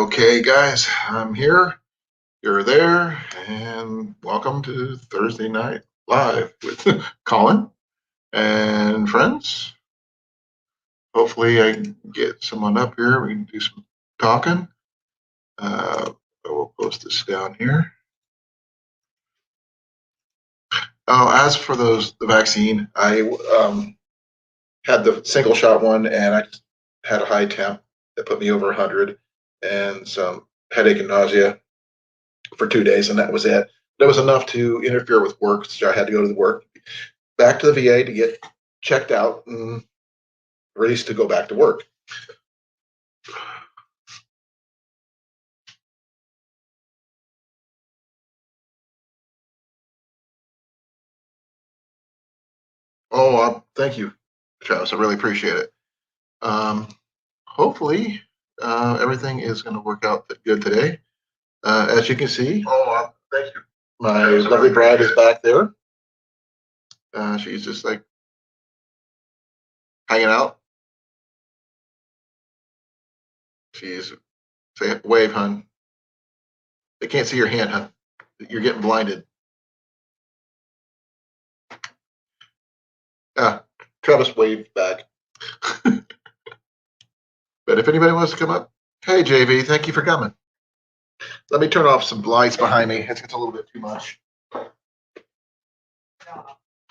Okay, guys, I'm here. You're there, and welcome to Thursday Night Live with Colin and friends. Hopefully, I can get someone up here. We can do some talking. We'll post this down here. Oh, as for the vaccine, I had the single shot one, and I just had a high temp that put me over 100, and some headache and nausea for 2 days, and that was it. That was enough to interfere with work, so I had to go to the work, back to the VA to get checked out and released to go back to work. Oh, thank you, Travis. I really appreciate it. Hopefully, everything is going to work out good today. As you can see, thank you. My lovely bride is back there. She's just like hanging out. She's say wave, hun. They can't see your hand, hun. You're getting blinded. Travis waved back. But if anybody wants to come up, hey JV, thank you for coming. Let me turn off some lights behind me. It's a little bit too much.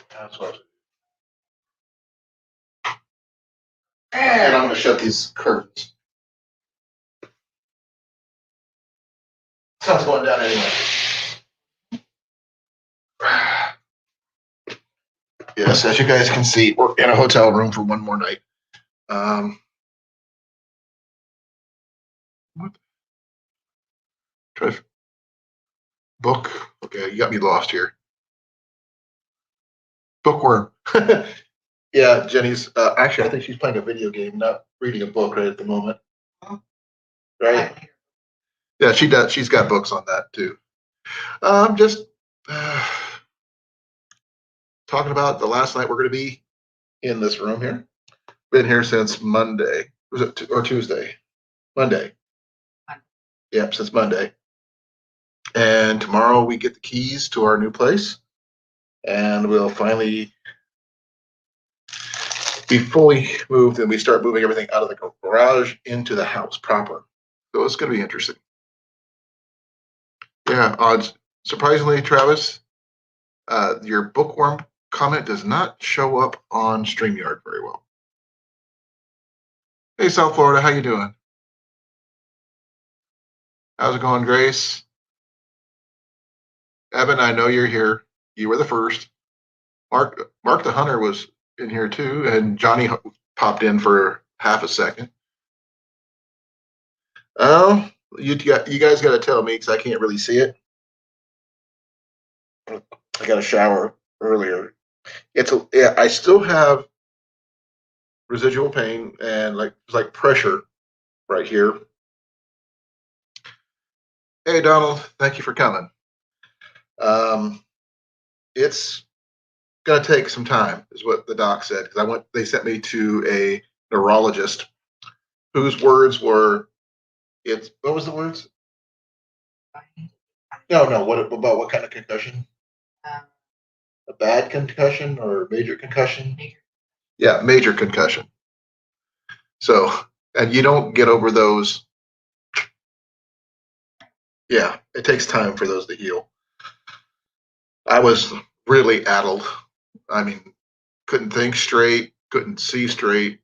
That's what. And I'm going to shut these curtains. Sun's going down anyway. Yes, as you guys can see, we're in a hotel room for one more night. What? Book. Okay, you got me lost here. Bookworm. Yeah, Jenny's. Actually, I think she's playing a video game, not reading a book right at the moment. Right? Yeah, she does. She's got books on that too. Just talking about the last night we're going to be in this room here. Been here since Monday. Was it or Tuesday? Monday. Yep, since Monday. And tomorrow we get the keys to our new place, and we'll finally be fully moved, and we start moving everything out of the garage into the house proper. So it's going to be interesting. Yeah, odds. Surprisingly, Travis, your bookworm comment does not show up on StreamYard very well. Hey, South Florida, how you doing? How's it going, Grace? Evan, I know you're here. You were the first. Mark the Hunter was in here too, and Johnny popped in for half a second. Oh, you guys got to tell me because I can't really see it. I got a shower earlier. Yeah, I still have residual pain and like pressure right here. Hey, Donald, thank you for coming. It's gonna take some time, is what the doc said. Because they sent me to a neurologist whose words were, what was the words? No. What about what kind of concussion? A bad concussion or major concussion? Yeah, major concussion. So, and you don't get over those. Yeah, it takes time for those to heal. I was really addled. I mean, couldn't think straight, couldn't see straight.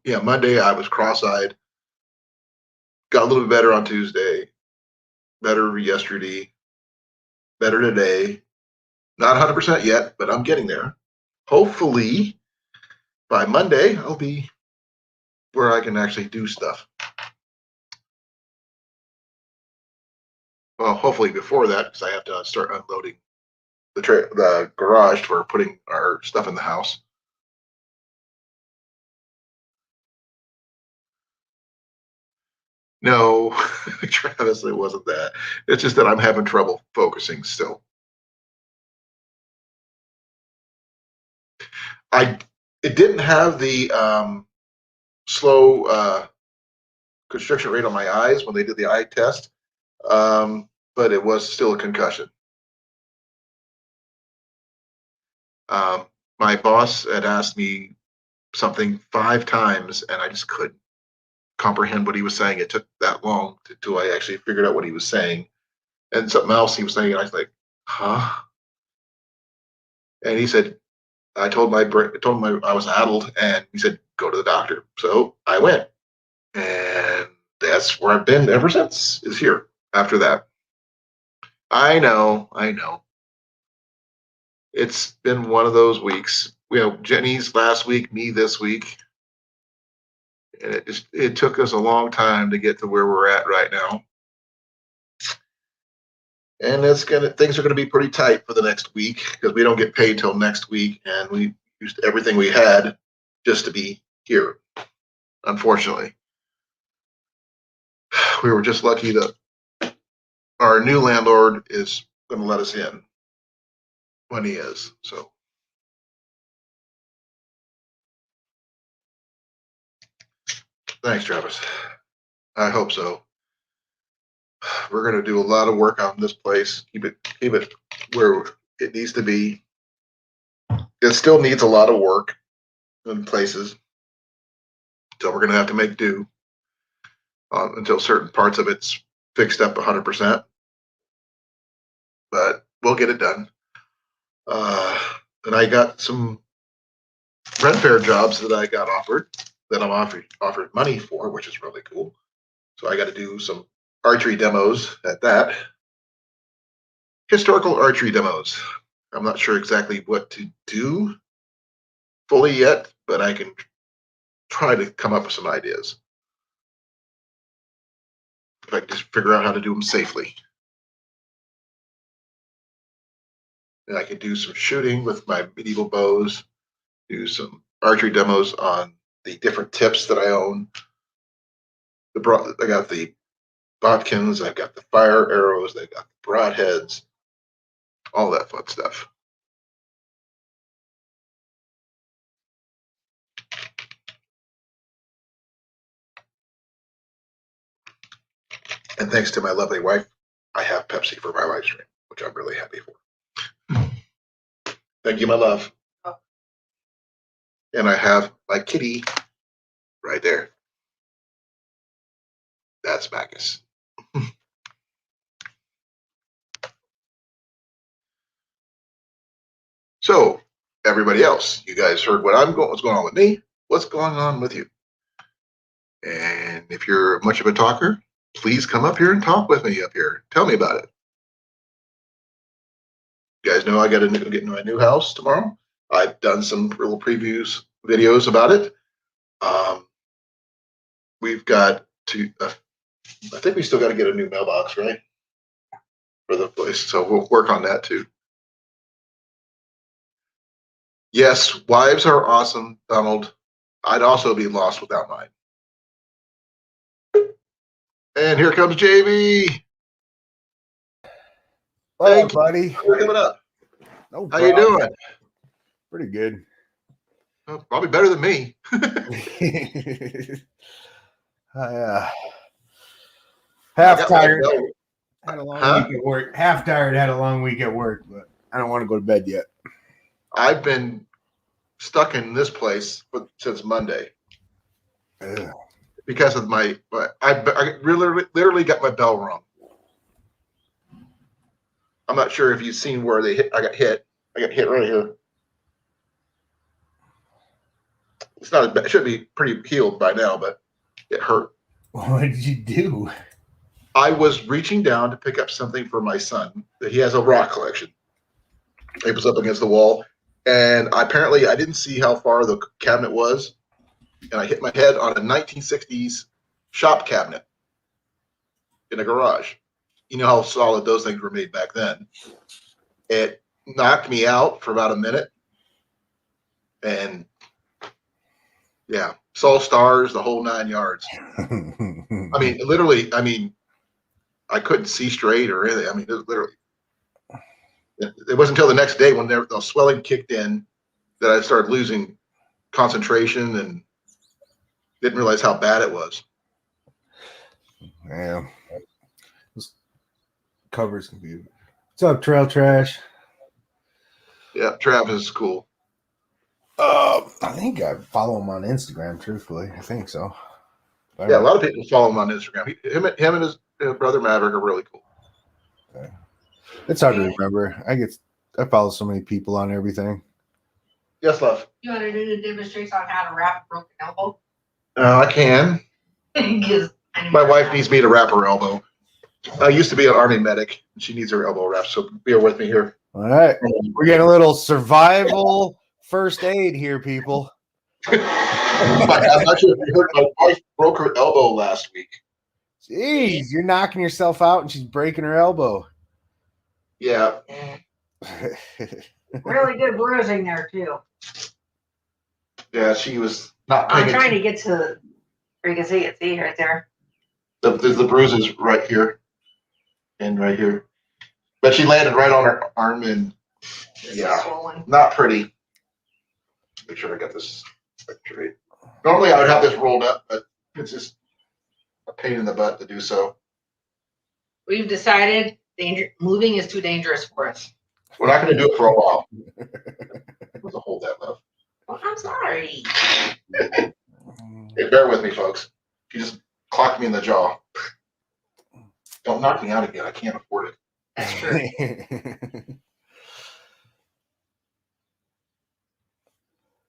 Yeah, Monday I was cross-eyed. Got a little bit better on Tuesday, better yesterday, better today. Not 100% yet, but I'm getting there. Hopefully, by Monday, I'll be where I can actually do stuff. Well, hopefully before that, because I have to start unloading the garage for putting our stuff in the house. No, Travis, it wasn't that. It's just that I'm having trouble focusing still. It didn't have the slow constriction rate on my eyes when they did the eye test, but it was still a concussion. My boss had asked me something 5 times, and I just couldn't comprehend what he was saying. It took that long till I actually figured out what he was saying. And something else he was saying, and I was like, huh? And he said, I told him I was addled, and he said, go to the doctor. So I went, and that's where I've been ever since, is here after that. I know. It's been one of those weeks. Jenny's last week, me this week. And it took us a long time to get to where we're at right now. And things are gonna be pretty tight for the next week because we don't get paid till next week, and we used everything we had just to be here. Unfortunately, we were just lucky that our new landlord is going to let us in when he is. So, thanks, Travis. I hope so. We're going to do a lot of work on this place. Keep it where it needs to be. It still needs a lot of work in places, so we're going to have to make do until certain parts of it's fixed up 100%. But we'll get it done. And I got some rent fair jobs that I got offered that I'm offered money for, which is really cool. So I got to do some archery demos at that. Historical archery demos. I'm not sure exactly what to do fully yet, but I can try to come up with some ideas. If I can just figure out how to do them safely. And I can do some shooting with my medieval bows, do some archery demos on the different tips that I own. I got the bodkins, I've got the fire arrows, I got the broadheads, all that fun stuff. And thanks to my lovely wife, I have Pepsi for my live stream, which I'm really happy for. Thank you, my love. Oh. And I have my kitty right there. That's Bacchus. So, everybody else, you guys heard what's going on with me. What's going on with you? And if you're much of a talker, please come up here and talk with me up here. Tell me about it. You guys know I got to get into my new house tomorrow. I've done some little previews videos about it. We've got to, I think we still got to get a new mailbox, right? For the place. So we'll work on that too. Yes, wives are awesome, Donald. I'd also be lost without mine. And here comes JB. Hey, buddy. You're coming up. No How you doing? Pretty good. Well, probably better than me. Half tired. Had a long week at work. Half tired. Had a long week at work, but I don't want to go to bed yet. I've been stuck in this place since Monday because of I literally got my bell rung. I'm not sure if you've seen where I got hit. I got hit right here. It's not as bad. It should be pretty healed by now, but it hurt. What did you do? I was reaching down to pick up something for my son. He has a rock collection. It was up against the wall, and apparently I didn't see how far the cabinet was, and I hit my head on a 1960s shop cabinet in a garage. You know how solid those things were made back then. It knocked me out for about a minute, and yeah, saw stars, the whole 9 yards. I mean, literally, I couldn't see straight or anything. I mean, literally. It wasn't until the next day when the swelling kicked in that I started losing concentration and didn't realize how bad it was. Yeah. Those covers can be. What's up, Trail Trash? Yeah, Travis is cool. I think I follow him on Instagram. Truthfully, I think so. Yeah, a lot of people follow him on Instagram. Him and his brother Maverick are really cool. Okay. It's hard to remember. I follow so many people on everything. Yes, love. You want to do the demonstration on how to wrap a broken elbow? I can. My wife needs me to wrap her elbow. I used to be an Army medic. And she needs her elbow wrapped, so bear with me here. All right. We're getting a little survival first aid here, people. I'm not sure if you heard, my wife broke her elbow last week. Jeez, you're knocking yourself out and she's breaking her elbow. Yeah. Really good bruising there, too. Yeah, she was not I'm trying to get to where you can see it. See right there. There's the bruises right here and right here. But she landed right on her arm and not pretty. Make sure I got this straight. Normally I would have this rolled up, but it's just a pain in the butt to do so. We've decided moving is too dangerous for us. We're not going to do it for a while. Let's hold that, love. Well, I'm sorry. Hey, bear with me, folks. She just clocked me in the jaw. Don't knock me out again. I can't afford it. That's true.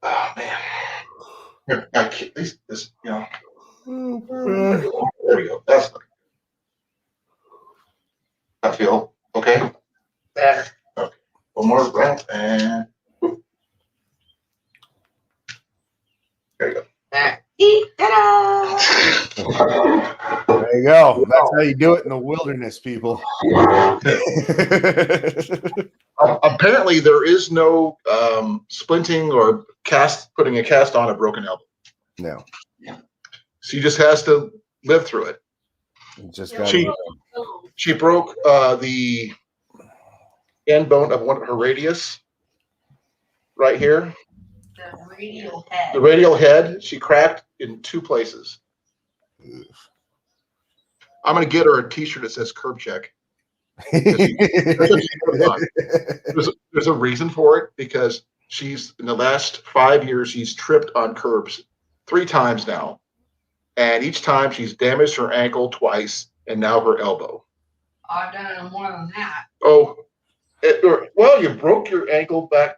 Oh man. Here, this, you know. There we go. That's good. I feel okay. Better. Okay. One more breath and there you go. Ta-da! There you go. That's how you do it in the wilderness, people. Apparently, there is no splinting or putting a cast on a broken elbow. No. She just has to live through it. She broke the end bone of her radius right here. The radial head. The radial head, she cracked in 2 places. I'm going to get her a T-shirt that says curb check. There's a reason for it, because she's in the last 5 years, she's tripped on curbs 3 times now. And each time she's damaged her ankle twice and now her elbow. I've done it more than that. Oh, well, you broke your ankle back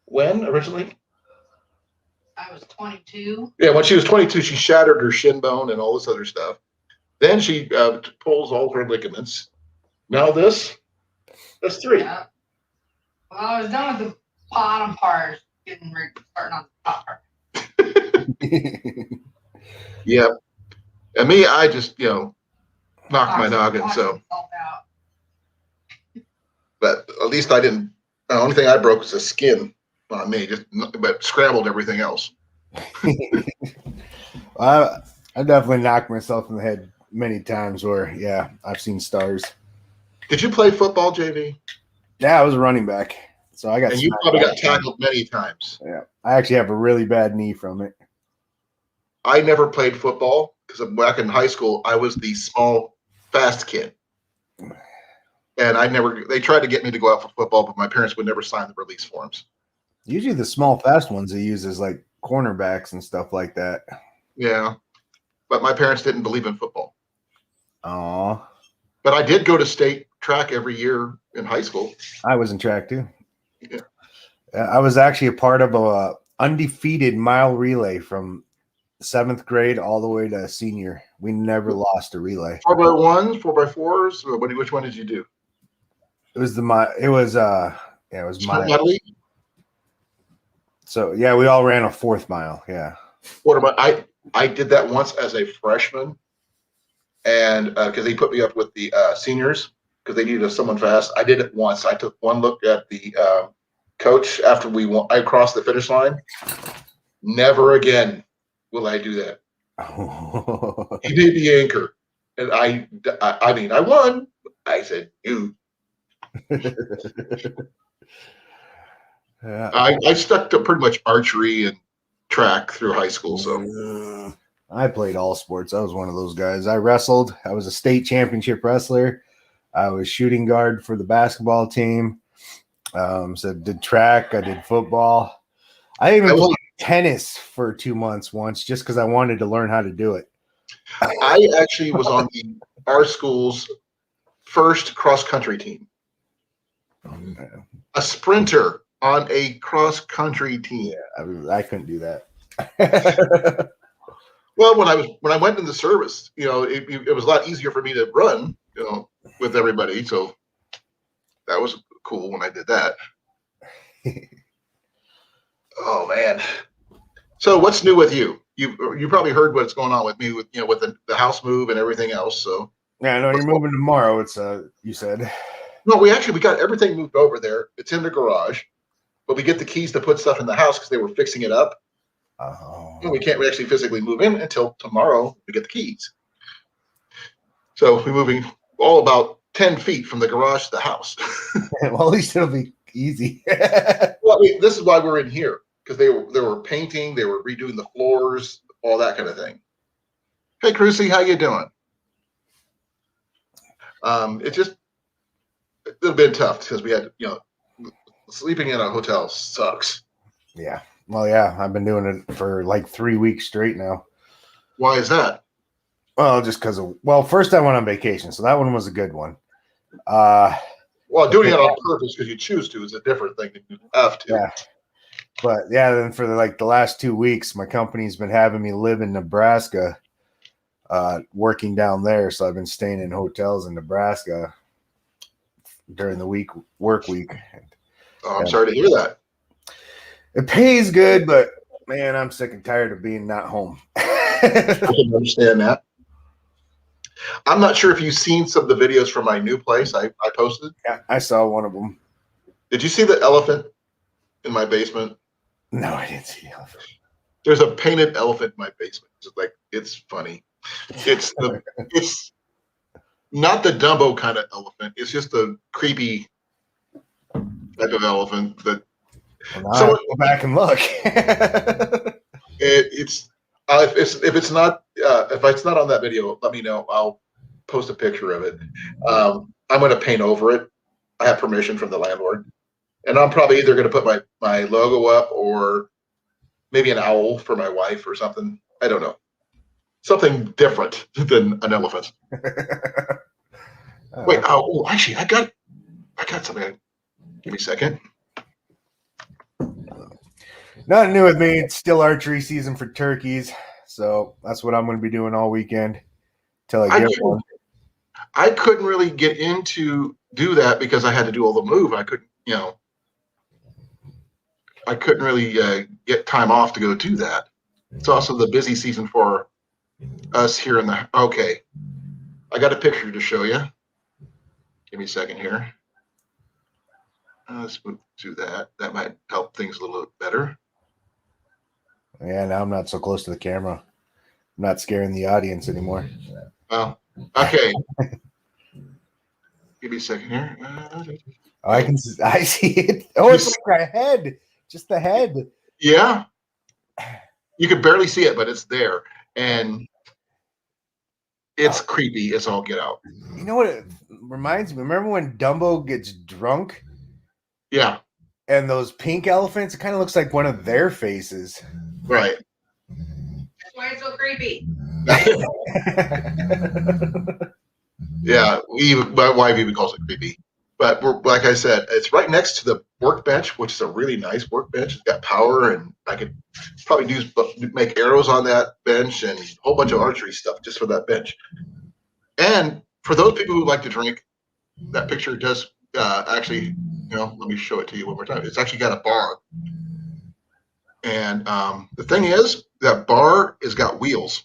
when originally? I was 22. Yeah, when she was 22, she shattered her shin bone and all this other stuff. Then she pulls all her ligaments. Now that's 3. Yeah. Well, I was done with the bottom part, starting on the top part. Yeah. And me, I just, knocked my noggin. So, but at least I didn't. The only thing I broke was the skin on me, but scrambled everything else. I definitely knocked myself in the head many times where, yeah, I've seen stars. Did you play football, JV? Yeah, I was a running back. So I got. And you probably got tackled many times. Yeah. I actually have a really bad knee from it. I never played football because back in high school, I was the small, fast kid. And they tried to get me to go out for football, but my parents would never sign the release forms. Usually the small, fast ones they use as like cornerbacks and stuff like that. Yeah. But my parents didn't believe in football. Aw. But I did go to state track every year in high school. I was in track too. Yeah. I was actually a part of a undefeated mile relay from 7th grade all the way to senior. We never lost a relay. 4x1s, 4x4s. Which one did you do? It was my. So yeah, we all ran a 4th mile. Yeah. I did that once as a freshman, and because they put me up with the seniors because they needed someone fast. I did it once. I took one look at the coach after I crossed the finish line. Never again will I do that. He made the anchor, and I won. I said, "You." Yeah. I stuck to pretty much archery and track through high school. So I played all sports. I was one of those guys. I wrestled. I was a state championship wrestler. I was shooting guard for the basketball team. So did track. I did football. I even played tennis for 2 months once just because I wanted to learn how to do it. I actually was on our school's first cross country team. A sprinter on a cross country team. Yeah, I couldn't do that. Well, when I went in the service, it was a lot easier for me to run, with everybody. So that was cool when I did that. Oh man. So what's new with you? You probably heard what's going on with me with the house move and everything else. So yeah, I know you're moving tomorrow. It's you said. No, we got everything moved over there. It's in the garage, but we get the keys to put stuff in the house because they were fixing it up. Oh. And we can't actually physically move in until tomorrow we get the keys. So we're moving all about 10 feet from the garage to the house. Well, at least it'll be easy. Well, this is why we're in here, because they were painting, they were redoing the floors, all that kind of thing. Hey, Crucy, how you doing? It's just a little bit tough because we had, sleeping in a hotel sucks. Yeah. Well, yeah, I've been doing it for like 3 weeks straight now. Why is that? Well, just because first I went on vacation, so that one was a good one. Well, doing it on purpose because you choose to is a different thing than you have to. Yeah. But yeah, then for the last 2 weeks, my company's been having me live in Nebraska, working down there. So I've been staying in hotels in Nebraska during the work week. Oh, I'm sorry to hear that. It pays good, but man, I'm sick and tired of being not home. I can understand that. I'm not sure if you've seen some of the videos from my new place I posted. Yeah, I saw one of them. Did you see the elephant in my basement? No, I didn't see the elephant. There's a painted elephant in my basement. It's funny. It's not the Dumbo kind of elephant. It's just a creepy type of elephant that. Well, so go back and look. If it's not on that video, let me know. I'll post a picture of it. I'm going to paint over it. I have permission from the landlord, and I'm probably either going to put my logo up or maybe an owl for my wife or something. I don't know. Something different than an elephant. Wait. Oh, actually, I got something. Give me a second. Nothing new with me. It's still archery season for turkeys, so that's what I'm going to be doing all weekend till I get one. I couldn't really get into do that because I had to do all the move. I couldn't really get time off to go do that. It's also the busy season for us here in the. Okay, I got a picture to show you. Give me a second here. Let's move to that. That might help things a little bit better. Yeah, now I'm not so close to the camera. I'm not scaring the audience anymore. Well, okay. Give me a second here. I see it. Oh, it's like a head. Just the head. Yeah. You can barely see it, but it's there. And it's creepy as all get out. You know what it reminds me? Remember when Dumbo gets drunk? Yeah. And those pink elephants, it kind of looks like one of their faces. Right. That's why it's so creepy. Yeah, my wife even calls it creepy. But like I said, it's right next to the workbench, which is a really nice workbench. It's got power, and I could probably make arrows on that bench and a whole bunch of archery stuff just for that bench. And for those people who like to drink, that picture does actually, let me show it to you one more time. It's actually got a bar. And the thing is, that bar has got wheels.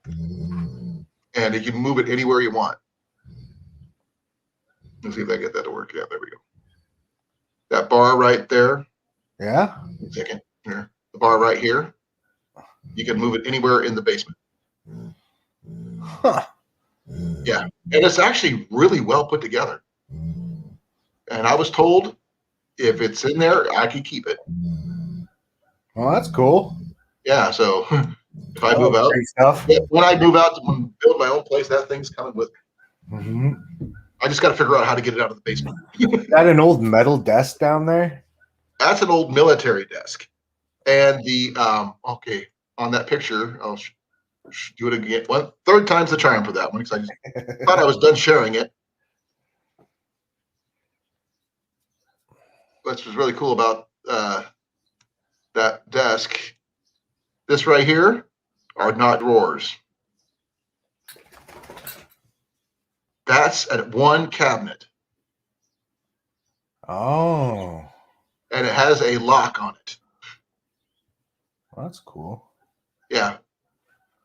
And you can move it anywhere you want. Let's see if I get that to work. Yeah, there we go. That bar right there. Yeah. Second here. The bar right here. You can move it anywhere in the basement. Huh. Yeah. And it's actually really well put together. And I was told if it's in there, I can keep it. Well, that's cool. Yeah. So If I move out, Great stuff. when I move out to build my own place, that thing's coming with me. Mm-hmm. I just got to figure out how to get it out of the basement. Is that an old metal desk down there? That's an old military desk. And the okay, on that picture, I'll do it again. Well, third time's the charm for that one because I just thought I was done sharing it. Which was really cool about that desk. This right here are not drawers. That's at one cabinet. Oh, And it has a lock on it. well, that's cool. Yeah.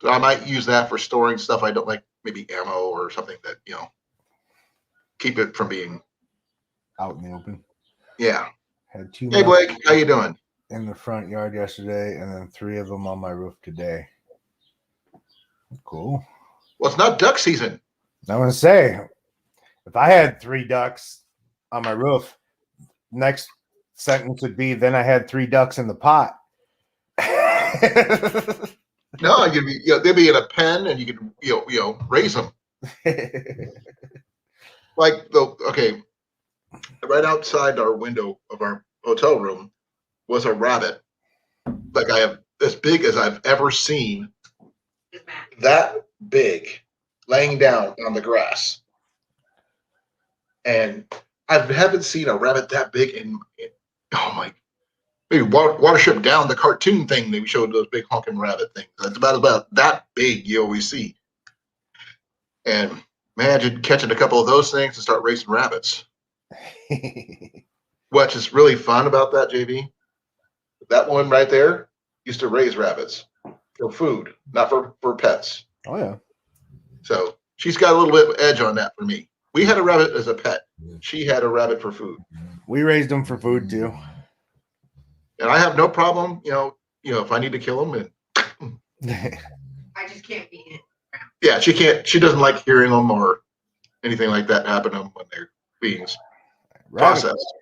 So I might use that for storing stuff I don't like, maybe ammo or something that, keep it from being. Out in the open. Yeah. Had 2 Hey, Blake, how you doing? in the front yard yesterday, and then 3 of them on my roof today. Cool. Well, it's not duck season. I want to say, if I had 3 ducks on my roof, next sentence would be, then I had 3 ducks in the pot. No, you'd be, they'd be in a pen, and you could, raise them. Like okay, right outside our window of our hotel room was a rabbit, like I have as big as I've ever seen. That big, laying down on the grass, and I haven't seen a rabbit that big in oh my. Maybe Watership Down, the cartoon thing they showed, those big honking rabbit things. That's about that big you always see. And imagine catching a couple of those things and start racing rabbits. What is really fun about that, JV? That one right there used to raise rabbits for food, not for pets. Oh, yeah. So she's got a little bit of edge on that for me. We had a rabbit as a pet. She had a rabbit for food. We raised them for food, too. And I have no problem, if I need to kill them. And I just can't be it. yeah, she doesn't like hearing them or anything like that happen to them when they're being processed.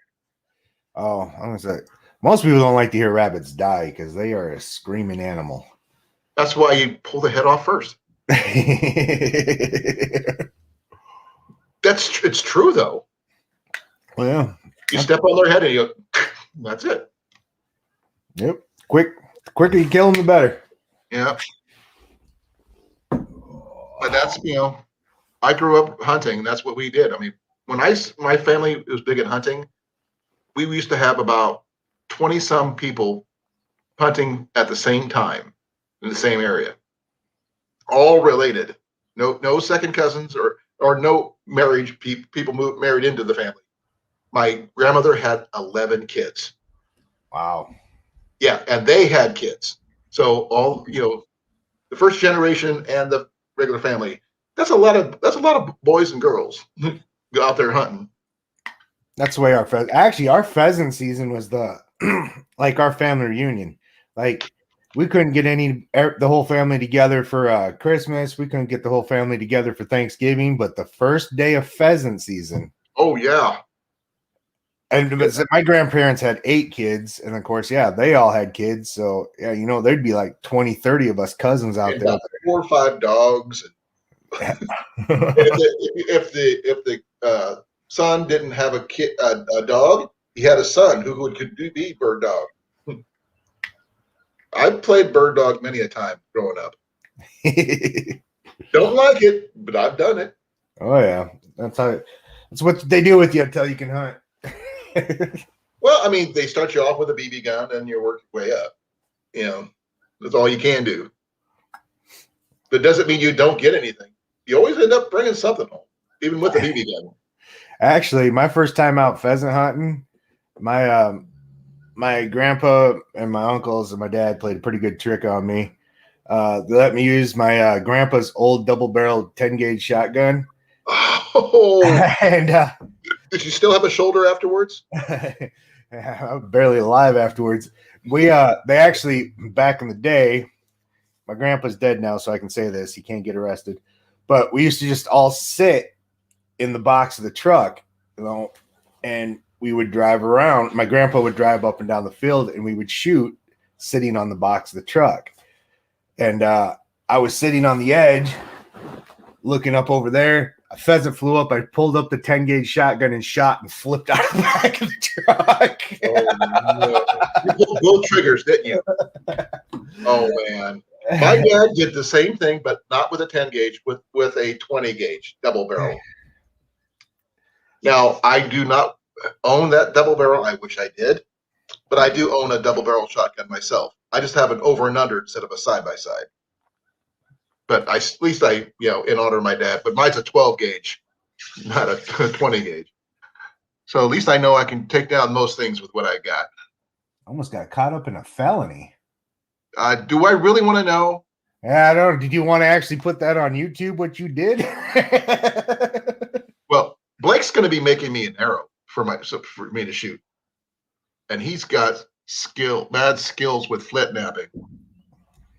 Oh, I'm going to say, most people don't like to hear rabbits die because they are a screaming animal. That's why you pull the head off first. It's true though. Well, yeah. You step on their head and you go, that's it. Yep. The quicker you kill them, the better. Yeah. But that's, I grew up hunting. That's what we did. I mean, when my family was big at hunting, we used to have about 20 some people hunting at the same time in the same area, all related. No second cousins or no marriage people married into the family. My grandmother had 11 kids. Wow. Yeah, and they had kids. So all the first generation and the regular family. That's a lot of boys and girls go out there hunting. That's the way our pheasant season was like our family reunion. Like we couldn't get the whole family together for Christmas. We couldn't get the whole family together for Thanksgiving, but the first day of pheasant season. Oh yeah. And my grandparents had 8 kids, and of course, yeah, they all had kids. So yeah, there'd be like 20, 30 of us cousins out there. 4 or 5 dogs. if the son didn't have a dog, he had a son who could be bird dog. I've played bird dog many a time growing up. Don't like it, but I've done it. Oh yeah, that's what they do with you until you can hunt. Well, I mean, they start you off with a BB gun and you work your way up. That's all you can do. That doesn't mean you don't get anything. You always end up bringing something home, even with a BB gun. Actually, my first time out pheasant hunting, my grandpa and my uncles and my dad played a pretty good trick on me. They let me use my grandpa's old double-barreled 10-gauge shotgun. Oh, and did you still have a shoulder afterwards? I'm barely alive afterwards. They actually, back in the day, my grandpa's dead now, so I can say this. He can't get arrested. But we used to just all sit in the box of the truck, and we would drive around. My grandpa would drive up and down the field, and we would shoot sitting on the box of the truck. And I was sitting on the edge, looking up over there. A pheasant flew up. I pulled up the 10 gauge shotgun and shot and flipped out of the back of the truck. Oh, no. You pulled both triggers, didn't you? Oh man. My dad did the same thing, but not with a 10 gauge, with a 20 gauge double barrel. Now, I do not own that double barrel. I wish I did, but I do own a double barrel shotgun myself. I just have an over and under instead of a side by side. But at least I, in honor of my dad, but mine's a 12 gauge, not a 20 gauge. So at least I know I can take down most things with what I got. Almost got caught up in a felony. Do I really want to know? Yeah, I don't know. Did you want to actually put that on YouTube, what you did? Well, Blake's going to be making me an arrow for me to shoot. And he's got mad skills with flip napping.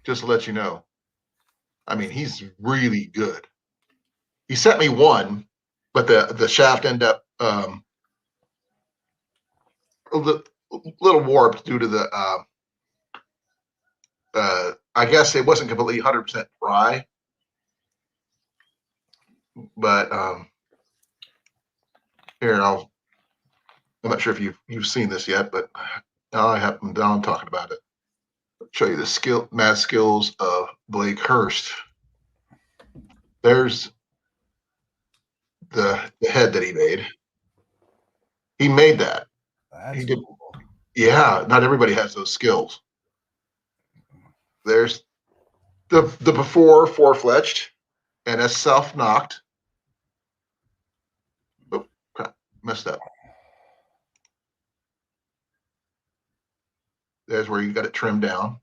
Just to let you know. I mean, he's really good. He sent me one, but the shaft ended up a little warped due to the I guess it wasn't completely 100% dry, but here I'm not sure if you've seen this yet, but now I'm talking about it. I'll show you the mad skills of Blake Hurst. There's the head that he made. He made that. That's He did. cool. Yeah, not everybody has those skills. There's the before four-fletched and a self-knocked. Oh, crap, messed up. There's where you got it trimmed down.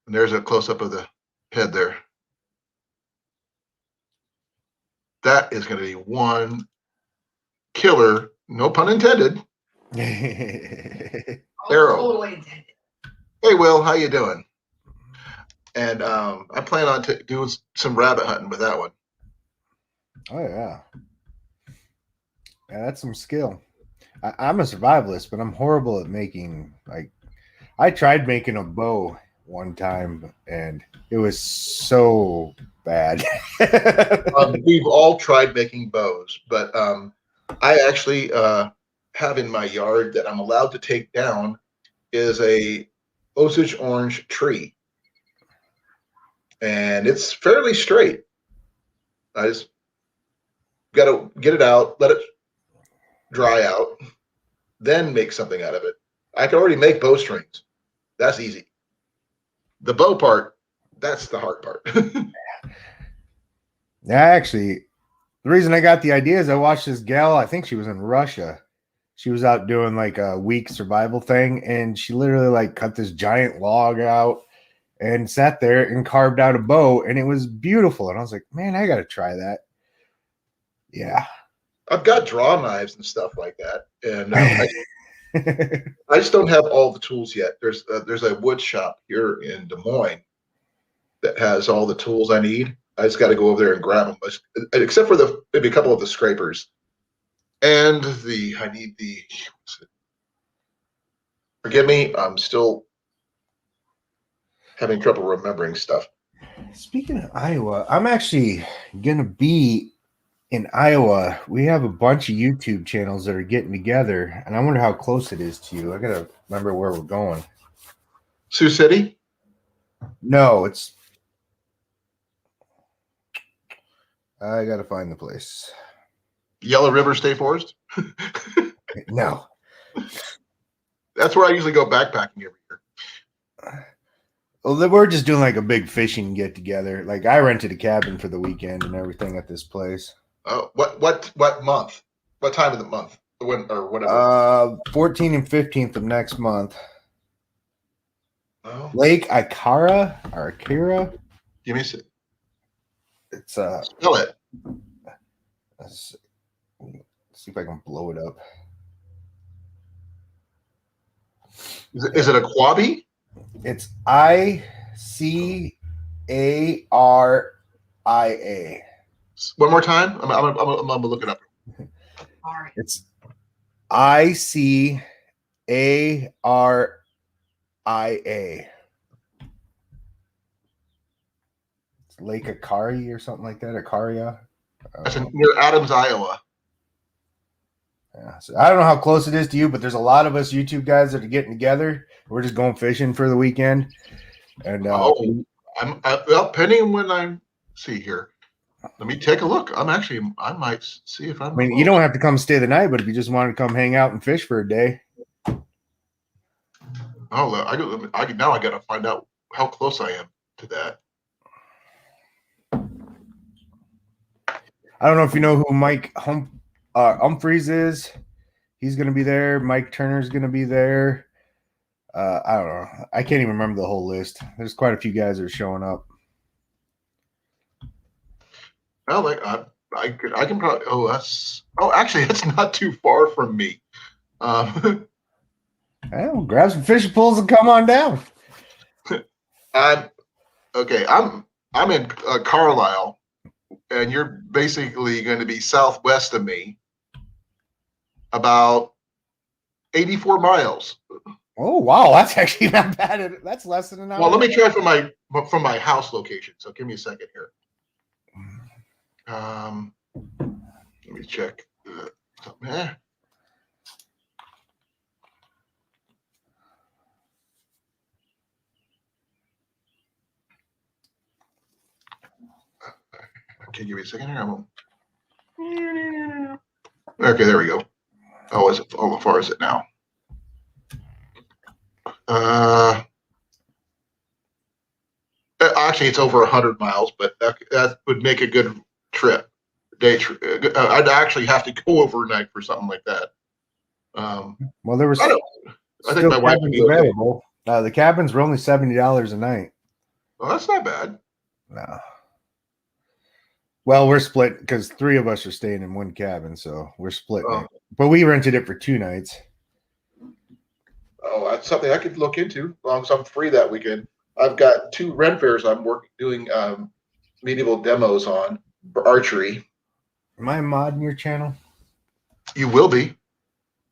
And there's a close-up of the head there. That is going to be one killer, no pun intended, arrow. Totally intended. Hey, Will, how you doing? And I plan on doing some rabbit hunting with that one. Oh yeah, that's some skill. I'm a survivalist, but I'm horrible at making. Like, I tried making a bow one time, and it was so bad. We've all tried making bows, but I actually have in my yard that I'm allowed to take down is a Osage orange tree. And it's fairly straight. I just got to get it out, let it dry out, then make something out of it. I can already make bowstrings. That's easy. The bow part, that's the hard part. Yeah, actually, the reason I got the idea is I watched this gal. I think she was in Russia. She was out doing like a week survival thing, and she literally like cut this giant log out and sat there and carved out a bow, and it was beautiful. And I was like, man, I got to try that. Yeah. I've got draw knives and stuff like that, and I just don't have all the tools yet. There's a wood shop here in Des Moines that has all the tools I need. I just got to go over there and grab them, except for maybe a couple of the scrapers, and I need the. Forgive me, I'm still having trouble remembering stuff. Speaking of Iowa, I'm actually gonna be in Iowa. We have a bunch of YouTube channels that are getting together, and I wonder how close it is to you. I gotta remember where we're going. Sioux City? No, I gotta find the place. Yellow River State Forest? No. That's where I usually go backpacking every year. Well, we're just doing like a big fishing get together. Like, I rented a cabin for the weekend and everything at this place. What month? What time of the month? When or whatever? 14th and 15th of next month. Oh. Lake Ikara or Akira. Give me a second. It's Spell it. Let's see if I can blow it up. Is it a Quabi? It's ICARIA. One more time. I'm gonna look it up. All right. It's ICARIA. Lake Akari or something like that. Akaria. That's near Adams, Iowa. Yeah, so I don't know how close it is to you, but there's a lot of us YouTube guys that are getting together. We're just going fishing for the weekend. And well, depending on when I see here. Let me take a look. I might see if I'm. I mean, you don't have to come stay the night, but if you just want to come hang out and fish for a day. Oh, now I got to find out how close I am to that. I don't know if you know who Mike Humphreys is. He's going to be there. Mike Turner's going to be there. I don't know. I can't even remember the whole list. There's quite a few guys that are showing up. Well, I can probably. Actually, that's not too far from me. Well, grab some fishing poles and come on down. I'm in Carlisle, and you're basically going to be southwest of me, about 84 miles. Oh wow, that's actually not bad. That's less than an hour. Well, let me try from my house location. So give me a second here. Let me check. Okay, give me a second here. Okay, there we go. How far is it now? Actually, it's over 100 miles, but that would make a good trip. Day trip. I'd actually have to go overnight for something like that. Well, there was. I think my wife would be available. The cabins were only $70 a night. Well, that's not bad. No. Well, we're split because 3 of us are staying in one cabin, so we're split. But we rented it for 2 nights. Oh, that's something I could look into as long as I'm free that weekend. I've got 2 Ren fairs I'm doing medieval demos on for archery. Am I a mod in your channel? You will be.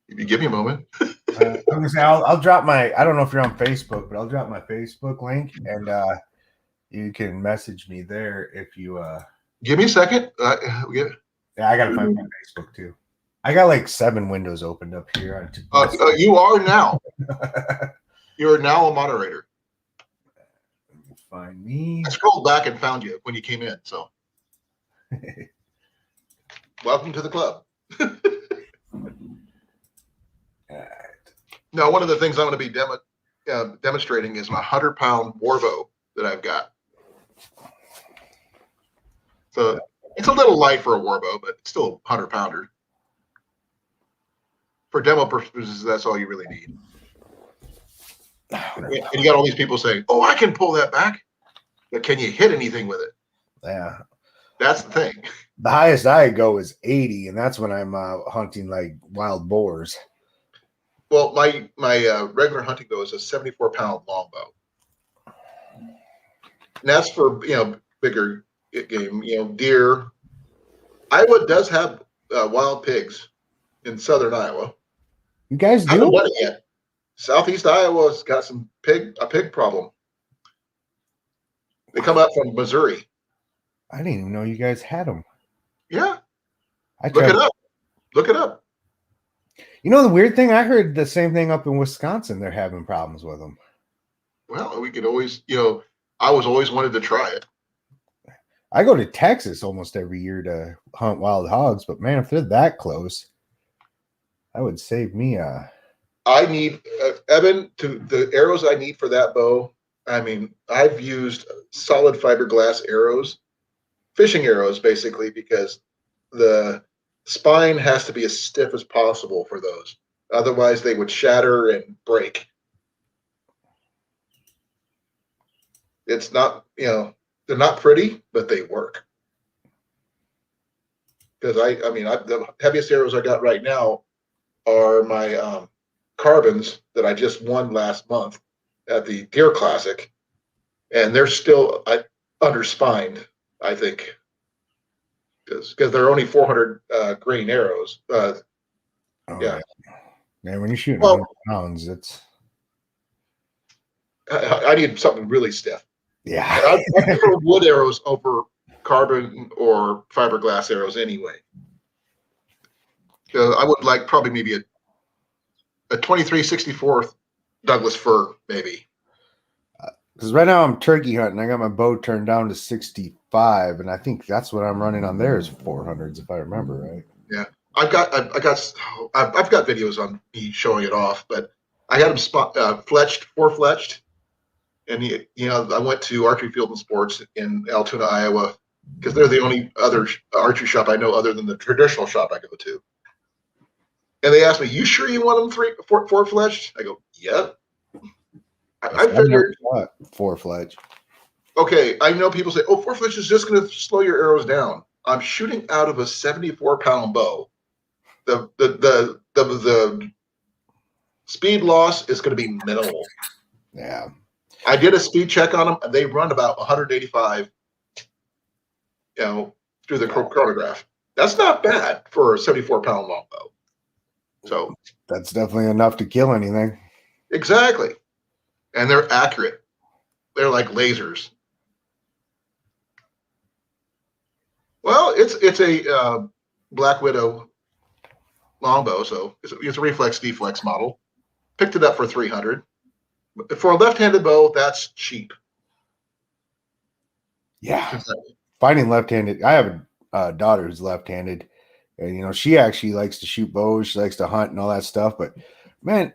If you give me a moment. I'm gonna say I'll drop my. I don't know if you're on Facebook, but I'll drop my Facebook link, and you can message me there if you. Give me a second. Yeah, I gotta find my Facebook too. I got like 7 windows opened up here. You are now. You are now a moderator. Find me. I scrolled back and found you when you came in. So, welcome to the club. Now, one of the things I'm going to be demonstrating is my 100-pound Warbo that I've got. So it's a little light for a Warbo, but it's still a 100-pounder. For demo purposes, that's all you really need. And you got all these people saying, "Oh, I can pull that back," but can you hit anything with it? Yeah, that's the thing. The highest I go is 80, and that's when I'm hunting like wild boars. Well, my regular hunting bow is a 74-pound longbow. And that's for bigger game, deer. Iowa does have wild pigs in southern Iowa. You guys do? I haven't done it yet. Southeast Iowa's got a pig problem. They come out from Missouri. I didn't even know you guys had them. Yeah. Look it up. Look it up. You know the weird thing? I heard the same thing up in Wisconsin. They're having problems with them. Well, we could always, I was always wanted to try it. I go to Texas almost every year to hunt wild hogs, but man, if they're that close, that would save me. I need Evan to the arrows I need for that bow. I mean, I've used solid fiberglass arrows, fishing arrows, basically, because the spine has to be as stiff as possible for those. Otherwise, they would shatter and break. It's not, they're not pretty, but they work. Because the heaviest arrows I got right now are my carbons that I just won last month at the Deer Classic, and they're still underspined, I think, because they're only 400 grain arrows. Yeah. Man, when you're shooting 100 pounds, it's. I need something really stiff. Yeah. I prefer wood arrows over carbon or fiberglass arrows anyway. I would like probably maybe a 23/64 Douglas fir, maybe. Because right now I'm turkey hunting. I got my bow turned down to 65, and I think that's what I'm running on there is 400s, if I remember right. Yeah, I've got videos on me showing it off, but I had them fletched, 4 fletched, and I went to Archery Field and Sports in Altoona, Iowa, because they're the only other archery shop I know other than the traditional shop I go to. And they asked me, "You sure you want them 4 fletched?" I go, "Yeah." I figured 4 fletch. Okay, I know people say, "Oh, 4 fletch is just going to slow your arrows down." I'm shooting out of a 74-pound bow. The speed loss is going to be minimal. Yeah. I did a speed check on them, and they run about 185. Through the chronograph. That's not bad for a 74-pound longbow. So that's definitely enough to kill anything. Exactly, and they're accurate. They're like lasers. Well, it's a Black Widow longbow, so it's a reflex deflex model. Picked it up for $300. For a left-handed bow, that's cheap. Yeah, finding left-handed. I have a daughter who's left-handed, and she actually likes to shoot bows. She likes to hunt and all that stuff. But man,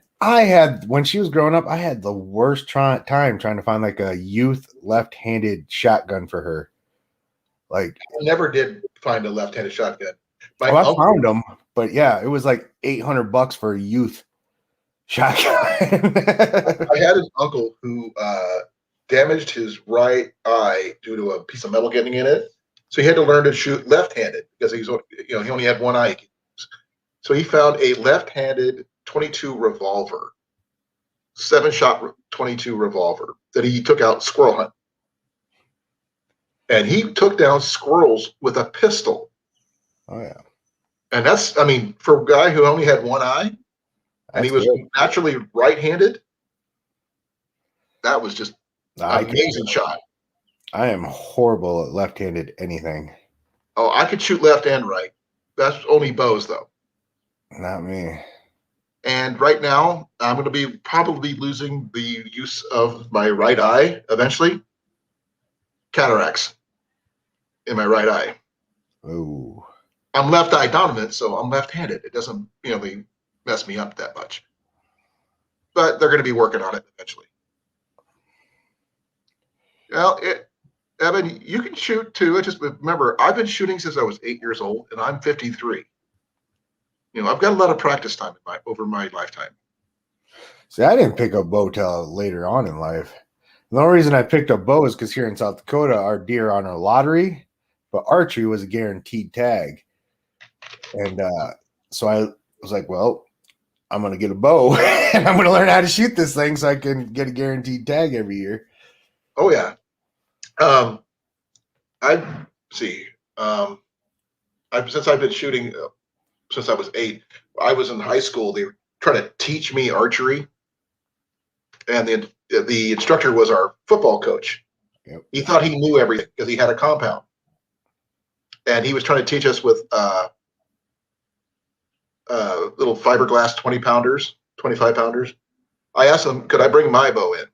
when she was growing up, I had the worst time trying to find like a youth left-handed shotgun for her. Like, I never did find a left-handed shotgun. I found them, but yeah, it was like $800 for a youth shotgun. I had an uncle who damaged his right eye due to a piece of metal getting in it, so he had to learn to shoot left-handed because he only had one eye. So he found a left-handed 22 revolver, 7-shot 22 revolver that he took out squirrel hunting. And he took down squirrels with a pistol. Oh, yeah. And for a guy who only had one eye, and he was naturally right-handed, that was just an amazing shot. I am horrible at left-handed anything. Oh, I could shoot left and right. That's only bows, though. Not me. And right now, I'm going to be probably losing the use of my right eye eventually. Cataracts in my right eye. Ooh. I'm left eye dominant, so I'm left-handed. It doesn't really mess me up that much. But they're going to be working on it eventually. Well, Evan, you can shoot too. Just remember, I've been shooting since I was 8 years old, and I'm 53. I've got a lot of practice time over my lifetime. See, I didn't pick up bow till later on in life. The only reason I picked up bow is because here in South Dakota, our deer on a lottery, but archery was a guaranteed tag. And so I was like, well, I'm going to get a bow and I'm going to learn how to shoot this thing so I can get a guaranteed tag every year. Oh, yeah. Since I've been shooting since I was 8, I was in high school. They were trying to teach me archery. And the instructor was our football coach. Yep. He thought he knew everything because he had a compound. And he was trying to teach us with little fiberglass 20-pounders, 25-pounders. I asked him, could I bring my bow in?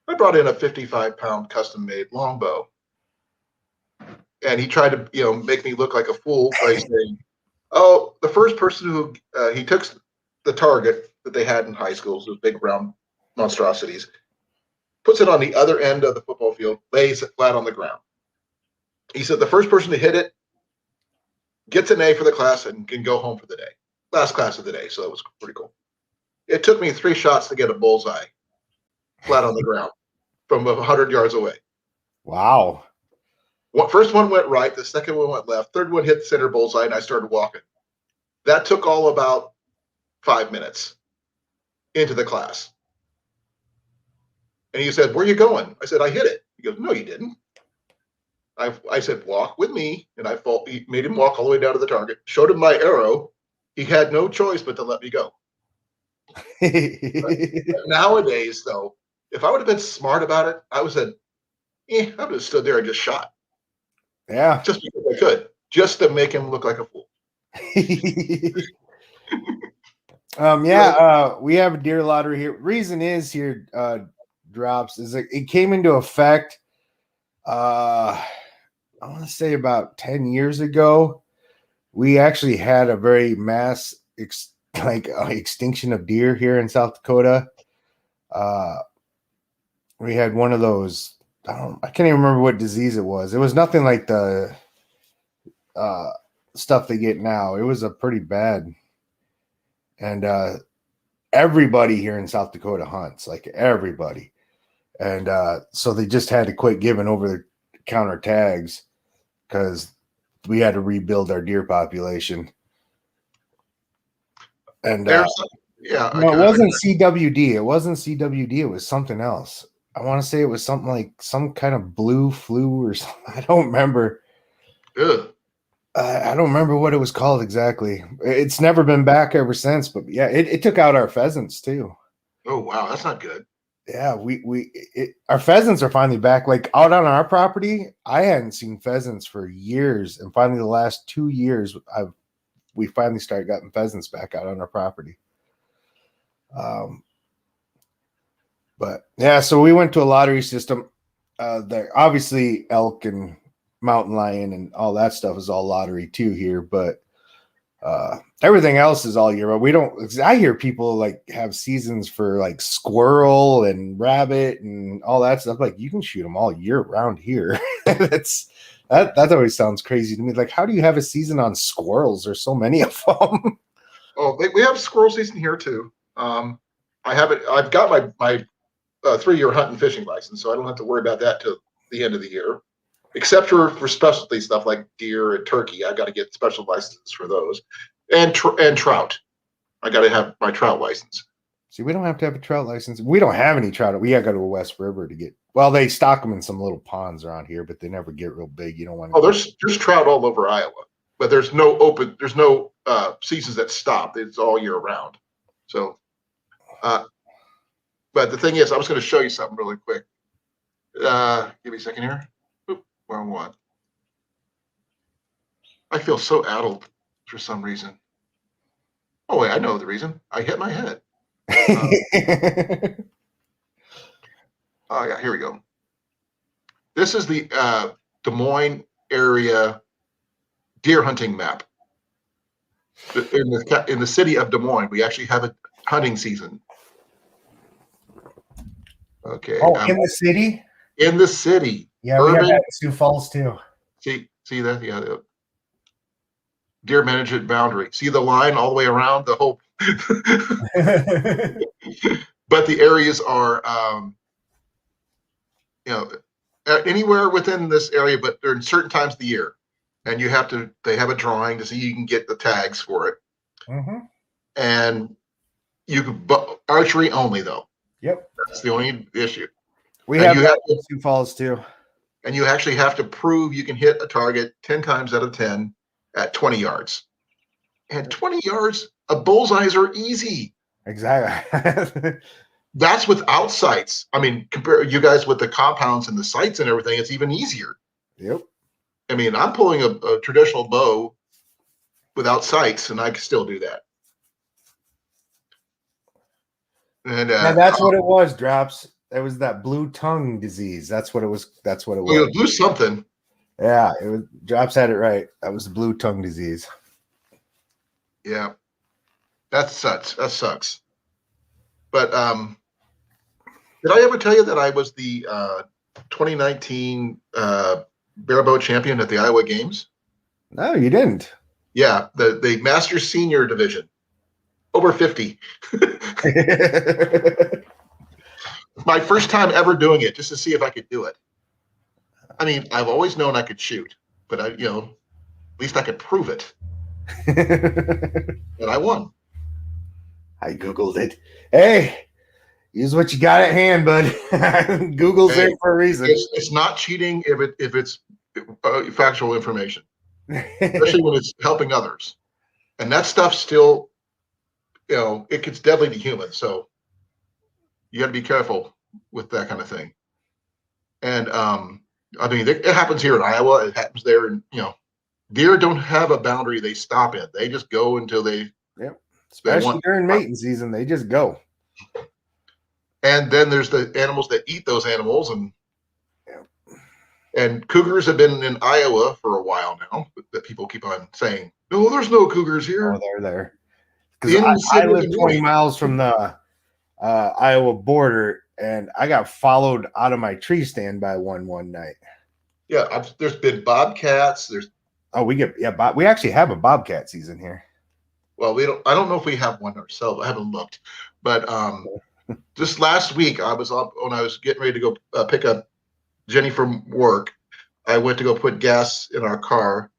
I brought in a 55-pound custom-made longbow. And he tried to, make me look like a fool by saying, oh, the first person who he took the target that they had in high school, those big round monstrosities, puts it on the other end of the football field, lays it flat on the ground. He said the first person to hit it gets an A for the class and can go home for the day. Last class of the day, so that was pretty cool. It took me 3 shots to get a bullseye flat on the ground from 100 yards away. Wow. First one went right, the second one went left, third one hit the center bullseye, and I started walking. That took all about 5 minutes into the class. And he said, where are you going? I said, I hit it. He goes, no, you didn't. I said, walk with me. And he made him walk all the way down to the target, showed him my arrow. He had no choice but to let me go. But nowadays, though, If I would have been smart about it, I would have said, I would have stood there and just shot. Yeah. Just because I could. Just to make him look like a fool. We have a deer lottery here. Reason is here, drops is it came into effect. I want to say about 10 years ago. We actually had a very mass extinction of deer here in South Dakota. We had one of those. I can't even remember what disease it was. It was nothing like the stuff they get now. It was a pretty bad. And everybody here in South Dakota hunts, like everybody. And so they just had to quit giving over the counter tags because we had to rebuild our deer population. And It wasn't CWD. It wasn't CWD. It was something else. I want to say it was something like some kind of blue flu or something. I don't remember. Ugh. I don't remember what it was called exactly. It's never been back ever since. But yeah, it took out our pheasants too. Oh wow, that's not good. Yeah, our pheasants are finally back. Like out on our property, I hadn't seen pheasants for years, and finally the last 2 years, we finally started getting pheasants back out on our property. But yeah, so we went to a lottery system. There obviously elk and mountain lion and all that stuff is all lottery too here, but everything else is all year round. We don't. I hear people like have seasons for like squirrel and rabbit and all that stuff. Like you can shoot them all year round here. That always sounds crazy to me. Like, how do you have a season on squirrels? There's so many of them. Oh, we have squirrel season here too. I have it. I've got my 3-year hunt and fishing license, so I don't have to worry about that till the end of the year. Except for specialty stuff like deer and turkey, I got to get special licenses for those, and trout. I got to have my trout license. See, we don't have to have a trout license. We don't have any trout. We got to go to a West River to get. Well, they stock them in some little ponds around here, but they never get real big. You don't want to. Oh, there's trout all over Iowa, but there's no seasons that stop. It's all year round. So, but the thing is, I was going to show you something really quick. Give me a second here. Oop, wrong one. I feel so addled for some reason. Oh wait, I know the reason. I hit my head. Oh yeah, here we go. This is the Des Moines area deer hunting map. In the city of Des Moines, we actually have a hunting season. Okay. Oh, in the city? In the city. Yeah, we have that in Sioux Falls too. See that? Yeah. Deer management boundary. See the line all the way around the whole. But the areas are, anywhere within this area, but they're in certain times of the year, and they have a drawing to see you can get the tags for it. Mm-hmm. And you can archery only though. Yep, that's the only issue. We have that in Sioux Falls too. And you actually have to prove you can hit a target 10 times out of 10 at 20 yards. And 20 yards, bullseyes are easy. Exactly. That's without sights. I mean, compare you guys with the compounds and the sights and everything, it's even easier. Yep. I mean, I'm pulling a traditional bow without sights, and I can still do that. And that's what it was, Drops. It was that blue tongue disease. That's what it was. Well, blue something. Yeah, it was. Drops had it right. That was the blue tongue disease. Yeah, that sucks. That sucks. But did I ever tell you that I was the 2019 barebow champion at the Iowa Games? No, you didn't. Yeah, the Master Senior division, over 50. My first time ever doing it, just to see if I could do it. I mean, I've always known I could shoot, but at least I could prove it. And I won. I Googled it. Hey, use what you got at hand, bud. Google's there for a reason. It's not cheating if it's factual information, especially when it's helping others. And that stuff still, it gets deadly to humans. So you got to be careful with that kind of thing. And I mean, it happens here in Iowa. It happens there, and deer don't have a boundary they stop in. They just go until they. Yep. Especially during mating season, they just go. And then there's the animals that eat those animals, and cougars have been in Iowa for a while now. That people keep on saying, "No, there's no cougars here." Oh, they're there. Because I live 20 miles from the Iowa border, and I got followed out of my tree stand by one night. Yeah, there's been bobcats. We actually have a bobcat season here. Well, we don't. I don't know if we have one ourselves. I haven't looked, but just last week I was up when I was getting ready to go pick up Jenny from work. I went to go put gas in our car,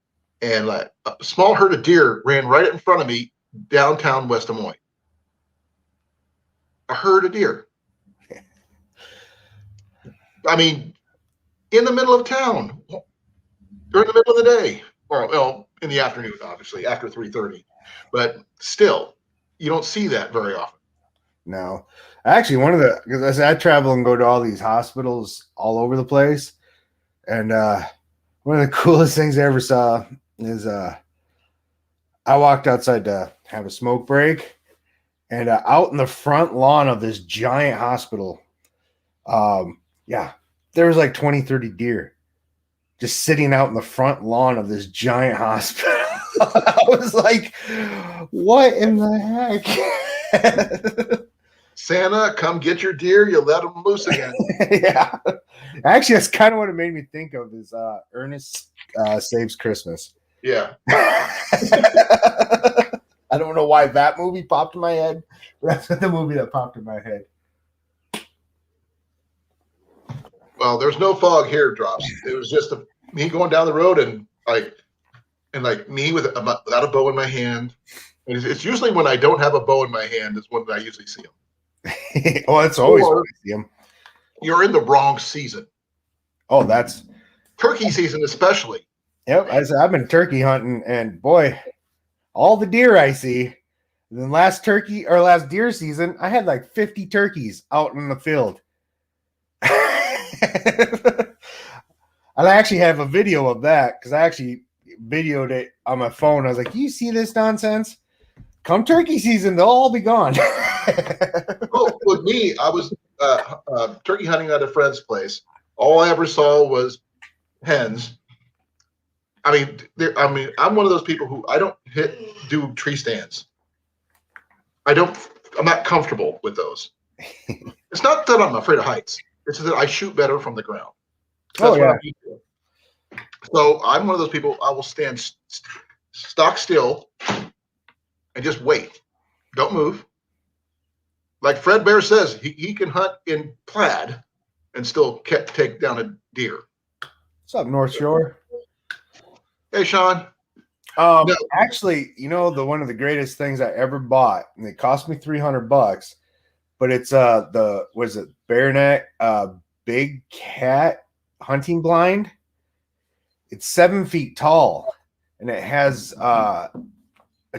and a small herd of deer ran right in front of me downtown West Des Moines. A herd of deer. I mean, in the middle of town, during the middle of the day, or well, in the afternoon, obviously after 3:30. But still, you don't see that very often. No, actually, because I travel and go to all these hospitals all over the place, and one of the coolest things I ever saw is I walked outside to have a smoke break, and out in the front lawn of this giant hospital, there was like 20-30 deer just sitting out in the front lawn of this giant hospital. I was like, what in the heck? Santa, come get your deer. You let them loose again. Yeah. Actually, that's kind of what it made me think of is Ernest Saves Christmas. Yeah. I don't know why that movie popped in my head, but that's the movie that popped in my head. Well, there's no fog here, Drops. It was just me going down the road and me without a bow in my hand. And it's usually when I don't have a bow in my hand is when I usually see them. Oh, it's always when I see them. You're in the wrong season. Oh, that's turkey season, especially. Yep, I've been turkey hunting, and boy, all the deer I see. And then last deer season, I had like 50 turkeys out in the field. And I actually have a video of that because I actually videoed it on my phone. I was like, you see this nonsense? Come turkey season, they'll all be gone. Well, with me, I was turkey hunting at a friend's place. All I ever saw was hens. I'm one of those people who I don't do tree stands. I'm not comfortable with those. It's not that I'm afraid of heights. It's that I shoot better from the ground. That's what I'm used to. So I'm one of those people. I will stand stock still and just wait. Don't move. Like Fred Bear says, he can hunt in plaid and still take down a deer. What's up, North Shore? Hey, Sean. Actually, one of the greatest things I ever bought, and it cost me $300, but it's Bareneck Big Cat hunting blind. It's 7 feet tall, and it has a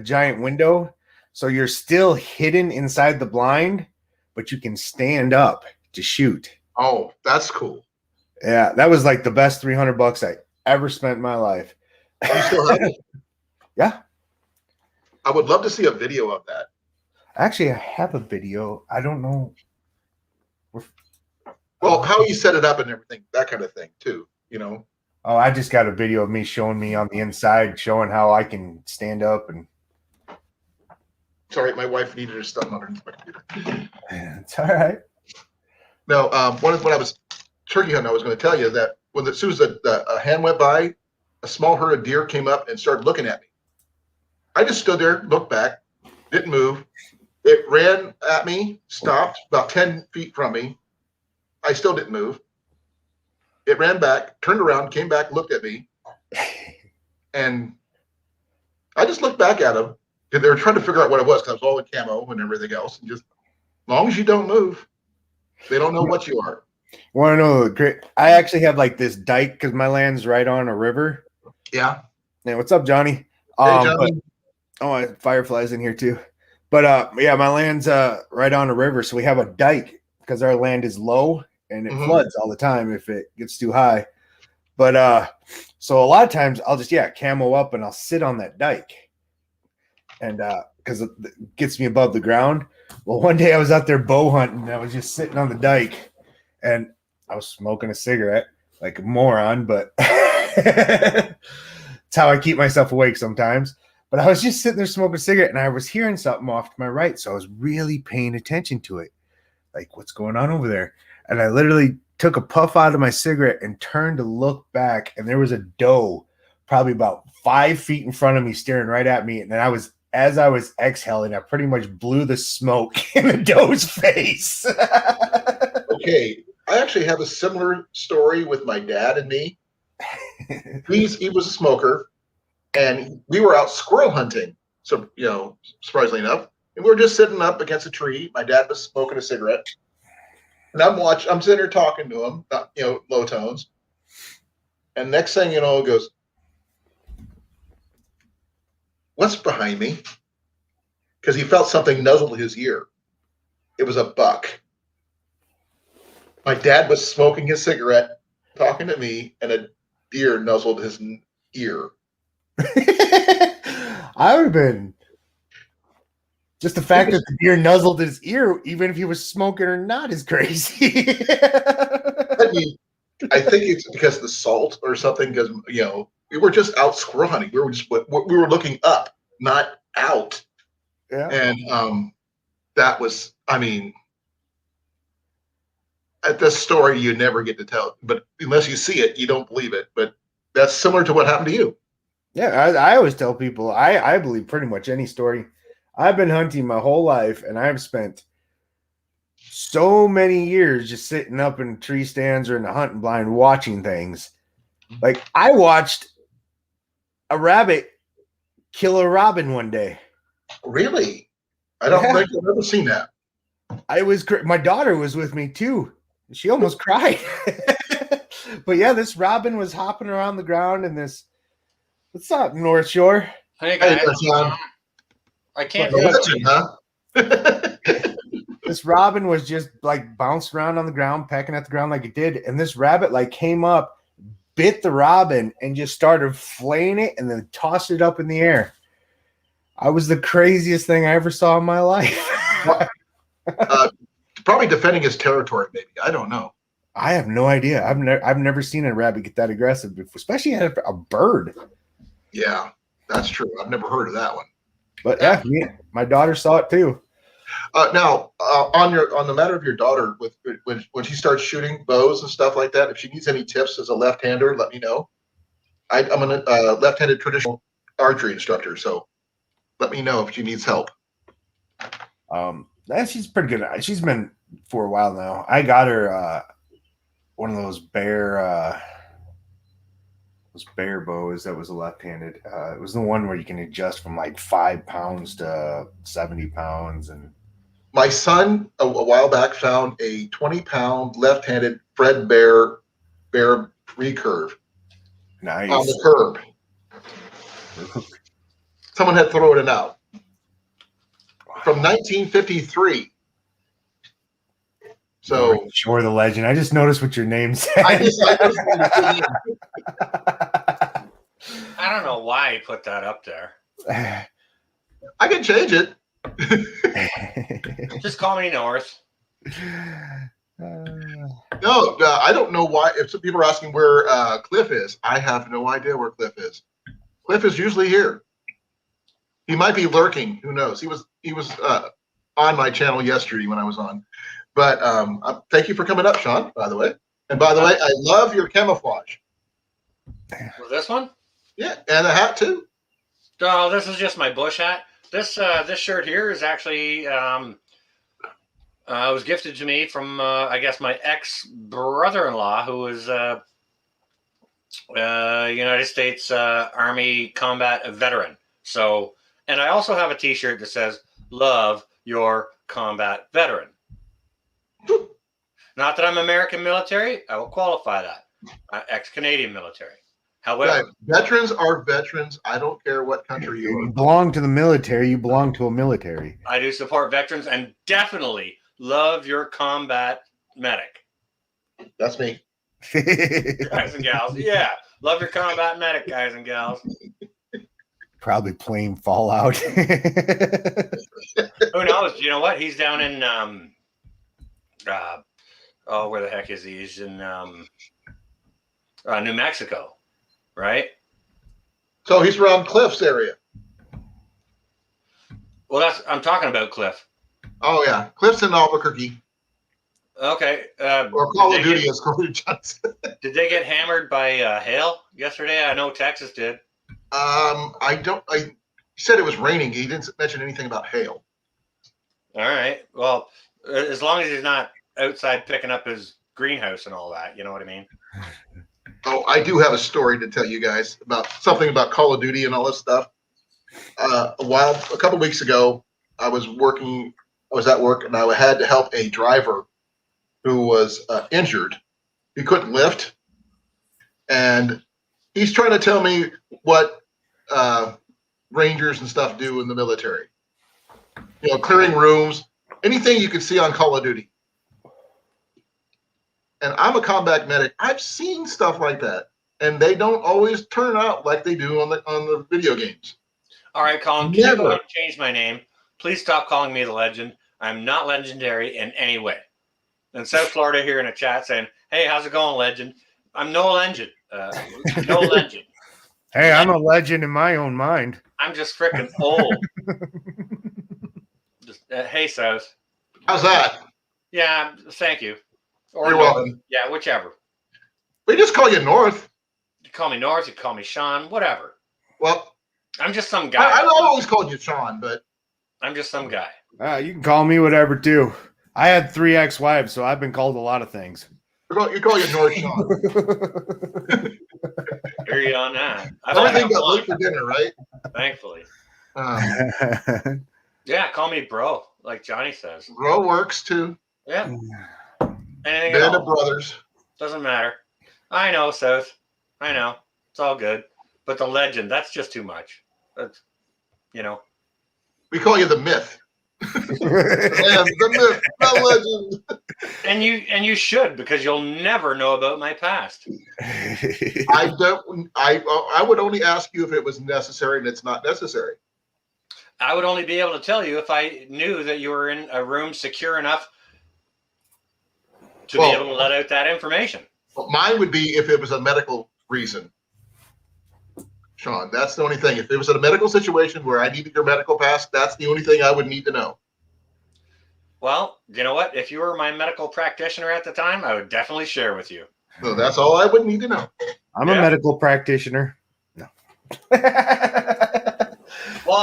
giant window, so you're still hidden inside the blind, but you can stand up to shoot. Oh, that's cool. Yeah, that was like the best $300 I ever spent in my life. You still have it? Yeah. I would love to see a video of that. Actually, I have a video. I don't know. Well, how you set it up and everything, that kind of thing, too, Oh, I just got a video of me showing me on the inside, showing how I can stand up and. Sorry, my wife needed her stuff underneath my computer. It's all right. No, when I was turkey hunting, I was going to tell you that as soon as a hen went by, a small herd of deer came up and started looking at me. I just stood there, looked back, didn't move. It ran at me, stopped about 10 feet from me. I still didn't move. It ran back, turned around, came back, looked at me. And I just looked back at them. And they were trying to figure out what it was because I was all in camo and everything else. And just as long as you don't move, they don't know what you are. Want to know great? I actually have like this dike because my land's right on a river. Yeah. Hey, what's up, Johnny? Hey, Johnny. Fireflies in here too. But my land's right on a river, so we have a dike because our land is low and it Mhm. floods all the time if it gets too high. But so a lot of times I'll just camo up and I'll sit on that dike, and because it gets me above the ground. Well, one day I was out there bow hunting and I was just sitting on the dike and I was smoking a cigarette like a moron, but it's how I keep myself awake sometimes. But I was just sitting there smoking a cigarette and I was hearing something off to my right. So I was really paying attention to it. Like, what's going on over there? And I literally took a puff out of my cigarette and turned to look back. And there was a doe probably about 5 feet in front of me staring right at me. And then as I was exhaling, I pretty much blew the smoke in the doe's face. Okay, I actually have a similar story with my dad and me. He was a smoker, and we were out squirrel hunting. So, surprisingly enough, and we were just sitting up against a tree. My dad was smoking a cigarette, and I'm sitting there talking to him, low tones. And next thing you know, he goes, "What's behind me?" Because he felt something nuzzle his ear. It was a buck. My dad was smoking his cigarette, talking to me, and a deer nuzzled his ear. I would have been just the fact that the deer nuzzled his ear, even if he was smoking or not, is crazy. I mean, I think it's because of the salt or something. Because we were just out squirrel hunting. We were looking up, not out. Yeah. And that was, at this story you never get to tell, but unless you see it, you don't believe it. But that's similar to what happened to you. Yeah, I always tell people I believe pretty much any story. I've been hunting my whole life, and I've spent so many years just sitting up in tree stands or in the hunting blind watching things. Like, I watched a rabbit kill a robin one day. Really? I don't think I've ever seen that. My daughter was with me too. She almost cried. But yeah, this robin was hopping around the ground in this. What's up, North Shore? Hey guys, John. I can't No do legend, huh? This robin was just like bounced around on the ground, pecking at the ground like it did, and this rabbit like came up, bit the robin, and just started flaying it, and then tossed it up in the air. I was the craziest thing I ever saw in my life. Probably defending his territory, maybe. I don't know. I have no idea. I've never seen a rabbit get that aggressive before, especially a bird. Yeah, that's true. I've never heard of that one. But yeah, my daughter saw it too. Now, on the matter of your daughter, when she starts shooting bows and stuff like that, if she needs any tips as a left-hander, let me know. I'm a left-handed traditional archery instructor, so let me know if she needs help. She's pretty good. She's been for a while now. I got her one of those bear bows that was a left-handed. It was the one where you can adjust from like 5 pounds to 70 pounds. And my son a while back found a 20-pound left-handed Fred Bear recurve nice on the curb. Someone had thrown it out from 1953. So sure, the legend. I just noticed what your name said. I don't know why he put that up there. I can change it. Just call me North. No, I don't know why. If some people are asking where Cliff is, I have no idea where Cliff is. Cliff is usually here. He might be lurking. Who knows? He was on my channel yesterday when I was on. But thank you for coming up, Sean, by the way. And by the way, I love your camouflage. Was this one? Yeah, and the hat too. Oh, this is just my bush hat. This shirt here is actually was gifted to me from I guess my ex-brother-in-law, who was United States Army combat veteran. So, and I also have a T-shirt that says "Love your combat veteran." Not that I'm American military. I will qualify that. Ex-Canadian military. However, veterans are veterans. I don't care what country you belong to the military. You belong to a military. I do support veterans and definitely love your combat medic. That's me. Guys and gals. Yeah. Love your combat medic, guys and gals. Probably playing Fallout. Who knows? You know what? He's down in where the heck is he? He's in New Mexico, right? So he's around Cliff's area. Well, I'm talking about Cliff. Oh yeah, Cliff's in Albuquerque. Okay. Or Call of Duty, as Corey Johnson. Did they get hammered by hail yesterday? I know Texas did. He said it was raining. He didn't mention anything about hail. All right. Well, as long as he's not outside picking up his greenhouse and all that, you know what I mean? Oh, I do have a story to tell you guys about something about Call of Duty and all this stuff. A couple weeks ago, I was at work and I had to help a driver who was injured. He couldn't lift. And he's trying to tell me what Rangers and stuff do in the military. You know, clearing rooms, anything you can see on Call of Duty. And I'm a combat medic. I've seen stuff like that, and they don't always turn out like they do on the video games. All right, Colin, can you go ahead and change my name? Please stop calling me the legend. I'm not legendary in any way. And South Florida here in a chat saying, "Hey, how's it going, legend?" I'm no legend. No legend. Hey, I'm a legend in my own mind. I'm just freaking old. Hey, South. How's that? Yeah, thank you. Or You're North. welcome. Yeah, whichever. We just call you North. You call me North, you call me Sean, whatever. Well, I'm just some guy. I always called you Sean, but I'm just some guy. You can call me whatever too. I had 3 ex-wives, so I've been called a lot of things. you call you North Sean. Hear you on that. I've only Everything got got late one, for dinner, right? thankfully. Um, Yeah, call me bro, like Johnny says. Bro works too. Yeah. Anything at Band of all. brothers. Doesn't matter. I know, South. I know. It's all good. But the legend, that's just too much. That's, you know. We call you the myth. The myth, the legend. And you should, because you'll never know about my past. I would only ask you if it was necessary, and it's not necessary. I would only be able to tell you if I knew that you were in a room secure enough to be able to let out that information. Well, mine would be if it was a medical reason. Sean, that's the only thing. If it was a medical situation where I needed your medical pass, that's the only thing I would need to know. Well, you know what? If you were my medical practitioner at the time, I would definitely share with you. So that's all I would need to know. I'm a medical practitioner. No. Well,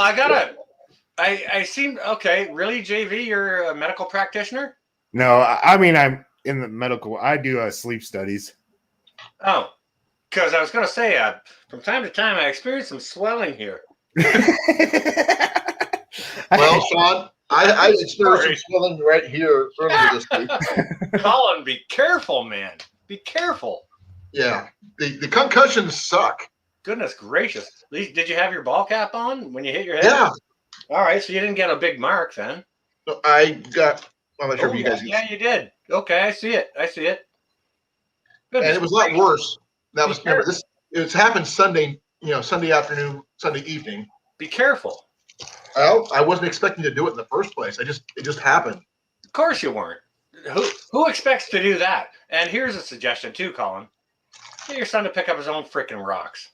I seem okay. Really, JV, you're a medical practitioner? No, I mean, I'm in the medical. I do sleep studies. Oh, because I was going to say, from time to time, I experience some swelling here. Well, Sean, I experienced some swelling right here earlier this week. Colin, be careful, man. Be careful. Yeah, the concussions suck. Goodness gracious. Did you have your ball cap on when you hit your head? Yeah. All right, so you didn't get a big mark then. I'm not sure if you guys. Yeah, you did. Okay, I see it. Goodness And it was a lot gracious. worse. That was remember this. It's happened Sunday. Sunday afternoon, Sunday evening. Be careful. Well, I wasn't expecting to do it in the first place. It just happened. Of course you weren't. Who expects to do that? And here's a suggestion too, Colin. Get your son to pick up his own freaking rocks.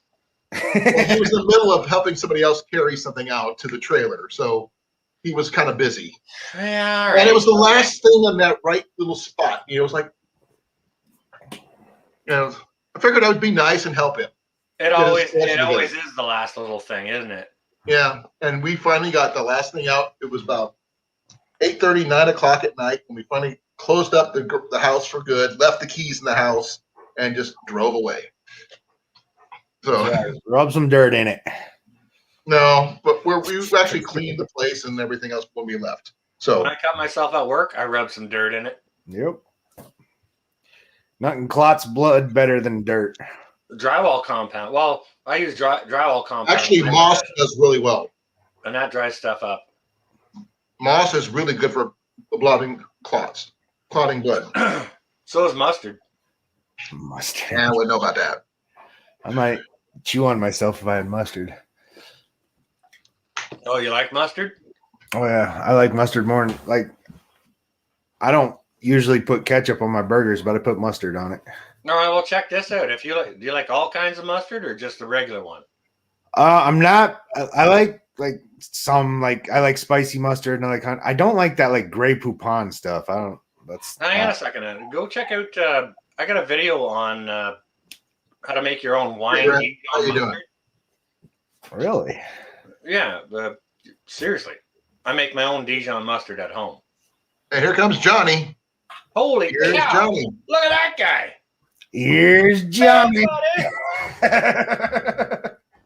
Well, he was in the middle of helping somebody else carry something out to the trailer, so he was kind of busy. Yeah, all right. And it was the last thing on that right little spot. It was like, I figured I would be nice and help him. It always is the last little thing, isn't it? Yeah, and we finally got the last thing out. It was about 8:30, 9 o'clock at night, and we finally closed up the house for good, left the keys in the house, and just drove away. So rub some dirt in it. no, but we actually cleaned the place and everything else when we left. So When I cut myself at work, I rubbed some dirt in it. Yep. Nothing clots blood better than dirt. Drywall compound. Well, I use drywall compound. actually, moss does really well. And that dries stuff up. Moss is really good for clotting blood. So is mustard. Mustard. Yeah, I wouldn't know about that. I might chew on myself if I had mustard. Oh, you like mustard? Oh yeah, I like mustard more. Like, I don't usually put ketchup on my burgers, but I put mustard on it. All right, well, check this out. If you like, do you like all kinds of mustard or just the regular one? I'm not. I like some I like spicy mustard and I don't like that like Grey Poupon stuff. I don't. That's. Hang on a second. Go check out. I got a video on how to make your own wine. Hey, Brent, how you doing? Really? Yeah, seriously, I make my own Dijon mustard at home. And here comes Johnny. Holy Here's cow! Johnny. Look at that guy. Here's Johnny.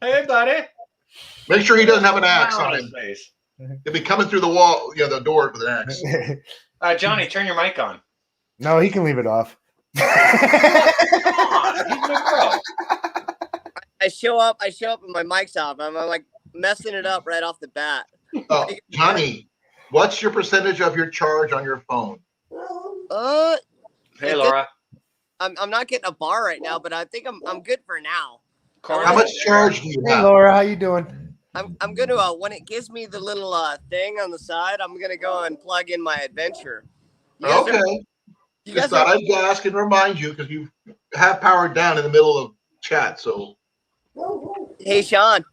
Hey, buddy. Make sure he doesn't have an axe Smile on his him. face. He'll be coming through the wall, the door with an axe. Johnny, turn your mic on. No, he can leave it off. Come on, he's my bro. I show up and my mic's off. I'm like messing it up right off the bat. Oh, Johnny, what's your percentage of your charge on your phone? Hey, Laura. I'm not getting a bar right now, but I think I'm good for now. How much charge do you Hey have? Laura, how you doing? I'm gonna when it gives me the little thing on the side, I'm gonna go and plug in my adventure. You guys Okay. you Just guys thought are, I'd ask and remind you because you have powered down in the middle of chat. So, hey Sean.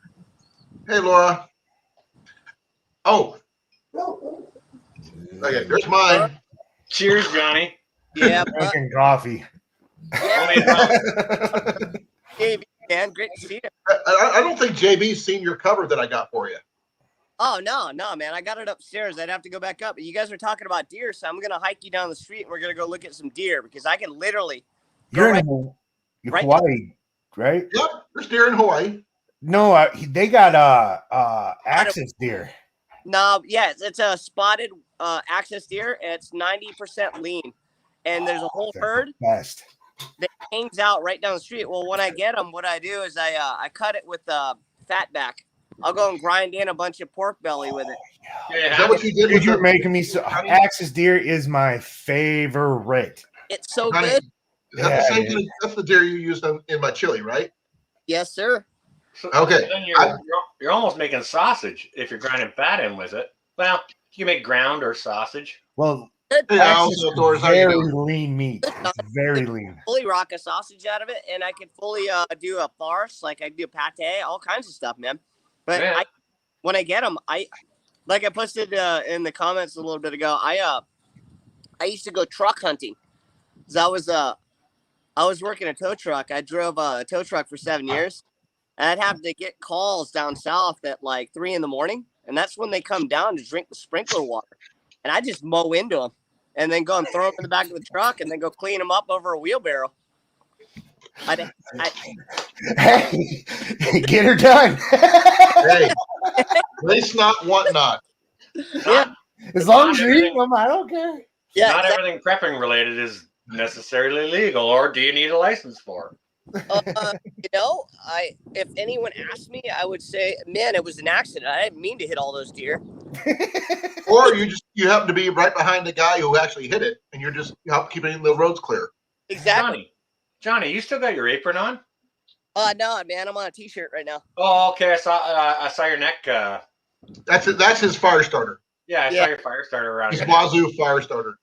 hey, Laura. Oh, okay. There's mine. Cheers, Johnny. Yeah, but, Drinking coffee. hey, man, great to see you. I don't think JB's seen your cover that I got for you. Oh no, man, I got it upstairs. I'd have to go back up. You guys were talking about deer, so I'm gonna hike you down the street and we're gonna go look at some deer because I can literally. You're right- in right- Hawaii, right? Yep, there's deer in Hawaii. No, they got access deer. No, yeah, it's a spotted access deer. It's 90% lean, and there's a whole They're herd the best. that hangs out right down the street. Well, when I get them, what I do is I cut it with fat back. I'll go and grind in a bunch of pork belly with it. Is that what you did Dude, with you're the, making me so. Access deer is my favorite. It's so Johnny, good. Is that the same thing? That's the deer you used in my chili, right? Yes, sir. So, Okay. so then you're almost making sausage if you're grinding fat in with it. Well, you can make ground or sausage. Well, Hey, access Al, outdoors, is how you very doing? lean meat. It's very lean. Fully rock a sausage out of it, and I could fully do a farce, like I do pate, all kinds of stuff, man. But Yeah. when I get them, I posted in the comments a little bit ago. I used to go truck hunting. 'Cause I was working a tow truck. I drove a tow truck for 7 years. And I'd have to get calls down south at like 3 a.m. And that's when they come down to drink the sprinkler water. And I just mow into them and then go and throw them in the back of the truck and then go clean them up over a wheelbarrow. Hey, get her done. Hey, waste not, want not. Yeah. As long as you're eating them, I don't care. Yeah, Not exactly. everything prepping related is necessarily legal, or do you need a license for? If anyone asked me, I would say, man, it was an accident. I didn't mean to hit all those deer. Or you happen to be right behind the guy who actually hit it, and you're just keeping the roads clear. Exactly. Johnny, you still got your apron on? No, man, I'm on a t-shirt right now. Oh, okay. I saw your neck. That's it. That's his fire starter. Yeah, I Yeah. saw your fire starter around His your neck. Wazoo fire starter.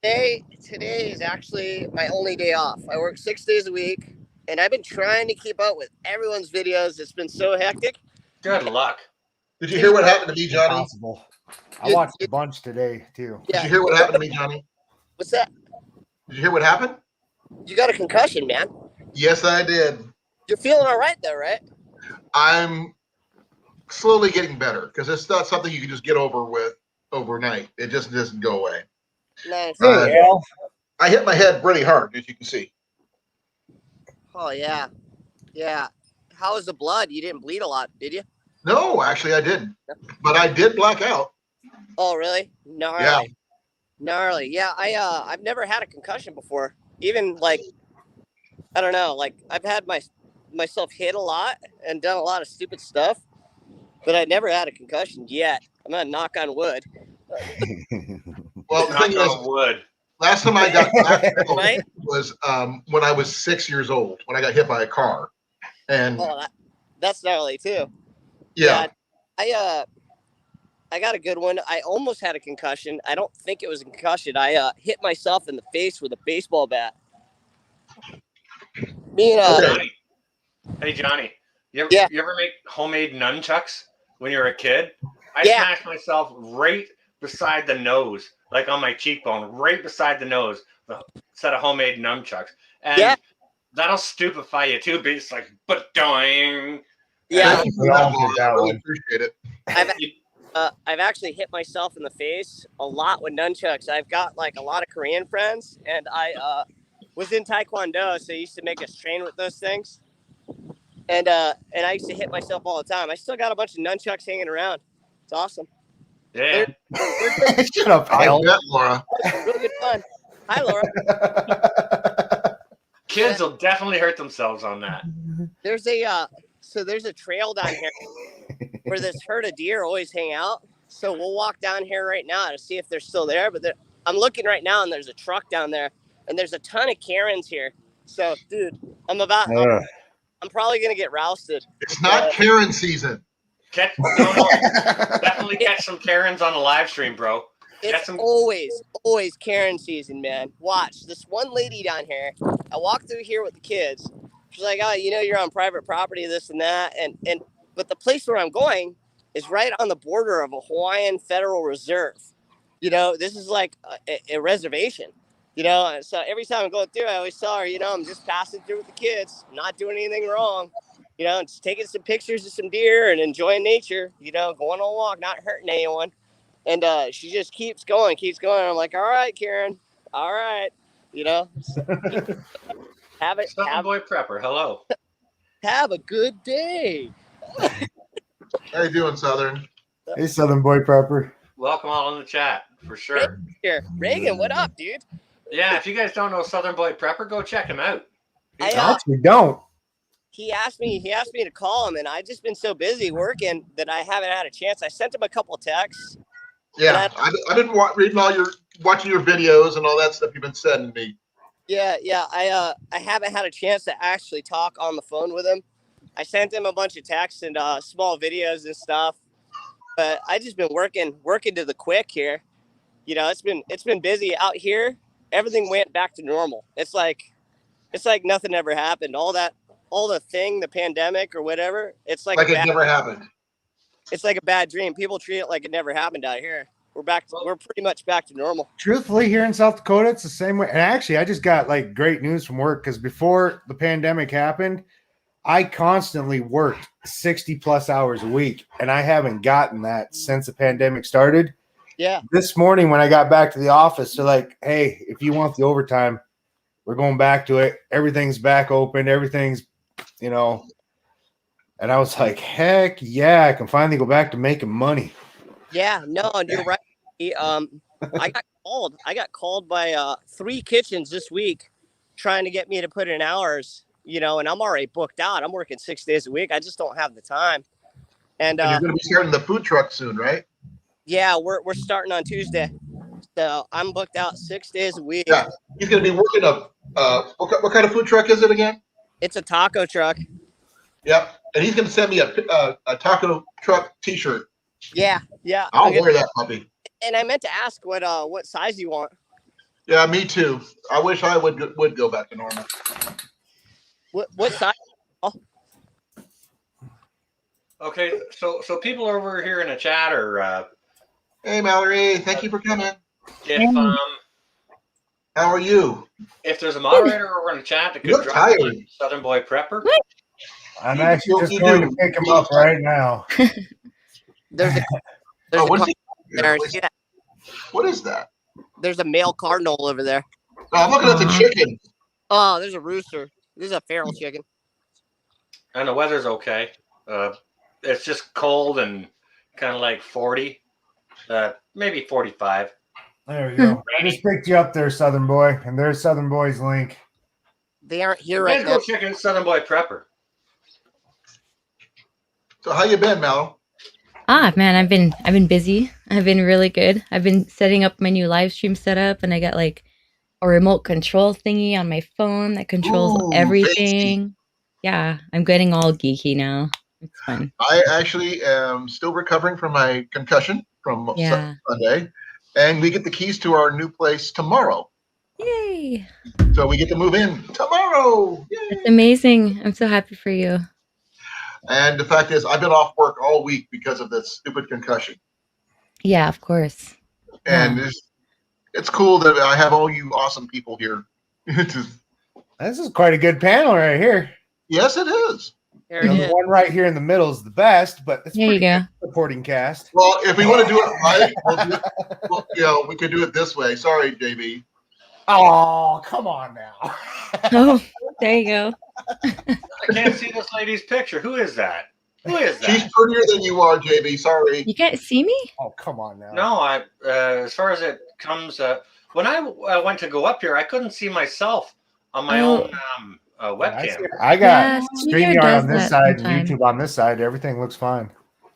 Today is actually my only day off. I work 6 days a week, and I've been trying to keep up with everyone's videos. It's been so hectic. Good luck. Did you hear what happened to me, Johnny? Impossible. I watched a bunch today too. Did Yeah. you hear what happened to me, Johnny? What's that? Did you hear what happened? You got a concussion, man. Yes, I did. You're feeling all right, though, right? I'm slowly getting better because it's not something you can just get over with overnight. It just doesn't go away. Nice. Hey, Al. I hit my head pretty hard, as you can see. Oh, yeah. Yeah. How was the blood? You didn't bleed a lot, did you? No, actually, I didn't. But I did black out. Oh, really? Gnarly. Yeah. Gnarly. Yeah, I've never had a concussion before. Even like, I don't know, like I've had myself hit a lot and done a lot of stupid stuff, but I never had a concussion yet. I'm gonna knock on wood. Well, the thing Knock is, on wood. last time I got Right? was when I was 6 years old, when I got hit by a car. And Oh, that's gnarly too. yeah, I got a good one. I almost had a concussion. I don't think it was a concussion. I hit myself in the face with a baseball bat. Me and Okay. Johnny. Hey, Johnny. You Yeah. ever make homemade nunchucks when you were a kid? I Yeah. smashed myself right beside the nose, like on my cheekbone, right beside the nose, a set of homemade nunchucks. And Yeah. that'll stupefy you too, but it's like, but doing. Yeah. Thank you for We all that, did Laura. that I really one. appreciate it. I've actually hit myself in the face a lot with nunchucks. I've got like a lot of Korean friends, and I was in Taekwondo, so I used to make us train with those things. And I used to hit myself all the time. I still got a bunch of nunchucks hanging around. It's awesome. Yeah. Shut up, I Hal. bet, Laura. Really good fun. Hi, Laura. Kids will definitely hurt themselves on that. There's a trail down here where this herd of deer always hang out. So we'll walk down here right now to see if they're still there. But I'm looking right now, and there's a truck down there, and there's a ton of Karens here. So, dude, I'm probably gonna get rousted. It's not Karen season. Definitely catch some Karens on the live stream, bro. It's always Karen season, man. Watch this one lady down here. I walk through here with the kids. She's like, "Oh, you're on private property, this and that," and but the place where I'm going is right on the border of a Hawaiian Federal Reserve. This is like a reservation. So every time I'm going through, I always tell her, I'm just passing through with the kids, I'm not doing anything wrong. Just taking some pictures of some deer and enjoying nature. Going on a walk, not hurting anyone. And she just keeps going. I'm like, all right, Karen, all right. Have Boy Prepper, hello. Have a good day. How you doing, Southern? Hey, Southern Boy Prepper. Welcome all in the chat, for sure. Here, Reagan, what up, dude? Yeah, if you guys don't know Southern Boy Prepper, go check him out. I Actually, don't. He asked me to call him, and I've just been so busy working that I haven't had a chance. I sent him a couple of texts. Yeah, I've been watching your videos and all that stuff you've been sending me. Yeah. I haven't had a chance to actually talk on the phone with him. I sent him a bunch of texts and small videos and stuff. But I just been working to the quick here. It's been busy out here. Everything went back to normal. It's like nothing ever happened. The pandemic or whatever. It's like it never happened. It's like a bad dream. People treat it like it never happened out here. We're pretty much back to normal. Truthfully, here in South Dakota, it's the same way. And actually, I just got like great news from work because before the pandemic happened, I constantly worked 60 plus hours a week, and I haven't gotten that since the pandemic started. Yeah. This morning when I got back to the office, they're like, "Hey, if you want the overtime, we're going back to it. Everything's back open. Everything's, And I was like, heck yeah, I can finally go back to making money. Yeah, no, you're right. I got called by 3 kitchens this week trying to get me to put in hours, and I'm already booked out. I'm working 6 days a week. I just don't have the time. And you're going to be starting the food truck soon, right? Yeah, we're starting on Tuesday. So I'm booked out 6 days a week. Yeah, he's going to be working what kind of food truck is it again? It's a taco truck. Yep, and he's going to send me a taco truck T-shirt. Yeah. I'll wear that puppy. And I meant to ask what size you want. Yeah, me too. I wish I would go back to normal. What size? Okay, so people over here in the chat are. Hey, Mallory, thank you for coming. If How are you? If there's a moderator over in the chat that could You look drop tired. Southern Boy Prepper. I'm actually just going to pick him up right now. There's a What is there. it? Yeah, What is that? there's a male cardinal over there. Oh, I'm looking at the chicken. Oh, there's a rooster. This is a feral chicken. And the weather's okay. It's just cold and kind of like 40, maybe 45. There we go. I just picked you up there, Southern Boy, and there's Southern Boy's link. They aren't here Let's right go now. check in Southern Boy Prepper. So how you been, Mal? Man, I've been busy. I've been really good. I've been setting up my new live stream setup, and I got like a remote control thingy on my phone that controls Ooh, fancy. everything. Yeah, I'm getting all geeky now. It's fun. I actually am still recovering from my concussion from Yeah. Sunday, and we get the keys to our new place tomorrow. Yay! So we get to move in tomorrow. Yay. That's amazing. I'm so happy for you. And the fact is, I've been off work all week because of this stupid concussion. Yeah, of course. And Yeah. it's cool that I have all you awesome people here. This is quite a good panel right here. Yes, it is. Here You know, it the is. one right here in the middle is the best, but it's There you pretty go. good supporting cast. Well, if we want to do it right, we could do it this way. Sorry, JB. Oh, come on now. Oh, there you go. I can't see this lady's picture. Who is that? Who is She's that? prettier than you are, JB. Sorry. You can't see me? Oh, come on now. No, as far as it comes, when I went to go up here, I couldn't see myself on my own webcam. I got Yeah, StreamYard StreamYard does on this that side sometimes. and YouTube on this side. Everything looks fine.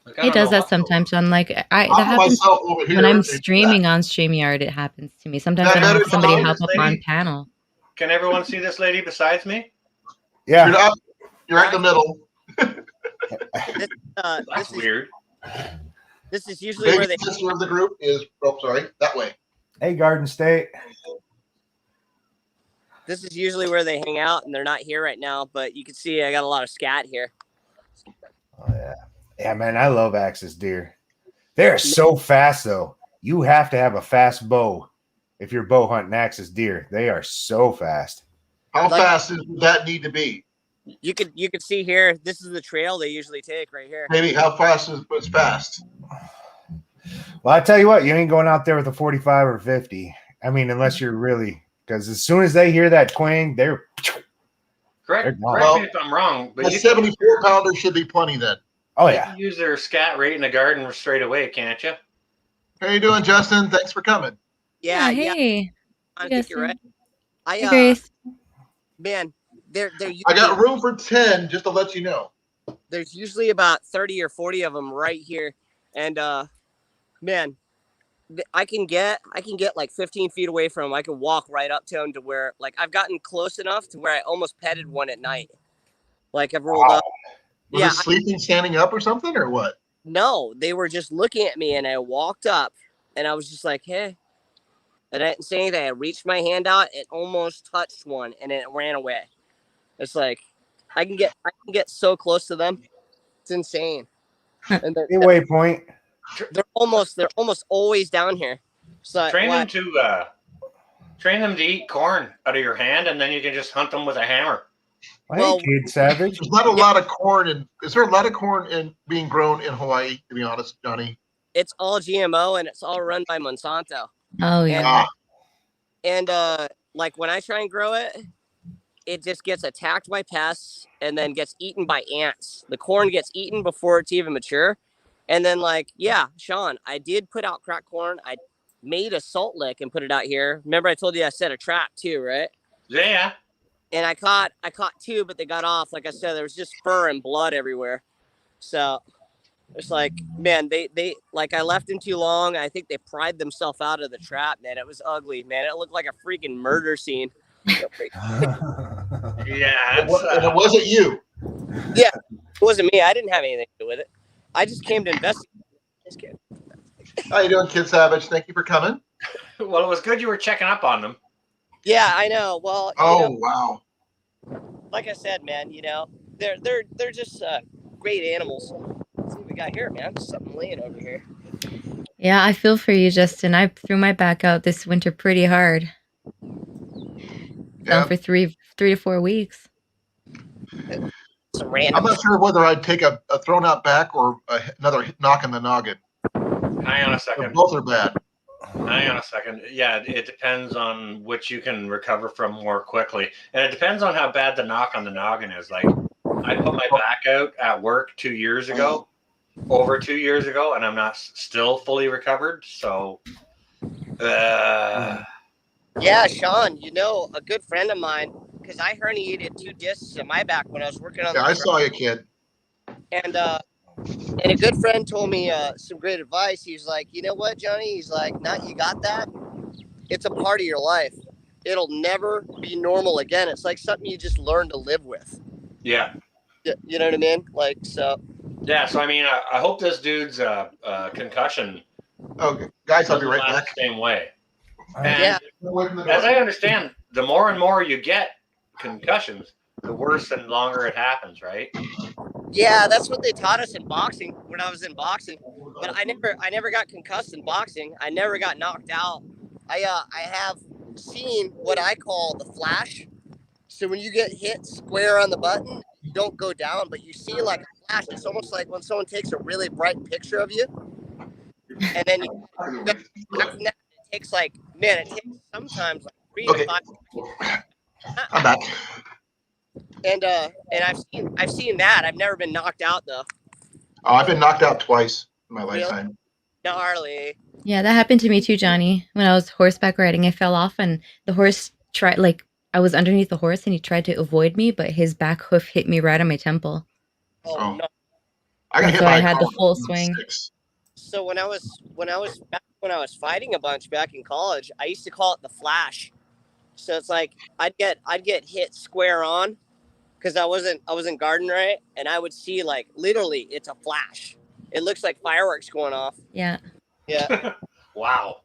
Like, I It don't does know that what's sometimes on like that I'm happens myself over here. when I'm It's streaming on StreamYard. It happens to me. Sometimes That I don't have better somebody not help this up on lady? panel. Can everyone see this lady besides me? Yeah. You're up. You're right in the middle. This That's is weird. this is usually where Biggest they sister of the group is. Oh, sorry, that way. Hey, Garden State. this is usually where they hang out, and they're not here right now. But you can see I got a lot of scat here. Oh, yeah. Yeah, man, I love Axis deer. They're so fast, though. You have to have a fast bow if you're bow hunting Axis deer. They are so fast. How Like- fast does that need to be? You could see here. This is the trail they usually take right here. Maybe how fast is what's fast? Well, I tell you what, you ain't going out there with a 45 or 50. I mean, unless you're really, because as soon as they hear that twang, they're Correct, They're gone. correct me if I'm wrong, but A you 74 pounder should be plenty then. oh you yeah. can use their scat rate in the garden straight away, can't you? How you doing, Justin? Thanks for coming. Yeah, Hey. I Yes, think you're right. Hey, Grace. Man, they're I got room for 10, just to let you know. there's usually about 30 or 40 of them right here, and man, I can get like 15 feet away from them. I can walk right up to them to where like I've gotten close enough to where I almost petted one at night. Like I've rolled up. Was Yeah, it sleeping, standing up, or something, or what? No, they were just looking at me, and I walked up, and I was just like, "Hey," and I didn't say anything. I reached my hand out, it almost touched one, and it ran away. It's like I can get so close to them, it's insane. And Hey, waypoint. they're almost always down here. So Train them to eat corn out of your hand, and then you can just hunt them with a hammer. Hey, Well- Kid Savage. There's not a lot of corn, and is there a lot of corn in being grown in Hawaii? To be honest, Johnny. it's all GMO and it's all run by Monsanto. Oh yeah. Ah, And like when I try and grow it, it just gets attacked by pests and then gets eaten by ants. The corn gets eaten before it's even mature. And then like, yeah, Sean, I did put out cracked corn. I made a salt lick and put it out here. Remember I told you I set a trap too, right? Yeah. And I caught two, but they got off. Like I said, there was just fur and blood everywhere. So it's like, man, they like I left them too long. I think they pried themselves out of the trap, man. It was ugly, man. It looked like a freaking murder scene. Yeah. and It's, it wasn't you. It wasn't me. I didn't have anything to do with it. I just came to investigate. Just kidding. How you doing, Kid Savage? Thank you for coming. well, it was good you were checking up on them. Yeah, I know. Well, Oh, you know, wow. like I said, man, you know, they're just great animals. Let's see what we got here, man. Something laying over here. Yeah, I feel for you, Justin. I threw my back out this winter pretty hard. Yeah. Down for 3 to 4 weeks. Some I'm random. not sure whether I'd take a thrown out back or another knock in the noggin. Hang on a second. Both are bad. Hang on a second. Yeah, it depends on which you can recover from more quickly. And it depends on how bad the knock on the noggin is. Like, I put my back out at work 2 years ago, over 2 years ago, and I'm not still fully recovered. So, Yeah, Sean, you know, a good friend of mine, because I herniated 2 discs in my back when I was working on Yeah, the I truck. saw you, kid. And And a good friend told me some great advice. He's like, you know what, Johnny? He's like, now you got that. It's a part of your life. It'll never be normal again. It's like something you just learn to live with. Yeah. You know what I mean? Like, so. Yeah. So, I mean, I hope this dude's concussion Okay, guys, I'll be doesn't right last back. the same way. Yeah. And as I understand, the more and more you get concussions, the worse and longer it happens, right? Yeah, that's what they taught us in boxing when I was in boxing. But I never got concussed in boxing. I never got knocked out. I have seen what I call the flash. So when you get hit square on the button, you don't go down, but you see like a flash. It's almost like when someone takes a really bright picture of you, and then you it takes like, man, it takes sometimes like 3 Okay. to 5. I'm back. And I've seen that. I've never been knocked out though. Oh, I've been knocked out twice in my lifetime. Gnarly. Yeah, that happened to me too, Johnny. When I was horseback riding, I fell off and the horse tried, like, I was underneath the horse and he tried to avoid me, but his back hoof hit me right on my temple. Oh. No. I got And hit so by I a had the car full when I was swing. 6. So when I was fighting a bunch back in college, I used to call it the flash. So it's like I'd get hit square on because I wasn't guarding right, and I would see like literally it's a flash. It looks like fireworks going off. Yeah. Yeah. Wow.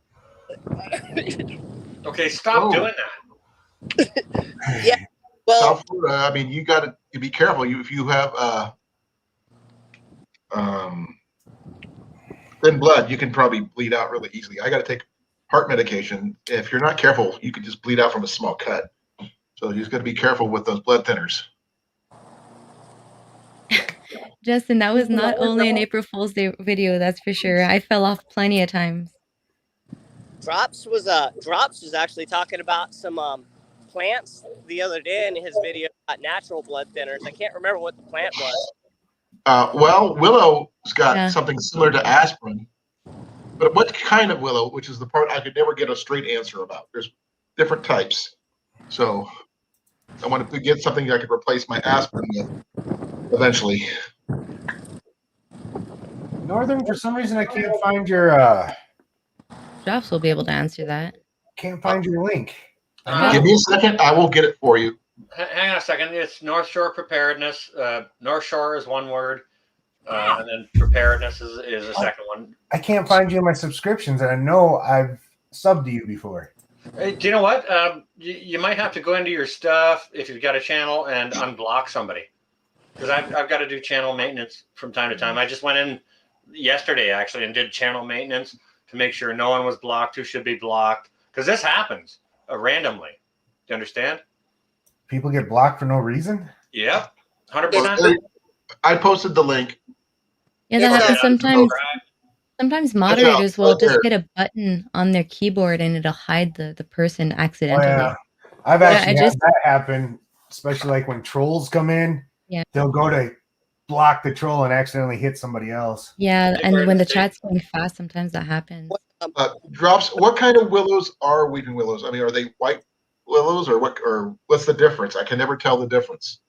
Okay, stop doing that. Yeah. Well, South Florida, I mean, you got to be careful. If you have thin blood, you can probably bleed out really easily. I got to take heart medication. If you're not careful, you could just bleed out from a small cut. So you just got to be careful with those blood thinners. Justin, that was not only an April Fool's Day video, that's for sure. I fell off plenty of times. Drops was actually talking about some plants the other day in his video about natural blood thinners. I can't remember what the plant was. Well, willow's got Yeah. something similar to aspirin, but what kind of willow, which is the part I could never get a straight answer about. There's different types. So I wanted to get something I could replace my aspirin with eventually. Northern, for some reason, I can't find your Drops will be able to answer that. link. Give me a second. I will get it for you. Hang on a second. It's North Shore Preparedness. North Shore is one word, and then preparedness is a second one. I can't find you in my subscriptions, and I know I've subbed to you before. Hey, do you know what? You might have to go into your stuff if you've got a channel and unblock somebody. Because I've got to do channel maintenance from time to time. I just went in yesterday, actually, and did channel maintenance to make sure no one was blocked who should be blocked. Because this happens randomly. Do you understand? People get blocked for no reason? Yep. 100%. I posted the link. Yeah, that Yeah. happens sometimes. Right. Sometimes moderators will right just there. hit a button on their keyboard and it'll hide the person Oh, accidentally. yeah. I've Yeah, actually I had just- that happen, especially like when trolls come in. Yeah. They'll go to block the troll and accidentally hit somebody else. Yeah, They and were when the mistaken. chat's going fast, sometimes that happens. Drops. What kind of willows are weeping willows? I mean, are they white willows or what? Or what's the difference? I can never tell the difference.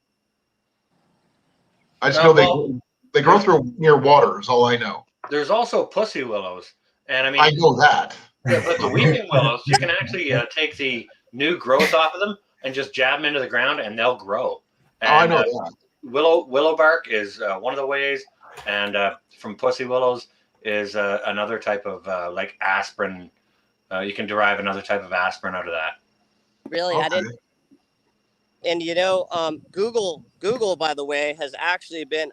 I just know they grow through near water. Is all I know. There's also pussy willows. And I mean, I know that. yeah, but the weeping willows, you can actually take the new growth off of them and just jab them into the ground and they'll grow. And, I know that. willow bark is one of the ways, and from pussy willows is another type of like aspirin. You can derive another type of aspirin out of that. Really, I Okay. didn't. And you know, Google, by the way, has actually been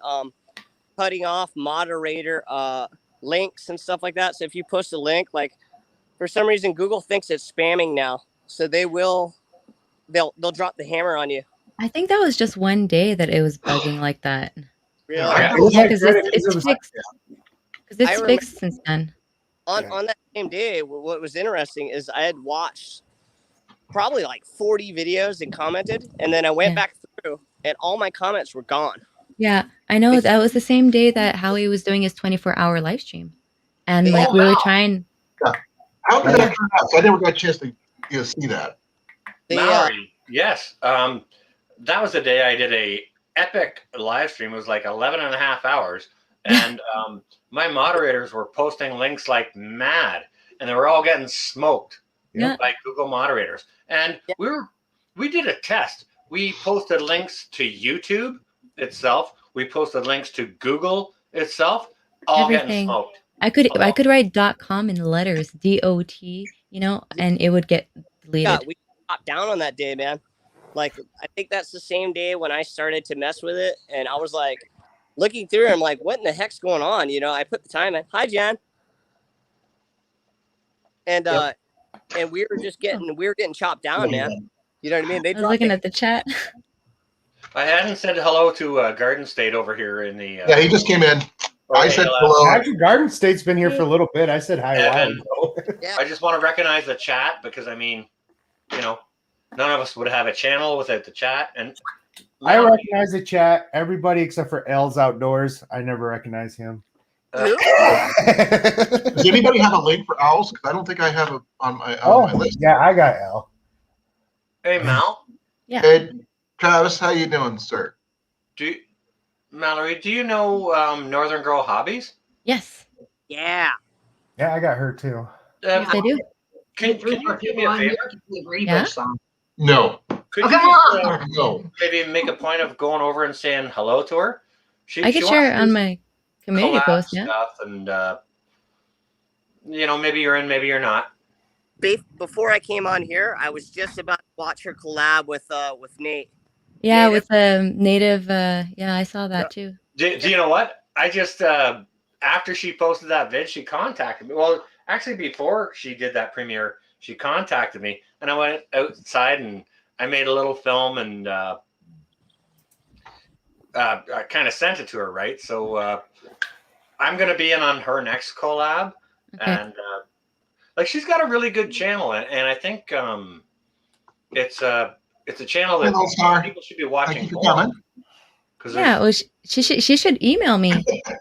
cutting off moderator links and stuff like that. So if you post a link, like for some reason Google thinks it's spamming now, so they'll drop the hammer on you. I think that was just one day that it was bugging like that. Really? Yeah. It was Yeah, like because Reddit, it's it was- fixed. Because it's I remember- fixed since then. On that same day, what was interesting is I had watched probably like 40 videos and commented, and then I went Yeah. back through, and all my comments were gone. Yeah, I know that was the same day that Howie was doing his 24-hour live stream. And like we were wow. trying, How did that turn out? So I never got a chance to see that. The, Maori, yes. That was the day I did a epic live stream. It was like 11 and a half hours. and my moderators were posting links like mad, and they were all getting smoked Yeah. by Google moderators. And we did a test. We posted links to YouTube itself. We posted links to Google itself. All getting Everything. smoked. I could write .com in letters, DOT, and it would get deleted. Yeah, we got down on that day, man. Like, I think that's the same day when I started to mess with it, and I was like, looking through, I'm like, what in the heck's going on? I put the time in. Hi, Jan. And and we were getting chopped down, man. You know what I mean? I was looking at the chat. I hadn't said hello to Garden State over here in the. Yeah, he just came in. I said hello. Actually, Garden State's been here for a little bit. I said hi a while Evan. ago. Yeah. I just want to recognize the chat because I mean, none of us would have a channel without the chat. And I recognize the chat. Everybody except for L's Outdoors. I never recognize him. Who? Does anybody have a link for owls? Because I don't think I have it on my list. Yeah, I got L. Hey Mal, Yeah. Hey, Travis, how you doing, sir? Mallory, do you know Northern Girl Hobbies? Yes. Yeah. Yeah, I got her too. Yes, I do. Can you do me a favor? Yeah? No. Could Oh, you come on. No. maybe make a point of going over and saying hello to her? I could share it on my community collab post. Yeah. stuff and maybe you're in, maybe you're not. Before I came on here, I was just about to watch her collab with Nate. Yeah, Native. with native. Yeah, I saw that too. Do you know what? I just after she posted that vid, she contacted me. Well, actually, before she did that premiere, she contacted me, and I went outside and I made a little film and I kind of sent it to her. Right, so I'm gonna be in on her next collab, Okay. and she's got a really good channel, and I think it's a channel that Hello, sir. people should be Thank watching you for more. coming. Yeah, well, she should email me.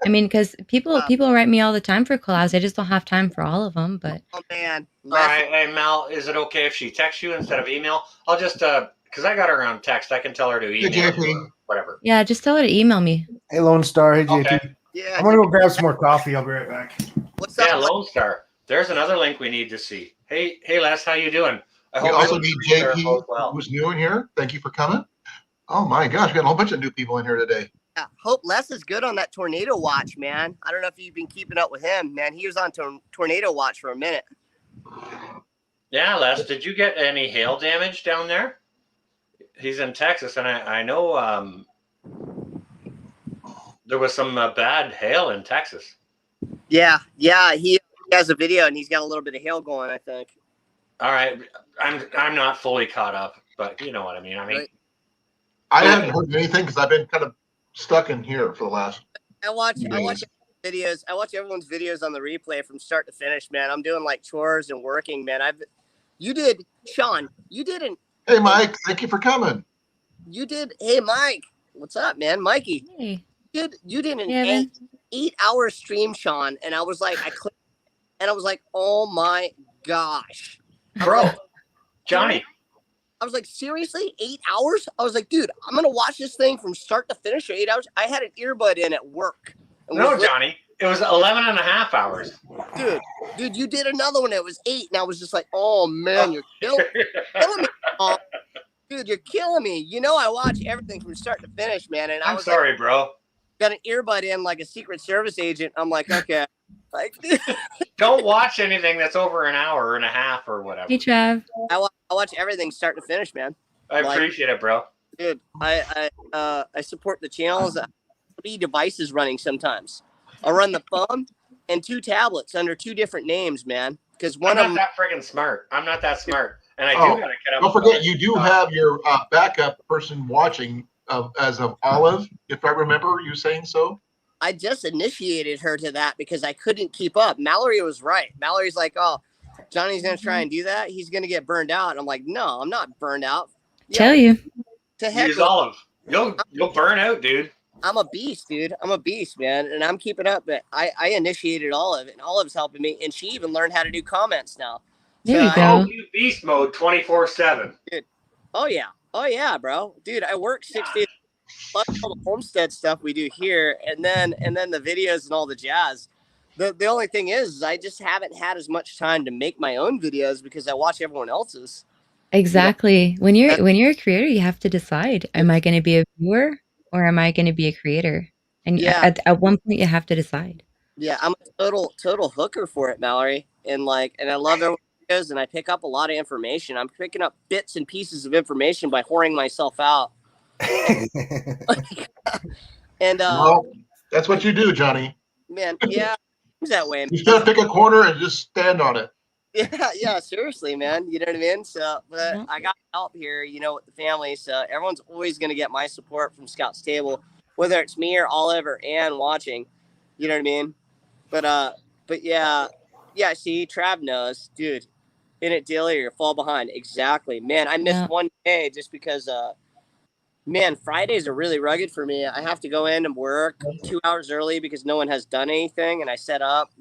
I mean, because people write me all the time for collabs. I just don't have time for all of them. But Oh man. All right, hey Mal, is it okay if she texts you instead of email? I'll just because I got her on text, I can tell her to email JP. you or whatever. yeah, just tell her to email me. Hey, Lone Star. Hey, JP. Okay. Yeah. I'm gonna go grab some more coffee. I'll be right back. What's up? Yeah, Lone Star. There's another link we need to see. Hey Les, how you doing? I We also your need Lone Star JP, goes well. who's new in here. Thank you for coming. Oh my gosh, we got a whole bunch of new people in here today. Yeah, Hope Les is good on that tornado watch, man. I don't know if you've been keeping up with him, man. He was on tornado watch for a minute. Yeah, Les, did you get any hail damage down there? He's in Texas, and I know there was some bad hail in Texas. Yeah, he has a video and he's got a little bit of hail going, I think. All right, I'm not fully caught up, but you know what I mean. I mean, Right. I haven't heard anything because I've been kind of stuck in here for the last. I watch videos. I watch everyone's videos on the replay from start to finish, man. I'm doing like chores and working, man. Sean, Hey, Mike, thank you for coming. hey Mike, what's up, man? Mikey, Hey, you did an hey, Evan. 8-hour stream, Sean, and I was like, I clicked and I was like, oh my gosh. bro, Johnny. I was like, seriously, 8 hours? I was like, dude, I'm gonna watch this thing from start to finish for 8 hours. I had an earbud in at work. And No, was Johnny, it was 11 and a half hours. dude, you did another one that was 8, and I was just like, oh man, you're killing me. Dude, you're killing me. I watch everything from start to finish, man. And I I'm was sorry, like, bro. got an earbud in like a Secret Service agent. I'm like, okay. Like, Don't watch anything that's over an hour and a half or whatever. Hey, Trav. I watch everything start to finish, man. I appreciate it, bro. Dude, I support the channels. 3 devices running sometimes. I'll run the phone and 2 tablets under 2 different names, man. Because I'm one of not them. that friggin' smart. I'm not that smart. And I Oh, do gotta get up. Don't forget, you do have your backup person watching as of Olive, if I remember you saying so. I just initiated her to that because I couldn't keep up. Mallory was right. Mallory's like, oh, Johnny's going to try and do that. He's going to get burned out. I'm like, no, I'm not burned out. Tell you. To heck Use with- Olive. You'll burn out, dude. I'm a beast, dude. I'm a beast, man. And I'm keeping up. But I initiated Olive, and Olive's helping me. And she even learned how to do comments now. There you So go. You beast mode 24/7. Oh, yeah. Oh, yeah, bro. Dude, I work 6 days. plus all the homestead stuff we do here, and then the videos and all the jazz. The only thing is I just haven't had as much time to make my own videos because I watch everyone else's. Exactly. When you're a creator, you have to decide: am I going to be a viewer or am I going to be a creator? And Yeah. at one point, you have to decide. Yeah, I'm a total hooker for it, Mallory, and I love everyone's videos, and I pick up a lot of information. I'm picking up bits and pieces of information by whoring myself out. And Well, that's what you do, Johnny. man, yeah, it's that way. You just gotta pick a corner and just stand on it. Yeah, seriously, man. You know what I mean? So, but Yeah. I got help here, with the family. So everyone's always going to get my support from Scout's Table, whether it's me or Olive or Ann watching. You know what I mean? But yeah. See, Trav knows, dude. In it daily, or fall behind. Exactly, man. I missed one day just because. Man, Fridays are really rugged for me. I have to go in and work 2 hours early because no one has done anything, and I set up,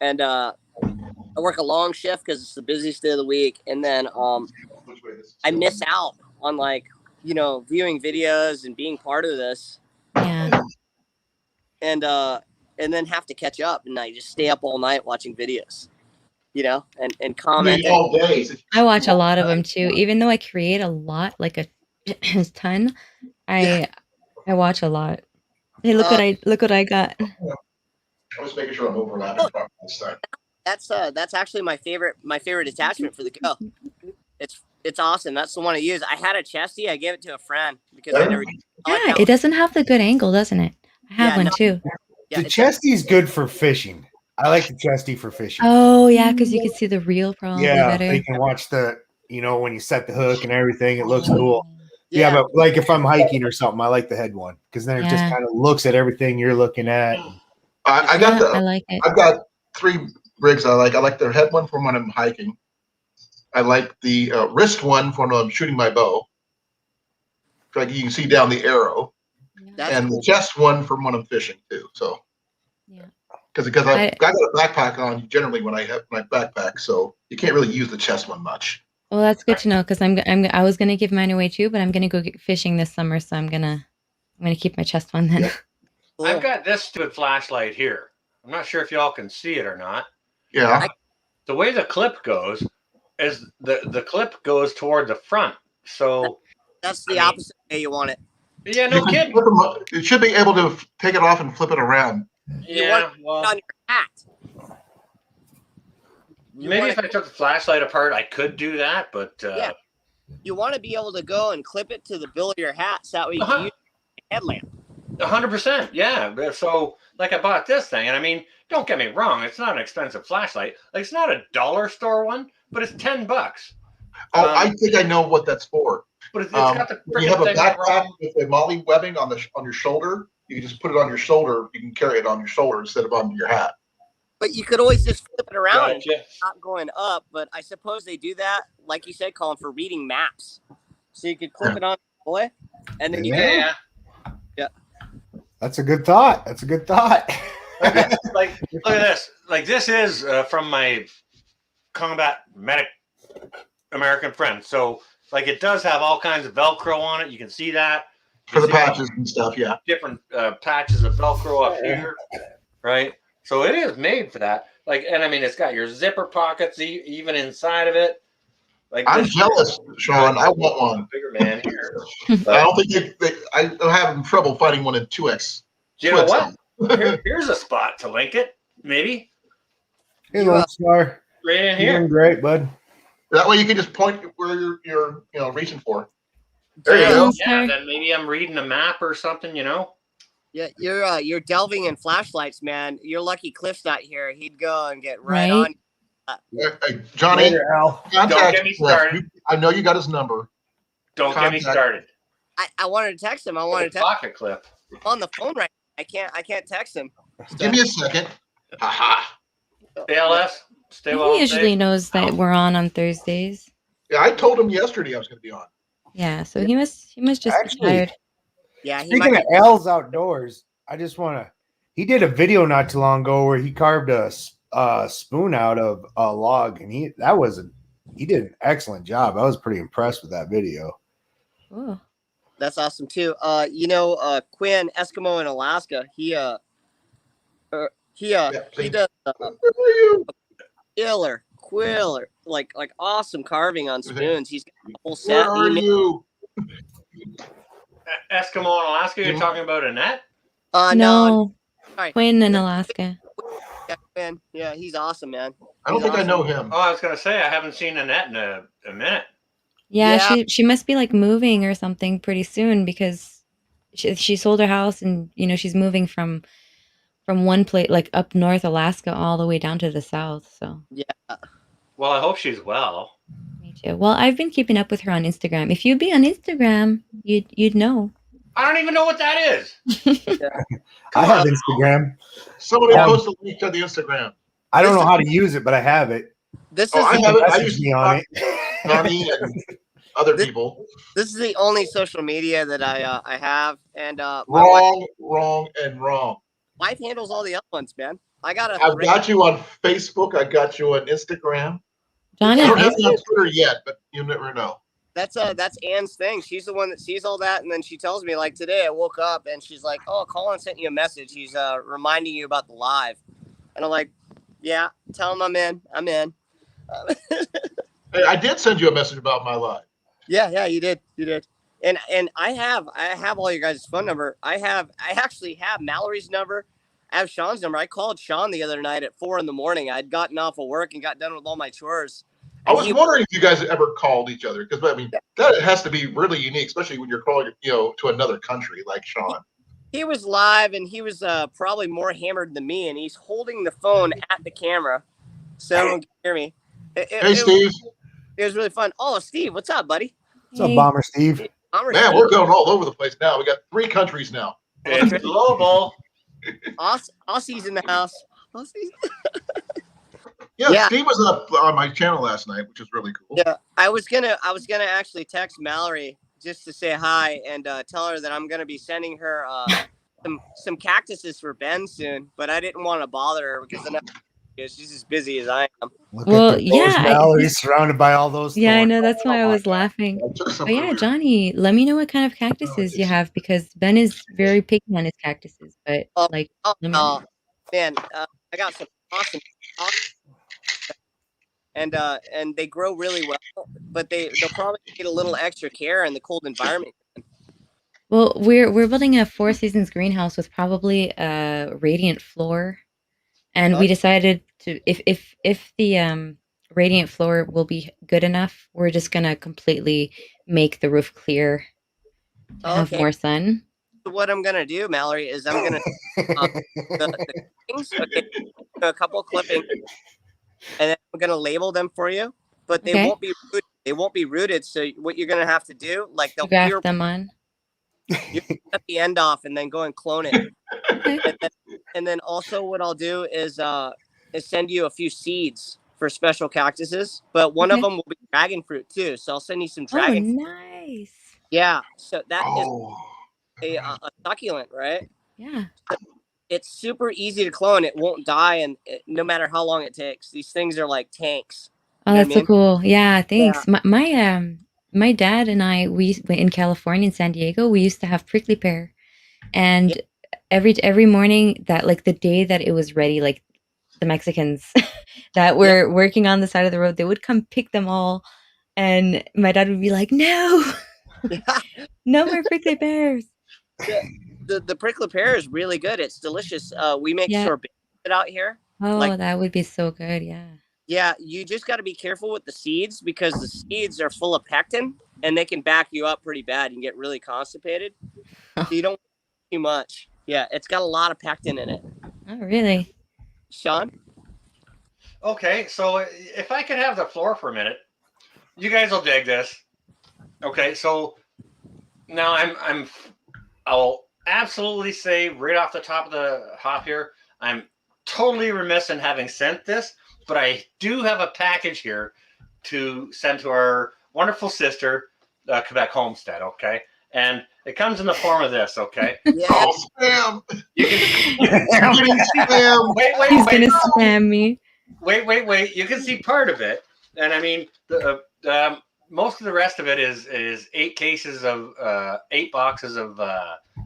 and I work a long shift because it's the busiest day of the week, and then I miss out on viewing videos and being part of this. Yeah. And then have to catch up, and I just stay up all night watching videos, and comment. All day. I watch a lot of them too. Even though I create a lot, like a ton, I watch a lot. Hey, look what I got. I was making sure I'm overlapping properly this time. That's actually my favorite attachment for the Go. It's awesome. That's the one I use. I had a chesty. I gave it to a friend because I never. Yeah, it doesn't have the good angle, doesn't it? I have one too. Yeah, The chesty's good for fishing. I like the chesty for fishing. Oh yeah, because you can see the reel probably better. You can watch when you set the hook and everything. It looks cool. Yeah, but like if I'm hiking or something, I like the head one because then it just kind of looks at everything you're looking at. I like it. I've got 3 rigs I like. I like the head one for when I'm hiking. I like the wrist one for when I'm shooting my bow. Like you can see down the arrow. And the chest one for when I'm fishing too. So because I've got a backpack on generally when I have my backpack, so you can't really use the chest one much. Well, that's good to know because I was gonna give mine away too, but I'm gonna go get fishing this summer, so I'm gonna keep my chest one then. I've got this stupid flashlight here. I'm not sure if y'all can see it or not. Yeah. The way the clip goes is the clip goes toward the front. So that's the opposite way you want it. Yeah, no kidding. It should be able to take it off and flip it around. Yeah, well, on your hat. Maybe if I took the flashlight apart, I could do that, but you want to be able to go and clip it to the bill of your hat so that way you can use a headlamp. 100%, yeah. So, I bought this thing, and I mean, don't get me wrong, it's not an expensive flashlight. It's not a dollar store one, but it's $10. Oh, I think I know what that's for. But it's got the you have a thing backpack with a molly webbing on your shoulder. You can just put it on your shoulder. You can carry it on your shoulder instead of on your hat. But you could always just flip it around and Gotcha. not going up. But I suppose they do that, like you said, Colin, for reading maps. So you could clip it on the boy, and then you Yeah. That's a good thought. Look at this. This is from my combat medic American friend. So it does have all kinds of Velcro on it. You can see that. For the patches and stuff, yeah. Different patches of Velcro up here, right? So it is made for that. And I mean, it's got your zipper pockets even inside of it. I'm jealous, Sean. I want one. Bigger man here. I don't think I'm having trouble finding one in 2X. You know what? Here's a spot to link it. Maybe. Hey, Lone Star. Right in You're here. doing great, bud. That way you can just point where you're reaching for. There you go. Yeah, then maybe I'm reading a map or something, Yeah, you're delving in flashlights, man. You're lucky Cliff's not here. He'd go and get right on. Hey, Johnny, Later, Al. Don't get me started. I know you got his number. Don't get me started. I wanted to text him. I wanted to text pocket clip him on the phone right now. I can't text him. Give me a second. Haha. ALS. Stay well. He usually knows that we're on Thursdays. Yeah, I told him yesterday I was going to be on. Yeah, so he must just be tired. Yeah. Speaking of Al's outdoors, I just want to. He did a video not too long ago where he carved a spoon out of a log, and he did an excellent job. I was pretty impressed with that video. Ooh. That's awesome too. Quinn Eskimo in Alaska. He see. does Where are you? quiller, like awesome carving on spoons. He's got a whole Where set. are you? Eskimo in Alaska, you're talking about Annette? No, No, sorry. Quinn in Alaska. Yeah, Quinn. Yeah, he's awesome, man. I don't He's think I awesome. know him. Oh, I was going to say, I haven't seen Annette in a minute. Yeah, Yeah. she must be like moving or something pretty soon because she sold her house and she's moving from one place like up north Alaska all the way down to the south. So Yeah. Well, I hope she's well. me too. Well, I've been keeping up with her on Instagram. If you'd be on Instagram, you'd know. I don't even know what that is. I have Instagram. Somebody Yeah. post a link to the Instagram. I don't know how to use it, but I have it. This is Oh, I You have can it. I message used me to on it. Johnny and other people. this is the only social media that I have, and my wife, Wrong, and wrong. wife handles all the other ones, man. I got a I've got you on Facebook. I got you on Instagram. Johnny I on don't have you on Facebook? Twitter yet, but you never know. That's Anne's thing. She's the one that sees all that, and then she tells me, like, today I woke up and she's like, "Oh, Colin sent you a message. He's reminding you about the live," and I'm like, "Yeah, tell him I'm in. I'm in." Hey, I did send you a message about my live. Yeah, you did, and I have all your guys' phone number. I actually have Mallory's number. I have Sean's number. I called Sean the other night at 4 a.m. I'd gotten off of work and got done with all my chores. I was wondering if you guys ever called each other because I mean that has to be really unique, especially when you're calling to another country like Sean. He was live and he was probably more hammered than me, and he's holding the phone at the camera so everyone can hear me. Hey, Steve. It was really fun. Oh, Steve, what's up, buddy? What's up, Bomber Steve? Man, we're going all over the place now. We got 3 countries now. It's global. Aussie's in the house. Aussie's. Yeah, Steve was up on my channel last night, which is really cool. Yeah, I was gonna actually text Mallory just to say hi and tell her that I'm gonna be sending her some cactuses for Ben soon, but I didn't want to bother her because then she's as busy as I am. Look Well, at the yeah, Mallory's surrounded by all those. Yeah, I thorns. know. That's why I was laughing. I took some But yeah, earlier. Johnny, let me know what kind of cactuses you have because Ben is very picky on his cactuses. But like, let me know. Man, I got some awesome and they grow really well, but they'll probably need a little extra care in the cold environment. Well, we're building a 4 seasons greenhouse with probably a radiant floor, and we decided to if the radiant floor will be good enough, we're just gonna completely make the roof clear to have more sun. So what I'm gonna do, Mallory, is I'm gonna the clippings, a couple of clippings, and then I'm gonna label them for you. But they won't be rooted. They won't be rooted. So what you're gonna have to do, like they'll graft them on. You cut the end off and then go and clone it. Okay. And then also what I'll do is send you a few seeds for special cactuses, but one of them will be dragon fruit too. So I'll send you some dragon fruit. Nice. Yeah. So that is a succulent, right? Yeah. It's super easy to clone. It won't die, and no matter how long it takes. These things are like tanks. Oh, that's so cool. Yeah, thanks. Yeah. My dad and I, we in California, in San Diego, we used to have prickly pear, and every morning that like the day that it was ready, like the Mexicans that were working on the side of the road, they would come pick them all, and my dad would be like, "No, no more prickly pears." The prickly pear is really good. It's delicious. We make sorbet out here. Oh, that would be so good. Yeah. Yeah, you just got to be careful with the seeds because the seeds are full of pectin and they can back you up pretty bad and get really constipated. So you don't too much. Yeah, it's got a lot of pectin in it. Oh, really? Sean? Okay, so if I could have the floor for a minute, you guys will dig this. Okay, so now I'll absolutely say right off the top of the hop here, I'm totally remiss in having sent this, but I do have a package here to send to our wonderful sister, Quebec Homestead, okay? And it comes in the form of this, okay? Yeah. Oh, spam! You can Spam! wait, He's gonna spam me. Wait. You can see part of it. And I mean, most of the rest of it is 8 boxes of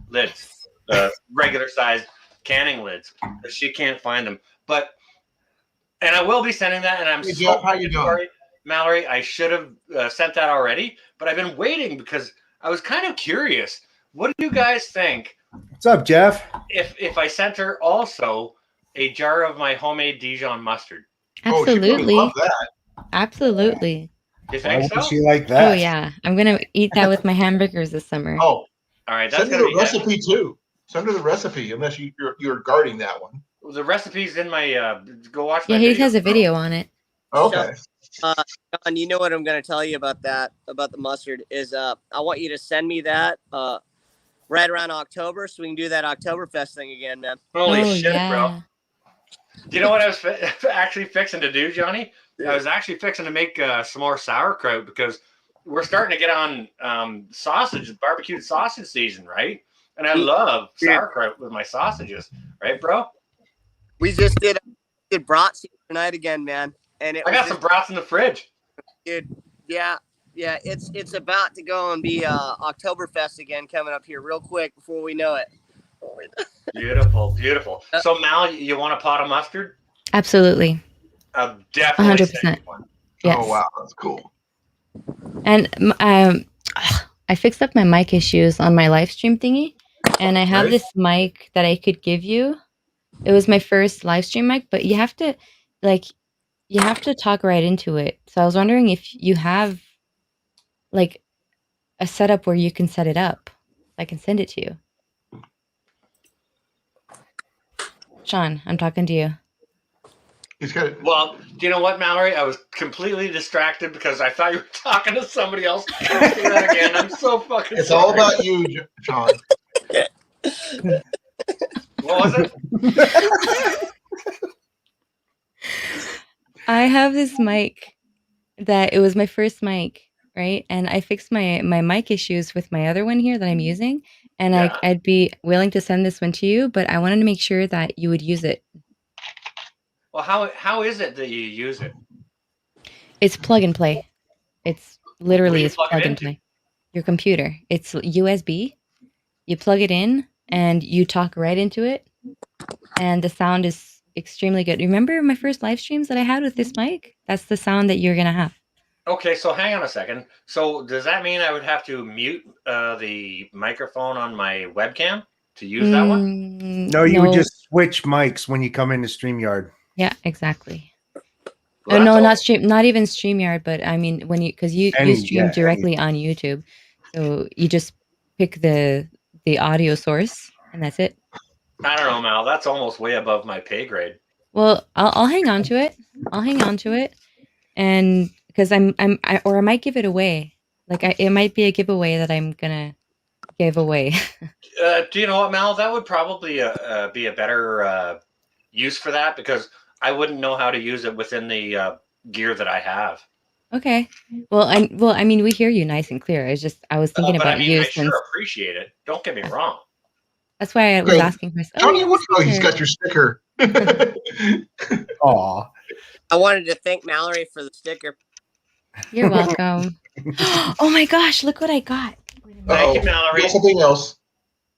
lids, regular size canning lids. But she can't find them. And I will be sending that. And I'm Hey, so Jeff, how you doing? sorry, Mallory. I should have sent that already, but I've been waiting because I was kind of curious. What do you guys think What's up, Jeff? if I sent her also a jar of my homemade Dijon mustard? Oh, she probably Absolutely. loved that. Absolutely. You Why think would so? she like that? Oh yeah. I'm gonna eat that with my hamburgers this summer. Oh, All right, that's send her gonna the be heavy. recipe too. Send her the recipe, unless you're guarding that one. The recipe's in my. Go watch my Yeah, he video. has a video on it. Okay. John, you know what I'm going to tell you about that, about the mustard, is I want you to send me that right around October so we can do that Oktoberfest thing again, man. Holy Oh shit, yeah. bro! Do you know what I was actually fixing to do, Johnny? I was actually fixing to make some more sauerkraut because we're starting to get on barbecued sausage season, right? And I love sauerkraut with my sausages, right, bro? We just did brats tonight again, man. And I got some brats in the fridge. dude, yeah, it's about to go and be Oktoberfest again coming up here real quick before we know it. Beautiful, beautiful. So, Mal, you want a pot of mustard? Absolutely. I'll definitely 100%. send you one. Yes. Oh wow, that's cool. And I fixed up my mic issues on my live stream thingy, and I have Right. this mic that I could give you. It was my first live stream mic, but you have to talk right into it. So I was wondering if you have like a setup where you can set it up. I can send it to you. Sean, I'm talking to you. He's got it. Well, do you know what, Mallory? I was completely distracted because I thought you were talking to somebody else. I'll say that again. I'm so fucking It's sorry. all about you, John. What was it? I have this mic that it was my first mic, right? And I fixed my mic issues with my other one here that I'm using, and Yeah. I'd be willing to send this one to you, but I wanted to make sure that you would use it. Well, how is it that you use it? It's plug and play. It's What literally do you it's plug it plug and into? play. Your computer. It's USB. You plug it in and you talk right into it, and the sound is extremely good. Remember my first live streams that I had with this mic? That's the sound that you're gonna have. Okay, so hang on a second. So does that mean I would have to mute the microphone on my webcam to use that one? No, you would just switch mics when you come into StreamYard. Yeah, exactly. Well, No, that's not even StreamYard, but I mean when because you stream directly on YouTube, so you just pick the audio source and that's it. I don't know, Mal. That's almost way above my pay grade. Well, I'll hang on to it. And because I might give it away. Like it might be a giveaway that I'm gonna give away. Do you know what, Mal? That would probably be a better use for that because I wouldn't know how to use it within the gear that I have. Okay. Well, I mean, we hear you nice and clear. I was thinking But about I mean, you I since sure appreciate it. Don't get me wrong. that's why I was Great. asking myself. Tony, yeah, oh, he's got your sticker. Aw. I wanted to thank Mallory for the sticker. You're welcome. Oh my gosh, look what I got. Wait a minute. Thank you, Uh-oh. Mallory. Got something else.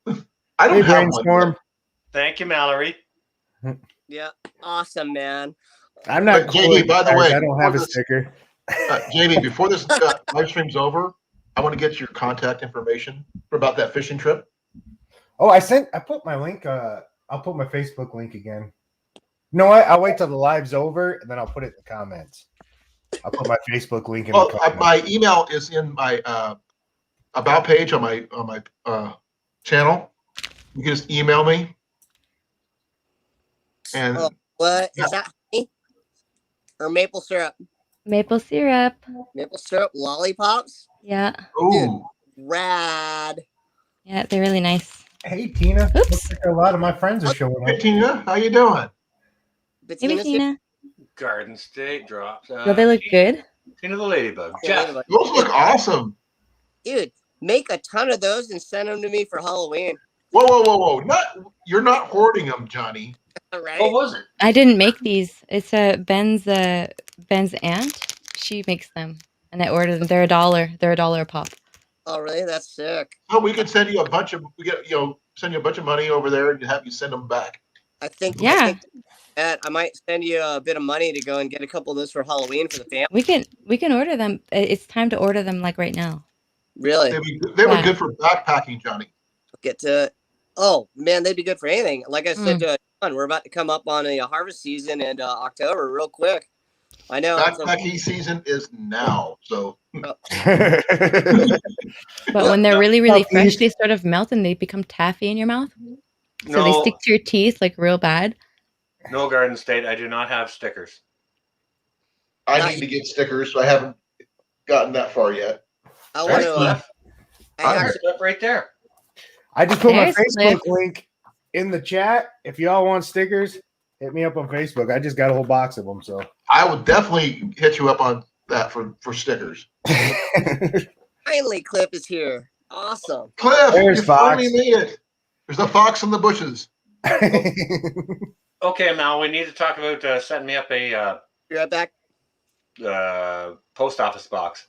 I don't Hey, have Brainstorm. one. Thank you, Mallory. Yeah, awesome, man. I'm not But cool. JD, with by the guys. way, I don't have a before this- sticker. Jamie, before this live stream's over, I want to get your contact information for about that fishing trip. Oh, I put my link. I'll put my Facebook link again. You know what? I'll wait till the live's over and then I'll put it in the comments. I'll put my Facebook link in Well, the comments. my email is in my about page on my channel. You can just email me. And Oh, what Yeah. is that? Honey? Or maple syrup? Maple syrup. Maple syrup lollipops? Yeah. ooh, Rad. Yeah, they're really nice. Hey, Tina. Oops. Looks like a lot of my friends are showing hey up. Tina, how you doing? But Maybe Tina's Tina. Garden State drops. Do they look good? Tina the Ladybug. Yeah, Jeff. Those look awesome. dude, make a ton of those and send them to me for Halloween. Whoa! You're not hoarding them, Johnny. All right. What was it? I didn't make these. It's Ben's aunt. She makes them. and I order them. They're $1. They're $1 a pop. Oh, really? That's sick. Oh, we could send you a bunch of send you a bunch of money over there and have you send them back. I think. Yeah. I might send you a bit of money to go and get a couple of those for Halloween for the family. We can order them. It's time to order them like right now. Really? They were Yeah. good for backpacking, Johnny. Get to it. Oh man, they'd be good for anything. Like I said to John, we're about to come up on a harvest season in October, real quick. I know. Backpacking season is now, so But when they're really, really Oh, fresh, please. they sort of melt and they become taffy in your mouth. So they No, stick to your teeth like real bad. no, Garden State. I do not have stickers. I need to get stickers. So I haven't gotten that far yet. I want There's to. Cliff. I There's actually, Cliff right there. I just put my There's Facebook Cliff. link in the chat. If y'all want stickers, hit me up on Facebook. I just got a whole box of them. So I would definitely hit you up on that for stickers. finally, Cliff is here. Awesome. Cliff, There's you Fox. finally made it. There's a fox in the bushes. Okay, Mal, we need to talk about setting me up a Be right back. post office box.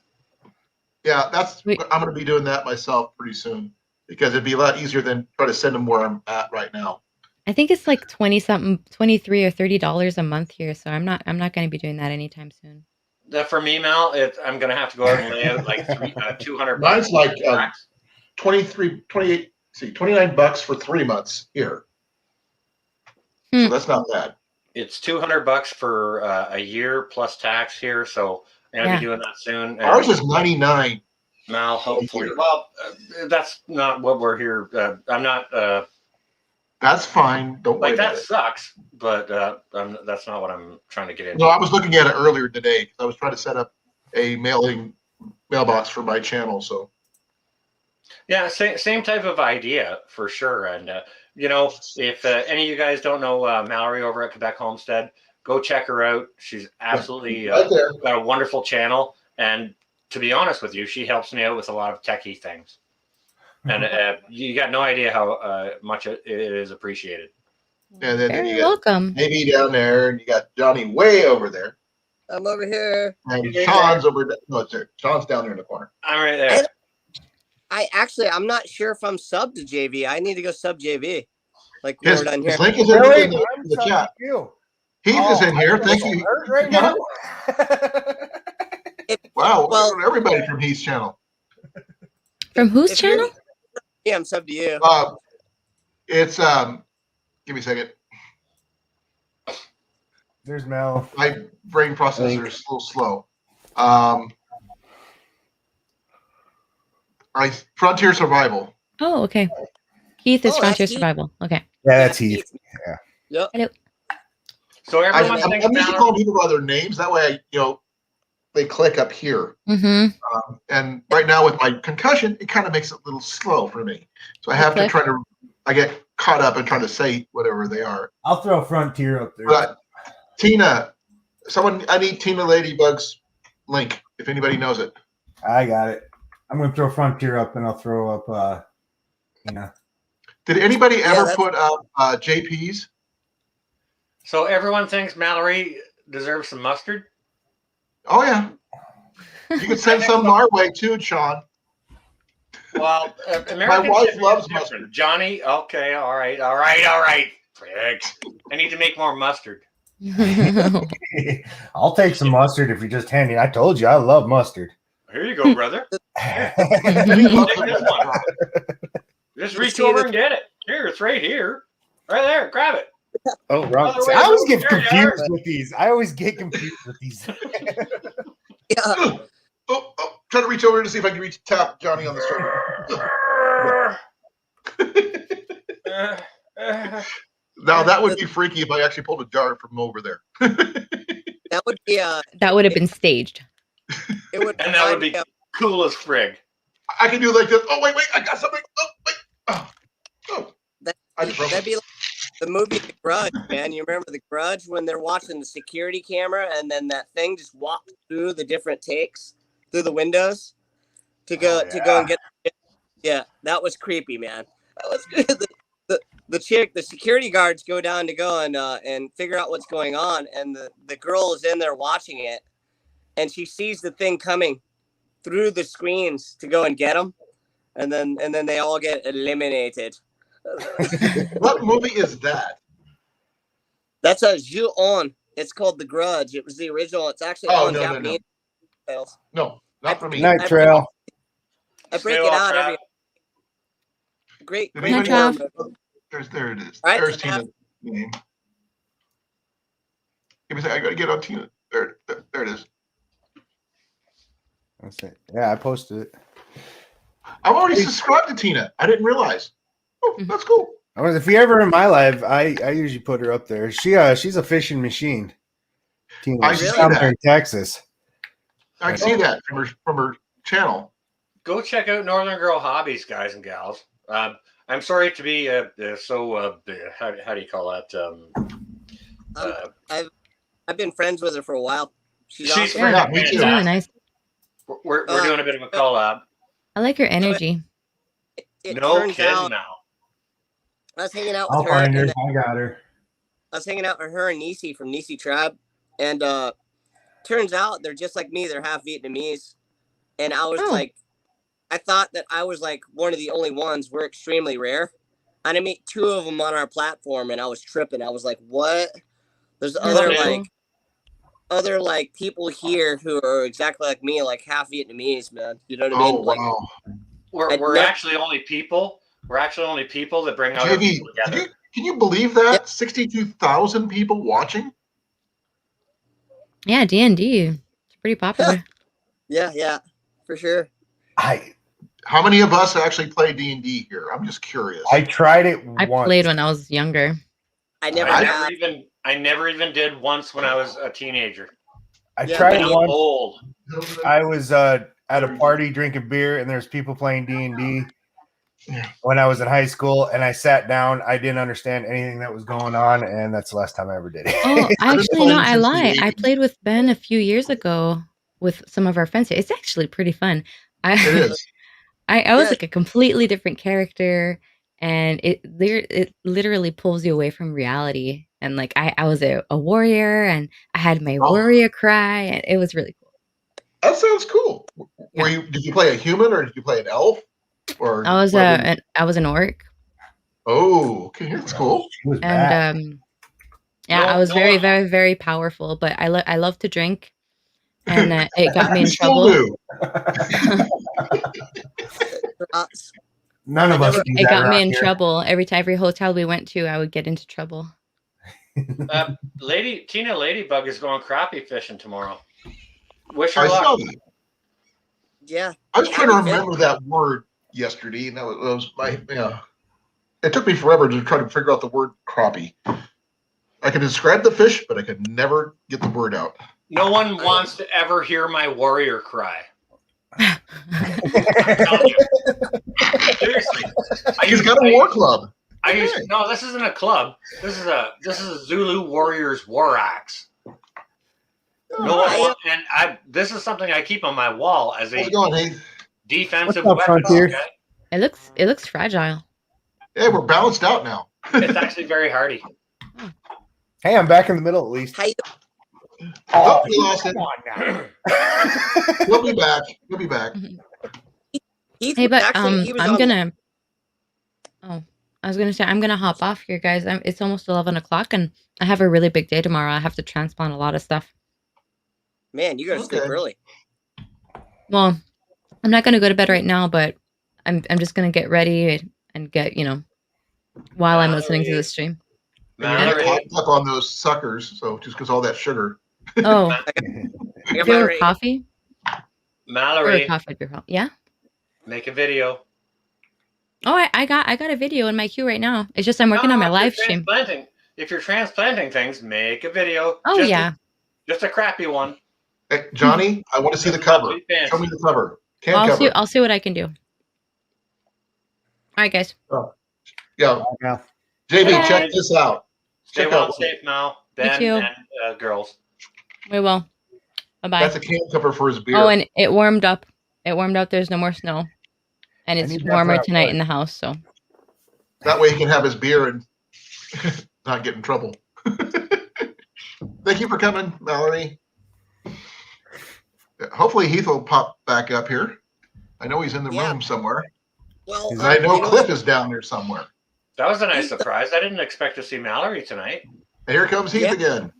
Yeah, Wait. I'm going to be doing that myself pretty soon because it'd be a lot easier than try to send them where I'm at right now. I think it's like 20-something, $23 or $30 a month here. So I'm not going to be doing that anytime soon. For me, Mal, I'm going to have to go out and lay out like 200 bucks. Mine's like 29 bucks for 3 months here. So that's not bad. It's 200 bucks for a year plus tax here. So I'm going to be doing that soon. And Ours is 99. Mal, hopefully. Well, that's not what we're here. I'm not That's fine. Don't worry like about that it. sucks, but that's not what I'm trying to get into. No, I was looking at it earlier today because I was trying to set up a mailbox for my channel. So Yeah, same type of idea for sure. And if any of you guys don't know Mallory over at Quebec Homestead, go check her out. She's absolutely right there. got a wonderful channel. And to be honest with you, she helps me out with a lot of techie things. And you got no idea how much it is appreciated. And then Very you got welcome. Amy down there, and you got Johnny way over there, I'm over here. and Hey, Sean's over there. No, it's there. Sean's down there in the corner. I'm right there. I'm not sure if I'm subbed to JV. I need to go sub JV. Like when His, we're done here. his link is in Really? the I'm chat. you. Heath is in here. Thank you. Hurt right now. Wow, Well- everybody from Heath's channel. From whose If you're- channel? Yeah, I'm subbed to you. It's give me a second. There's Mel. My brain processor is a little slow. Frontier Survival. Oh, okay. Keith is Oh, Frontier that's Keith. Survival. Okay. Yeah, that's Heath. Yep. So everyone I'm thinks used to Mallory. calling people by their names. That way, they click up here. Mm-hmm. And right now with my concussion, it kind of makes it a little slow for me. So I have to Okay. I get caught up in trying to say whatever they are. I'll throw Frontier up there. But Tina, I need Tina Ladybug's link if anybody knows it. I got it. I'm gonna throw Frontier up, and I'll throw up. Did anybody ever that's- put up JP's? So everyone thinks Mallory deserves some mustard. Oh yeah, you could send some our way too, Sean. Well, American wife shipping loves is different. mustard. Johnny, okay, all right. Frick. I need to make more mustard. I'll take some mustard if you're just handing. I told you I love mustard. Here you go, brother. That's Take this one. Just reach See, over and get it. Here, it's right here. Right there. Grab it. Oh, wrong. Other way I always get over here, confused with these. I always get confused with these. Yeah. Oh, trying to reach over to see if I can tap Johnny on the shoulder. Now that would be freaky if I actually pulled a jar from over there. That would be That would have been staged. it would And that would be cool as frig. I can do like this. Oh wait, I got something. Oh wait. Oh. I just broke that'd it. be like the movie The Grudge, man. You remember The Grudge when they're watching the security camera and then that thing just walked through the different takes through the windows to go and get. Yeah, that was creepy, man. That was the chick, the security guards go down to go and figure out what's going on, and the girl is in there watching it, and she sees the thing coming through the screens to go and get them, and then they all get eliminated. What movie is that? That's a Ju-on. It's called The Grudge. It was the original. It's actually Oh, on no, no, Japanese. Tales. No, not for me. Night Trail. I break Stay it well, out Trav. every. Great. Did great anybody Trav. have- there it is. All right, There's Trav. Tina's name. Give me a second. I gotta get on Tina. There it is. That's it. Yeah, I posted it. I'm already subscribed to Tina. I didn't realize. Oh, that's cool. If you're ever in my live, I usually put her up there. She's a fishing machine. Tina, I she's see down that. there in Texas. I can see that from her channel. Go check out Northern Girl Hobbies, guys and gals. I'm sorry to be how do you call that? I've been friends with her for a while. She's She's awesome. Yeah, freaking me too. It's really fantastic. nice. We're doing a bit of a collab. I like her energy. It No turns kidding out now. I was hanging out I'll with her, find her. and I got her. I was hanging out with her and Nisi from Nisi Tribe, and turns out they're just like me. They're half Vietnamese, and I was Oh. like, I thought that I was like one of the only ones. We're extremely rare, and I meet two of them on our platform, and I was tripping. I was like, what? There's Okay. other people here who are exactly like me, like half Vietnamese, man. You know what I Oh mean? Like, wow. We're never- actually only people. We're actually only people that bring other JB, people together. can you believe that? 62,000 people watching? Yeah, D&D. It's pretty popular. yeah, for sure. How many of us actually play D&D here? I'm just curious. I tried it I once. played when I was younger. I never I have. never even did once when I was a teenager. I Yeah, tried And it I'm once. old. I was at a party drinking beer, and there's people playing D&D Yeah. when I was in high school, and I sat down. I didn't understand anything that was going on, and that's the last time I ever did it. Oh, I've been actually, no, playing I since the lied. I 80s. played with Ben a few years ago with some of our friends. It's actually pretty fun. It is. I was Yeah. like a completely different character, and it literally pulls you away from reality. And like I was a warrior, and I had my Oh. warrior cry, and it was really cool. That sounds cool. Did you play a human or did you play an elf? Or I was what were you- I was an orc, Oh, okay, that's cool. She was bad. and yeah, No, I was no, very, very, very powerful. But I love to drink, and it got me in You still trouble. do. None of us do It that got me around in here. trouble every hotel we went to. I would get into trouble. Tina Ladybug is going crappie fishing tomorrow. Wish her I saw luck. that. Yeah. I was trying to remember that word yesterday, and that was my It took me forever to try to figure out the word crappie. I could describe the fish, but I could never get the word out. No one wants to ever hear my warrior cry. I'm telling you. Seriously. He's got a war club. No, this isn't a club. This is a Zulu Warriors war axe. No one wants, and this is something I keep on my wall as How's a it going, hey? defensive What's up, weapon. Frontier? Okay? It looks fragile. Hey, we're balanced out now. It's actually very hardy. Hey, I'm back in the middle at least. How you Oh, we lost it. Come on now. We'll be back. We'll be back. Heath Hey, was but actually, he was I'm on- gonna. Oh, I was gonna say I'm gonna hop off here, guys. It's almost 11 o'clock, and I have a really big day tomorrow. I have to transplant a lot of stuff. Man, you gotta sleep Okay. early. Well, I'm not gonna go to bed right now, but I'm just gonna get ready and get while I'm listening to the stream. And you're Mallory, hopped up on those suckers, so just because all that sugar. Oh, I got if my you were rate. coffee or Mallory, coffee, yeah. make a video. Oh, I got a video in my queue right now. It's just I'm working on my No, live if you're stream. If you're transplanting things, make a video. Oh Just yeah. just a crappy one. Hey, Johnny, I want to see the cover. Be fancy. Show me the cover. Can I'll cover. see what I can do. All right, guys. Yeah, Now, JB, Bye. check this out. Stay Check well out. and safe now, Ben too. and girls. We will. Bye bye. That's a can cover for his beer. Oh, and it warmed up. It warmed up. There's no more snow, and I it's need that warmer for tonight outside. in the house. So That way he can have his beer and not get in trouble. Thank you for coming, Mallory. hopefully Heath will pop back up here. I know he's in the Yeah. room somewhere. Well, And I know you Cliff what? is down there somewhere. That was a nice surprise. I didn't expect to see Mallory tonight. And here comes Heath Yeah. again.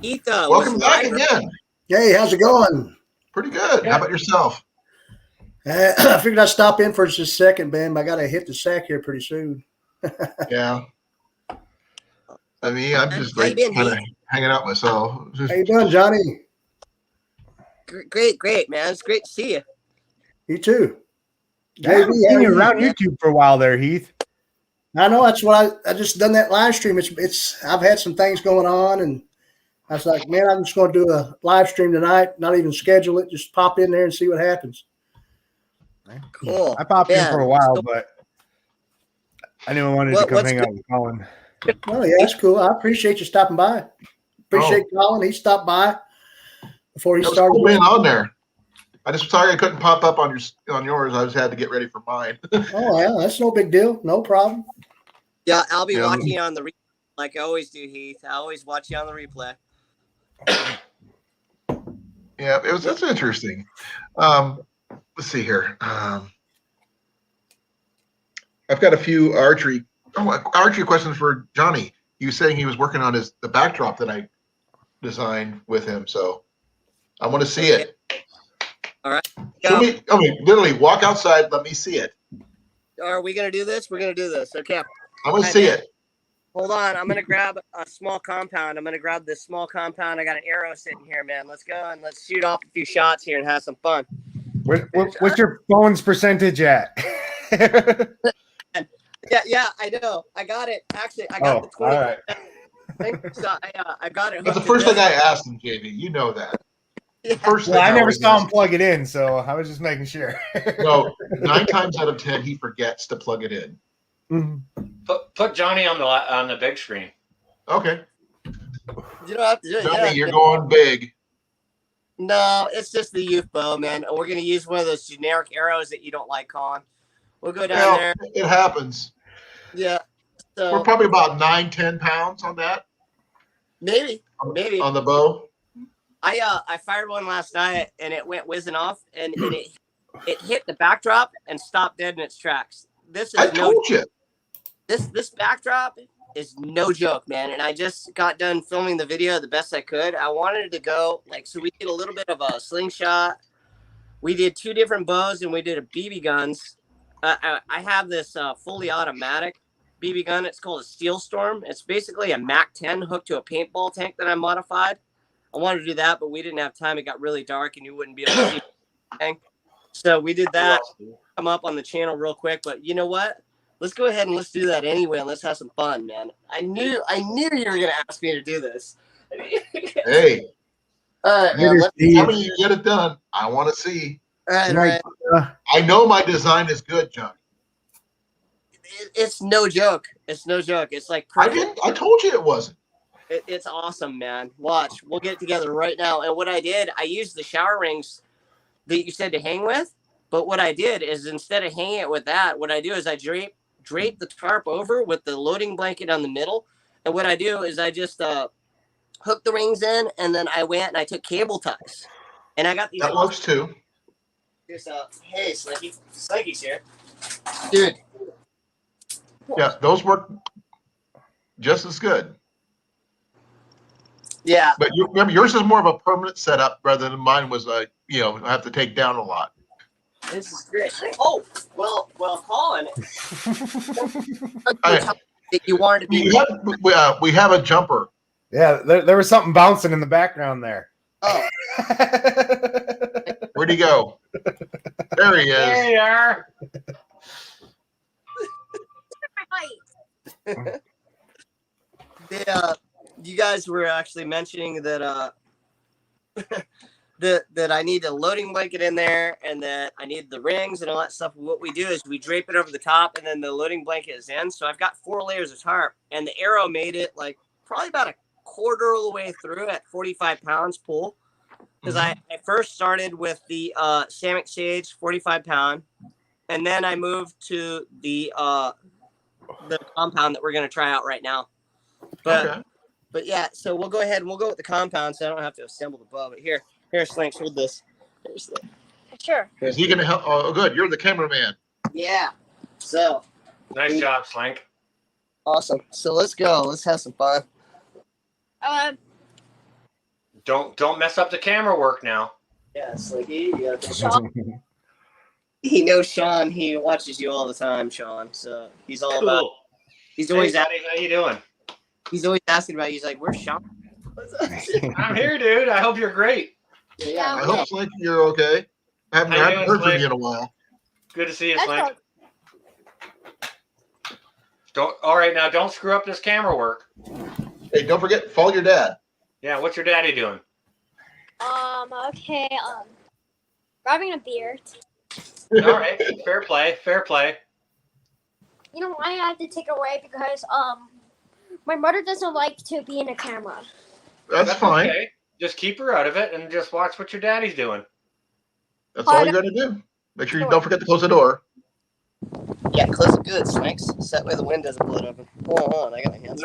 Heath Welcome was back live. again. Hey, how's it going? Pretty good. How about yourself? I figured I'd stop in for just a second, Ben. But I got to hit the sack here pretty soon. Yeah. I mean, I'm just How you like been, kind of Heath? hanging out myself. How you doing, Johnny? Great, man. It's great to see you. You too. I haven't JB, how seen are you you? around YouTube for a while there, Heath. I know that's what I just done that live stream. It's I've had some things going on, and I was like, man, I'm just going to do a live stream tonight. Not even schedule it. Just pop in there and see what happens. Cool. I popped in Yeah. for a while, but I knew I wanted to come What's hang out with Colin. Oh yeah, that's cool. I appreciate you stopping by. Appreciate Colin. He stopped by before he It was started. cool being on there. I just sorry I couldn't pop up on yours. I just had to get ready for mine. Oh yeah, that's no big deal. No problem. Yeah, I'll be Yeah. watching you on the replay like I always do, Heath. I always watch you on the replay. Yeah, that's interesting. Let's see here. I've got a few archery questions for Johnny. He was saying he was working on the backdrop that I designed with him, so I want to see it. All right. Show me. I mean, literally, walk outside. Let me see it. Are we gonna do this? We're gonna do this. Okay. I want to see it. Hold on. I'm gonna grab a small compound. I'm gonna grab this small compound. I got an arrow sitting here, man. Let's go and let's shoot off a few shots here and have some fun. What's your phone's percentage at? Yeah, I know. I got it. Actually, I got the 20. all right. So I got it. That's the hooked first to thing I this. asked him, JV. You know that. Yeah. First Well, thing I never always saw him ask. plug it in, so I was just making sure. No, 9 times out of 10, he forgets to plug it in. Mhm. Put Johnny on the big screen. Okay. You don't have to do it. Johnny, Yeah. you're going big. No, it's just the youth bow, man. We're gonna use one of those generic arrows that you don't like, Colin. We'll go down Well, there. it happens. Yeah. We're So probably about 9-10 pounds on that. maybe. On the bow. I fired one last night and it went whizzing off and it hit the backdrop and stopped dead in its tracks. This I is no told you. this backdrop is no joke, man. And I just got done filming the video the best I could. I wanted to go so we did a little bit of a slingshot. We did 2 different bows and we did a BB guns. I have this fully automatic BB gun. It's called a Steel Storm. It's basically a Mac 10 hooked to a paintball tank that I modified. I wanted to do that, but we didn't have time. It got really dark and you wouldn't be able to see anything. So we did that. Come up on the channel real quick, but you know what? Let's go ahead and let's do that anyway, and let's have some fun, man. I knew you were gonna ask me to do this. Hey, All right, man. Later, Steve. how many you get it done? I want to see. All right. I know my design is good, Johnny. It's no joke. It's no joke. It's like I perfect. didn't. I told you it wasn't. It's awesome, man. Watch. We'll get it together right now. And what I did, I used the shower rings that you said to hang with. But what I did is instead of hanging it with that, what I do is I drape the tarp over with the loading blanket on the middle. And what I do is I just hook the rings in, and then I went and I took cable ties. And I got these. That works too. Here's hey, Slinky. Slinky's here. Dude. Yeah, those work just as good. Yeah. But you remember, yours is more of a permanent setup rather than mine was I have to take down a lot. This is great. Oh, well, Colin. I- You wanted to be. We have a jumper. Yeah, there was something bouncing in the background there. Oh, Where'd he go? There he There is. you are. you guys were actually mentioning that that I need a loading blanket in there and that I need the rings and all that stuff. What we do is we drape it over the top and then the loading blanket is in. So I've got 4 layers of tarp, and the arrow made it like probably about a quarter of the way through at 45 pounds pull. Because I first started with the Samick Sage 45 pound, and then I moved to the compound that we're going to try out right now. But yeah, so we'll go ahead and we'll go with the compound so I don't have to assemble the bow. But here, Slinks, hold this. Sure. Is he gonna help? Oh, good. You're the cameraman. Yeah. So Nice job, Slink. awesome. So let's go. Let's have some fun. Don't mess up the camera work now. Yeah, Slinky. He knows Sean. He watches you all the time, Sean. So he's all about. Cool. He's Hey, always buddy, how you doing? he's always asking about you. He's like, "Where's Sean?" I'm here, dude. I hope you're great. Yeah. I hope Slink, you're okay. I haven't, How you I haven't doing, heard from Slink? you in a while. Good to see you, That's Slink. all. All right, now don't screw up this camera work. Hey, don't forget, follow your dad. Yeah, what's your daddy doing? Okay. Grabbing a beer. All right, fair play, fair play. You know why I have to take it away because my mother doesn't like to be in the camera. That's fine. Okay. Just keep her out of it and just watch what your daddy's doing. That's all you got to do. Make sure you don't forget to close the door. Yeah, close it good, Slinks. So that way the wind doesn't blow it open. Hold on, I got my hands.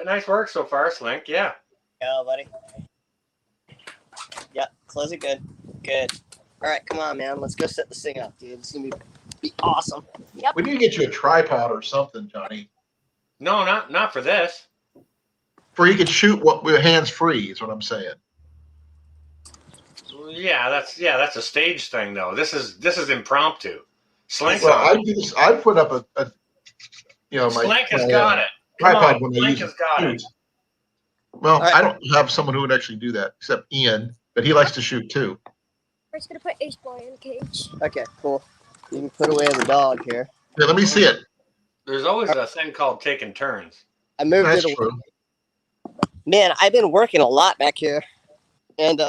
Nice work so far, Slink. Yeah. Yeah, buddy. Yeah, close it good. Good. All right, come on, man. Let's go set this thing up, dude. It's gonna be awesome. We need to get you a tripod or something, Johnny, No, not for this. where you could shoot with hands free. Is what I'm saying. Yeah, that's a stage thing though. This is impromptu. Slink's Well, on. I put up a my Slink has got it. Come tripod on, when they Slink use has got it. shoot. Well, All right. I don't have someone who would actually do that except Ian, but he likes to shoot too. We're just gonna put Ace Boy in the cage. Okay, cool. You can put away the dog here. Yeah, let me see it. There's always a thing called taking turns. I moved That's it away. true. Man, I've been working a lot back here. And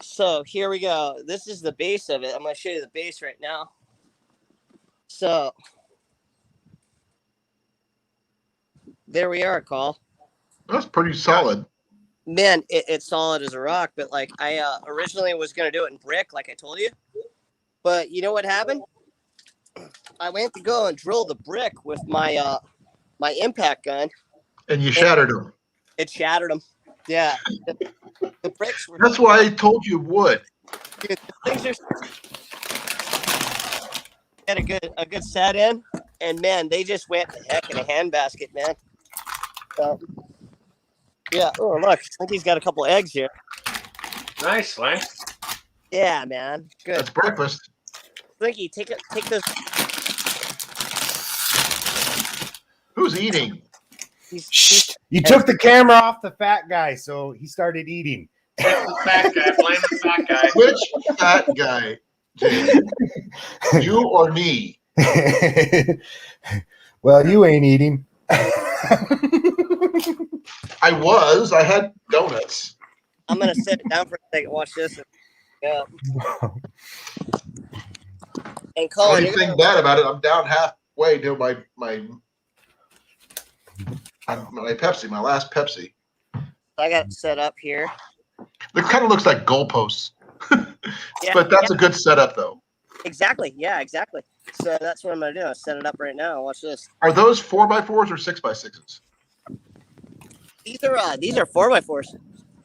so here we go. This is the base of it. I'm going to show you the base right now. So there we are, Call. That's pretty solid. Man, it's solid as a rock, but like I originally was going to do it in brick, like I told you. But you know what happened? I went to go and drill the brick with my my impact gun. And you shattered them. It shattered them. Yeah. The bricks were. That's why I told you wood. Dude, the things are. Had a good set in, and man, they just went the heck in a handbasket, man. So, yeah. Oh, look, Slinky's got a couple eggs here. Nice, Slink. Yeah, man. Good. That's breakfast. Slinky, take those. Who's eating? He's You took the camera off the fat guy, so he started eating. Blame the fat guy. Blame the fat guy. Which fat guy, Jay? You or me? Well, you ain't eating. I was. I had donuts. I'm gonna sit down for a second. Watch this. Yeah. And Colin, Only thing bad about it, I'm down halfway to my Pepsi, my last Pepsi. I got it set up here. It kind of looks like goalposts, Yeah, but that's a good setup, though. exactly. Yeah, exactly. So that's what I'm gonna do. I'll set it up right now. Watch this. Are those 4x4s or 6x6s? These are 4x4s.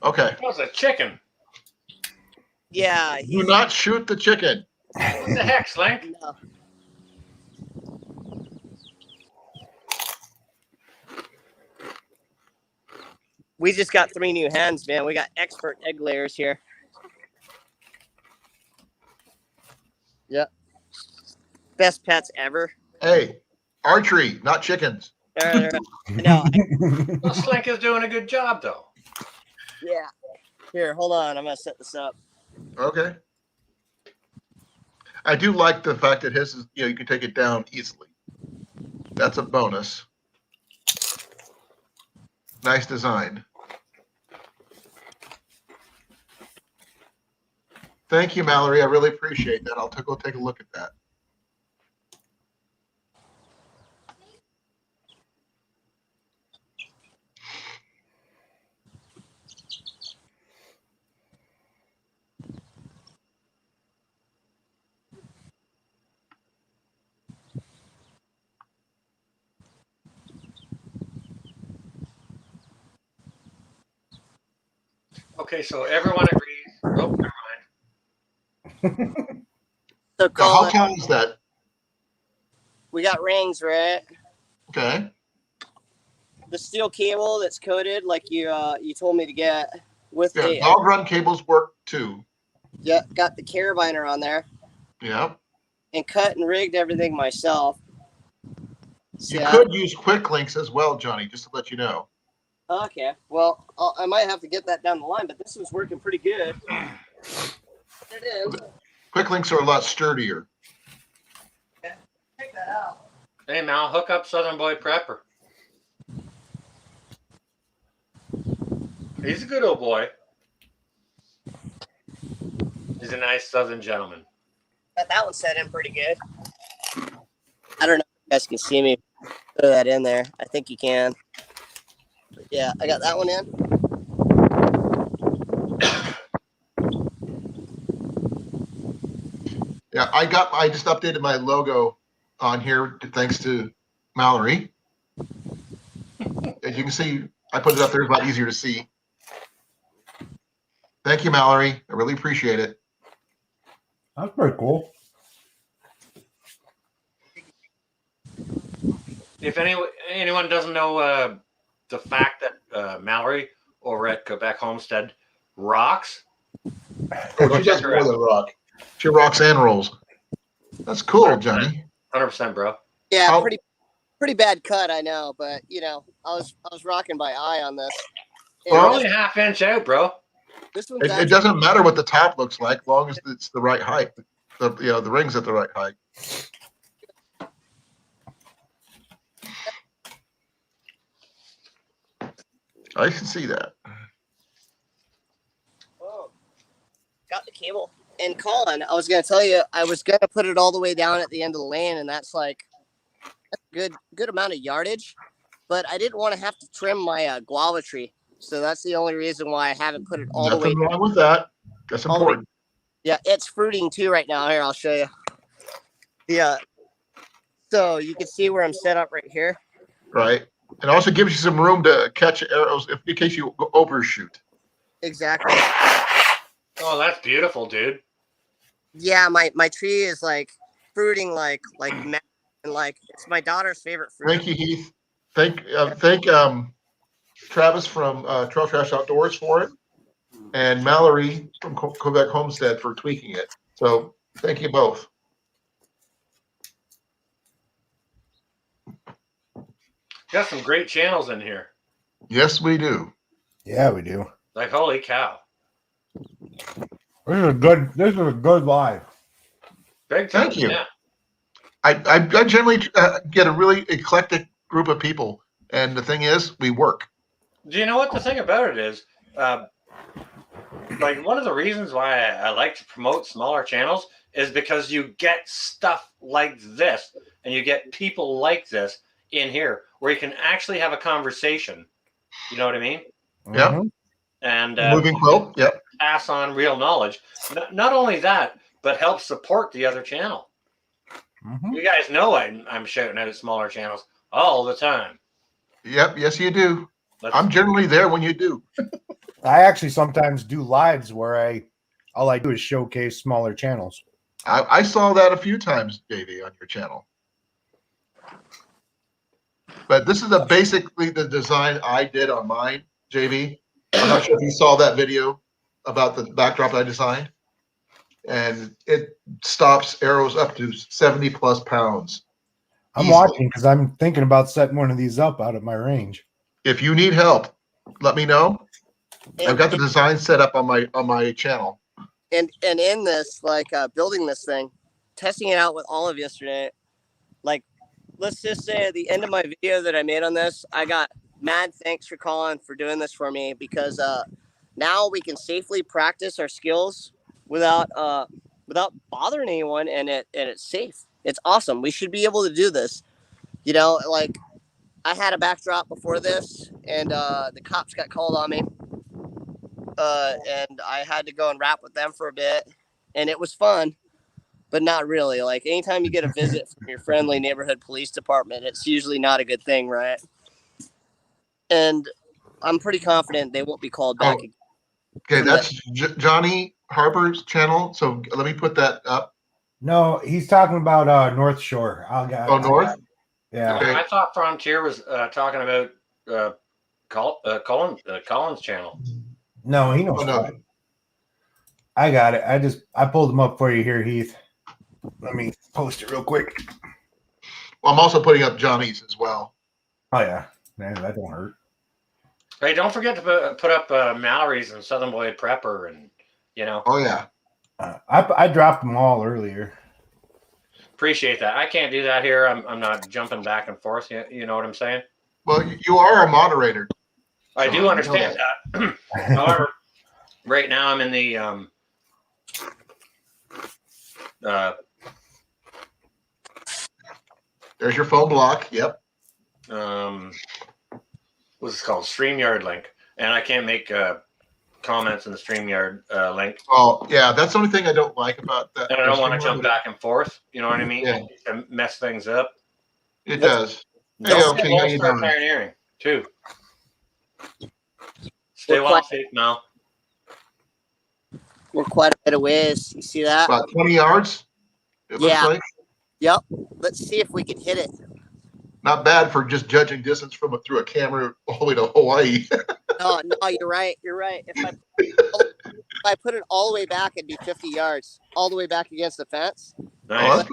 Okay. That was a chicken. Yeah. Do not shoot the chicken. What the heck, Slink? No. We just got 3 new hens, man. We got expert egg layers here. Yep. Best pets ever. Hey, archery, not chickens. No, Well, Slink is doing a good job, though. yeah. Here, hold on. I'm gonna set this up. Okay. I do like the fact that his is, you can take it down easily. That's a bonus. Nice design. Thank you, Mallory. I really appreciate that. I'll go take a look at that. Okay, so everyone agrees. Oh, never mind. So Now, how Colin, tall is that? we got rings, right? Okay. The steel cable that's coated like you told me to get with Yeah, a dog run cables work too. yeah, got the carabiner on there Yeah. and cut and rigged everything myself. You Yeah. could use quick links as well, Johnny, just to let you know. Okay. Well, I might have to get that down the line, but this was working pretty good. It is. Quick links are a lot sturdier. Check that out. Hey, Mal, hook up Southern Boy Prepper. He's a good old boy. He's a nice Southern gentleman. Got that one set in pretty good. I don't know if you guys can see me throw that in there. I think you can. But yeah, I got that one in. Yeah, I just updated my logo on here thanks to Mallory. As you can see, I put it up there. It's a lot easier to see. Thank you, Mallory. I really appreciate it. That's pretty cool. If anyone doesn't know the fact that Mallory over at Quebec Homestead rocks, Oh, she does more than rock. She rocks and rolls. That's cool, Johnny. 100%, bro. Yeah, How- pretty bad cut, I know, but you know, I was rocking by eye on this. We're Well, only a half inch out, bro. This one's It actually, doesn't matter what the top looks like, as long as it's the right height. The ring's at the right height. I can see that. oh, got the cable. And Colin, I was gonna tell you, I was gonna put it all the way down at the end of the lane, and that's a good amount of yardage. But I didn't want to have to trim my guava tree, so that's the only reason why I haven't put it all the way. Nothing wrong with that. That's All the way- important. Yeah, it's fruiting too right now. Here, I'll show you. Yeah. So you can see where I'm set up right here. Right. It also gives you some room to catch arrows in case you overshoot. Exactly. Oh, that's beautiful, dude. Yeah, my tree is like fruiting like mad, and like it's my daughter's favorite fruit. Thank you, Heath. Thank Travis from Trail Trash Outdoors for it, and Mallory from Quebec Homestead for tweaking it. So thank you both. Got some great channels in here. Yes, we do. Yeah, we do. Like, holy cow. This is a good live. Big time. Thank you. Yeah. I generally get a really eclectic group of people, and the thing is, we work. Do you know what the thing about it is? Like, one of the reasons why I like to promote smaller channels is because you get stuff like this, and you get people like this in here where you can actually have a conversation. You know what I mean? Yeah. Mhm. And Moving quilt. Yep. pass on real knowledge. Not only that, but help support the other channel. Mhm. You guys know I'm shouting out at smaller channels all the time. Yep. Yes, you do. Let's- I'm generally there when you do. I actually sometimes do lives where all I do is showcase smaller channels. I saw that a few times, JV, on your channel. But this is basically the design I did on mine, JV. I'm not sure if you saw that video about the backdrop I designed. And it stops arrows up to 70 plus pounds. I'm Easily. watching because I'm thinking about setting one of these up out of my range. If you need help, let me know. I've And, got the design set up on my channel. and in this, like building this thing, testing it out with Olive yesterday, like let's just say at the end of my video that I made on this, I got mad thanks for Colin for doing this for me, because now we can safely practice our skills without bothering anyone, and it's safe. It's awesome. We should be able to do this. You know, like I had a backdrop before this, and the cops got called on me, and I had to go and rap with them for a bit, and it was fun, but not really. Like anytime you get a visit from your friendly neighborhood police department, it's usually not a good thing, right? And I'm pretty confident they won't be called back. Oh. Okay, that's Johnny Harper's channel. So let me put that up. No, he's talking about North Shore. North? Yeah. Okay. I thought Frontier was talking about Colin's channel. No, he knows. No. I got it. I pulled him up for you here, Heath. Let me post it real quick. Well, I'm also putting up Johnny's as well. Oh yeah, man, that don't hurt. Hey, don't forget to put up Mallory's and Southern Boy Prepper, and Oh yeah. I dropped them all earlier. Appreciate that. I can't do that here. I'm not jumping back and forth. You know what I'm saying? Well, you are a moderator. I do understand that. However, right now I'm in the There's your phone block. Yep. What's it called? StreamYard link, and I can't make comments in the StreamYard link. Oh yeah, that's the only thing I don't like about that. And I don't want to jump back and forth. You know what I mean? Yeah. And mess things up. It does. Hey, Don't okay, how you start doing? pioneering too. Stay well safe now. We're quite a bit of ways. You see that? About 20 yards. It looks Yeah. like. Yep. Let's see if we can hit it. Not bad for just judging distance through a camera all the way to Hawaii. No, you're right. You're right. If I put it all the way back, it'd be 50 yards, all the way back against the fence. Nice.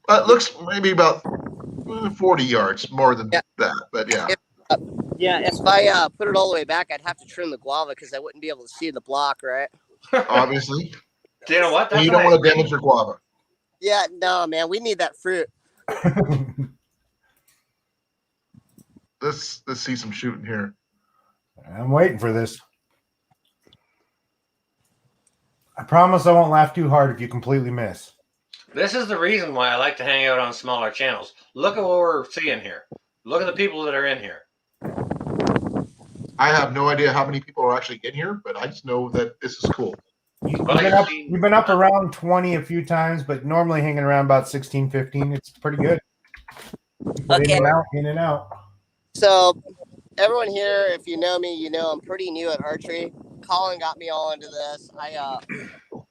It looks maybe about 40 yards more than that, but yeah. If I put it all the way back, I'd have to trim the guava because I wouldn't be able to see the block, right? Obviously. Do you know what? And you don't want to damage your guava. Yeah, no, man, we need that fruit. Let's see some shooting here. I'm waiting for this. I promise I won't laugh too hard if you completely miss. This is the reason why I like to hang out on smaller channels. Look at what we're seeing here. Look at the people that are in here. I have no idea how many people are actually in here, but I just know that this is cool. You've been up around 20 a few times, but normally hanging around about 16, 15. It's pretty good. Okay. In and out. So, everyone here, if you know me, you know I'm pretty new at archery. Colin got me all into this. I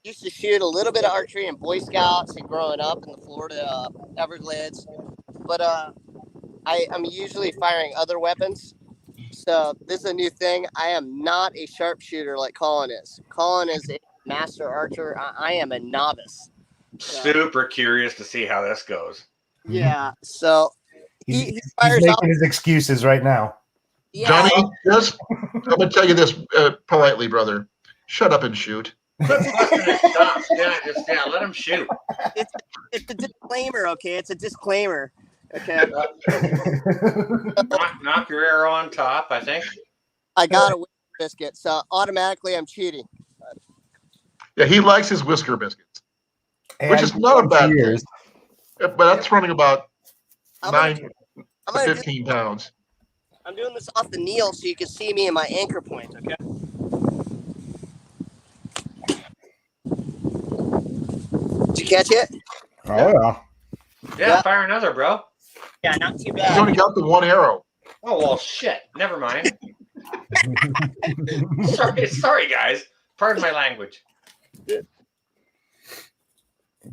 used to shoot a little bit of archery in Boy Scouts and growing up in the Florida Everglades, but I'm usually firing other weapons. So this is a new thing. I am not a sharpshooter like Colin is. Colin is a master archer. I am a novice. Super curious to see how this goes. Yeah. So He's fires making off. his excuses right now. Yeah. Johnny, I'm going to tell you this politely, brother. Shut up and shoot. Let him shoot. It's a disclaimer, okay? It's a disclaimer. Okay. Knock your arrow on top, I think. I got a whisker biscuit, so automatically I'm cheating. Yeah, he likes his whisker biscuits, Hey, which I is did not a for bad years. thing. But that's running about I'm 9 gonna to do- 15 pounds. I'm doing this off the kneel so you can see me in my anchor point, okay? Did you catch it? Oh, yeah. Yeah, fire another, bro. Yeah, not too He's bad. only got the one arrow. Oh, well, shit. Never mind. Sorry, guys. Pardon my language. Good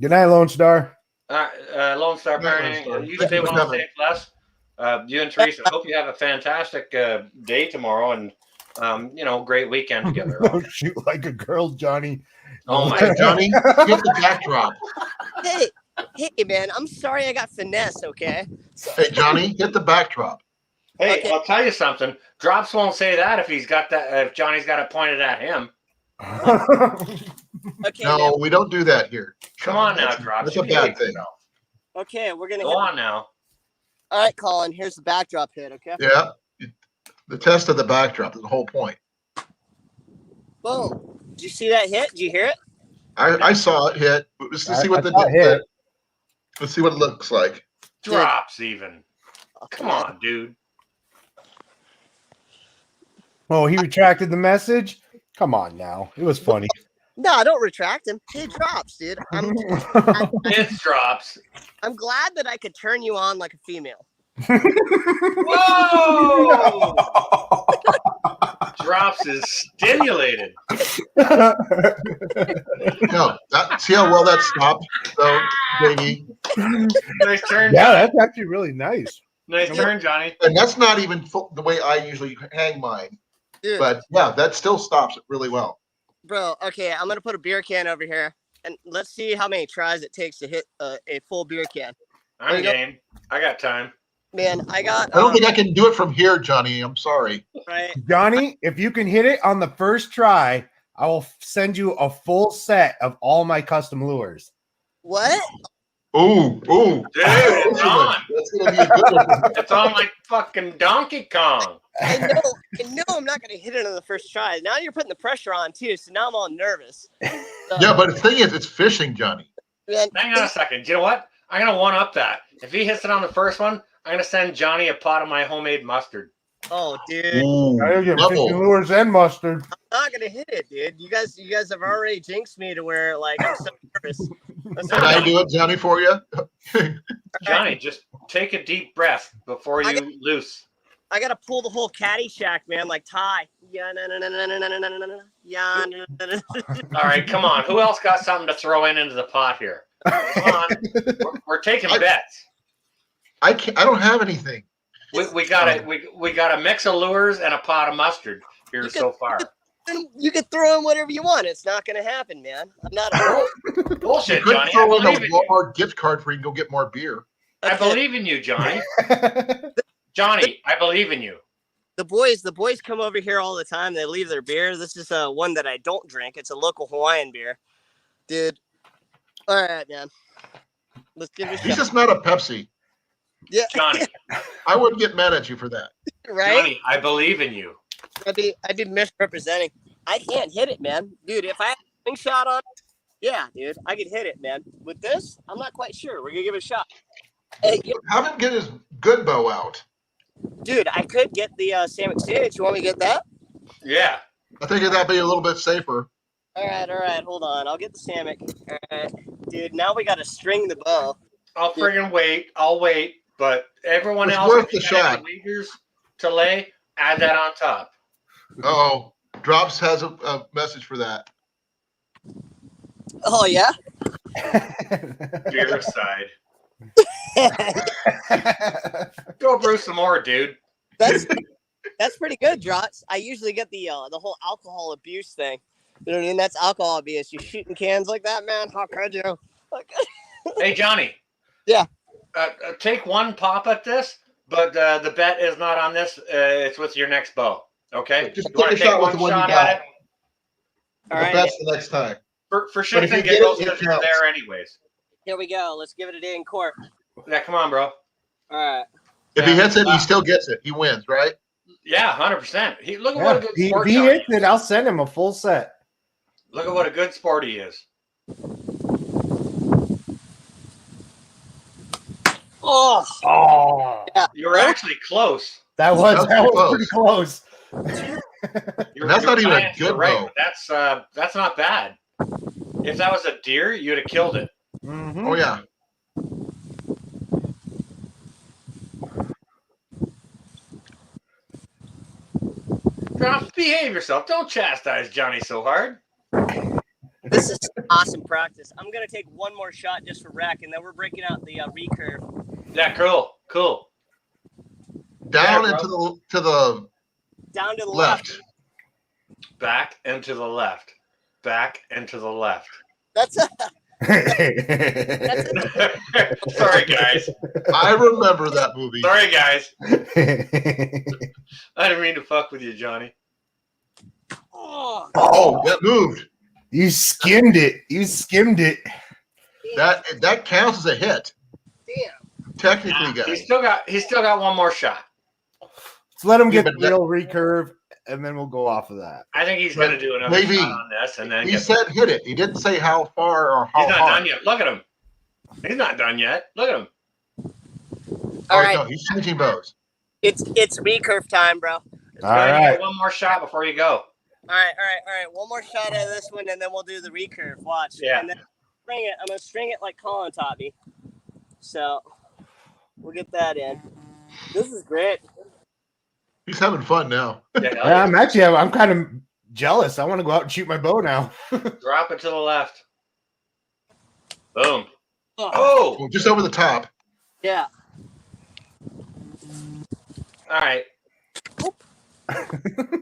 night, Lone Star. Lone Star Yeah, Parenting. Lone Star. You stay well safe, Les. You and Teresa, I hope you have a fantastic day tomorrow and, great weekend together. Don't shoot like a girl, Johnny. Oh, my Hey, God. Johnny, get the backdrop. Hey, man, I'm sorry I got finesse, okay? Hey, Johnny, get the backdrop. Hey, Okay. I'll tell you something. Drops won't say that if he's got that. If Johnny's got it pointed at him. Okay, No, man. we don't do that here. Come on now, Drops. That's You a bad behave thing. yourself. Okay, we're gonna Go hit. on now. All right, Colin. Here's the backdrop hit, okay? Yeah. The test of the backdrop is the whole point. Boom. Did you see that hit? Did you hear it? I saw it hit. Let's see what I saw it hit. let's see what it looks like. Drops even. Come on, dude. Oh, he retracted the message? Come on now. It was funny. No, don't retract him. He drops, dude. It's Drops. I'm glad that I could turn you on like a female. Whoa! Drops is stimulated. No, see how well that stopped, though, baby. Nice turn. Yeah, Johnny. that's actually really nice. Nice turn, Johnny. And that's not even the way I usually hang mine. Dude, But yeah, that still stops it really well. bro, okay, I'm gonna put a beer can over here, and let's see how many tries it takes to hit a full beer can. I'm game. I got time. Man, I got. I don't think I can do it from here, Johnny. I'm sorry. Right. Johnny, if you can hit it on the first try, I will send you a full set of all my custom lures. What? Ooh. Dude, it's on. That's gonna be a good one. It's on like fucking Donkey Kong. I know I'm not gonna hit it on the first try. Now you're putting the pressure on too, so now I'm all nervous. So, Yeah, but the thing is, it's fishing, Johnny. man, Hang on a second. You know what? I'm gonna one up that. If he hits it on the first one, I'm gonna send Johnny a pot of my homemade mustard. oh, dude, Ooh, I get double. fishing lures and mustard. I'm not gonna hit it, dude. You guys have already jinxed me to where like I'm so nervous. Can I do it, Johnny, for you? Johnny, just take a deep breath before you loose. I gotta pull the whole Caddyshack, man, like Ty. Yeah, no. Yeah, no. All right, come on. Who else got something to throw into the pot here? Come on. We're taking bets. I don't have anything. We got a mix of lures and a pot of mustard here so far. You can throw in whatever you want. It's not gonna happen, man. I'm not. You Bullshit, could Johnny. I throw in believe a in you. Walmart gift card for you to go get more beer. I believe in you, Johnny. Johnny, I believe in you. The boys come over here all the time. They leave their beer. This is one that I don't drink. It's a local Hawaiian beer, dude. All right, man. Let's give it a He's shot. just not a Pepsi. Yeah, Johnny, I wouldn't get mad at you for that. right. Johnny, I believe in you. I'd be misrepresenting. I can't hit it, man. Dude, if I had a slingshot on it, yeah, dude, I could hit it, man. With this, I'm not quite sure. We're gonna give it a shot. Hey, Have him get his good bow out. dude, I could get the Sam Exchange. You want me to get that? Yeah. I think that'd be a little bit safer. All right. Hold on. I'll get the Samick. All right, dude. Now we got to string the bow. I'll friggin' wait. I'll wait. But everyone It's else, worth if the you got any shot. wagers to lay, add that on top. Oh, Drops has a message for that. Oh yeah. Beer side. Go brew some more, dude. That's pretty good, Drots. I usually get the whole alcohol abuse thing. You know what I mean? That's alcohol abuse. You shooting cans like that, man? How could you? Hey, Johnny. Yeah. Take one pop at this, but the bet is not on this. It's with your next bow. Okay. Just You wanna take a shot with the one you shot got. at it? All The right. best the next time. For But shits if you and get it, giggles, it because you're counts. there anyways. Here we go. Let's give it a day in court. Yeah, come on, bro. All right. If he hits it, he still gets it. He wins, right? Yeah, 100%. Look at what a good If sport he Johnny hits it, I'll send him a full set. Look at what a good sport he is. Oh, Oh, You were actually close. that was Close. pretty close. You're, That's not you're even a science, you're good right, bow. but that's not bad. If that was a deer, you'd have killed it. Mhm. Oh yeah. Drops, behave yourself. Don't chastise Johnny so hard. this is awesome practice. I'm gonna take one more shot just for wreck, and then we're breaking out the recurve Yeah, cool. Down Yeah, and to the down to the left. left. Back and to the left. Back and to the left. That's Sorry, guys. I remember that movie. Sorry, guys. I didn't mean to fuck with you, Johnny. oh, Oh, that moved. You skimmed it. That counts as a hit. damn. Technically, He's guys. still got one more shot. Let's let him Yeah, get the but that- real recurve, and then we'll go off of that. I think he's But gonna do another maybe shot on this, and then He get said hit it. He didn't say how far or how He's not hard. done yet. Look at him. He's not done yet. Look at him. All Oh, right, no, he's changing bows. it's recurve time, bro. All Go ahead and right. get one more shot before you go. All right. One more shot at this one, and then we'll do the recurve. Watch. Yeah. And then I'm gonna string it like Colin taught me. So we'll get that in. This is great. He's having fun now. Yeah, I'm kind of jealous. I want to go out and shoot my bow now. Drop it to the left. Boom. Oh, Oh, Just over the top. yeah. all right.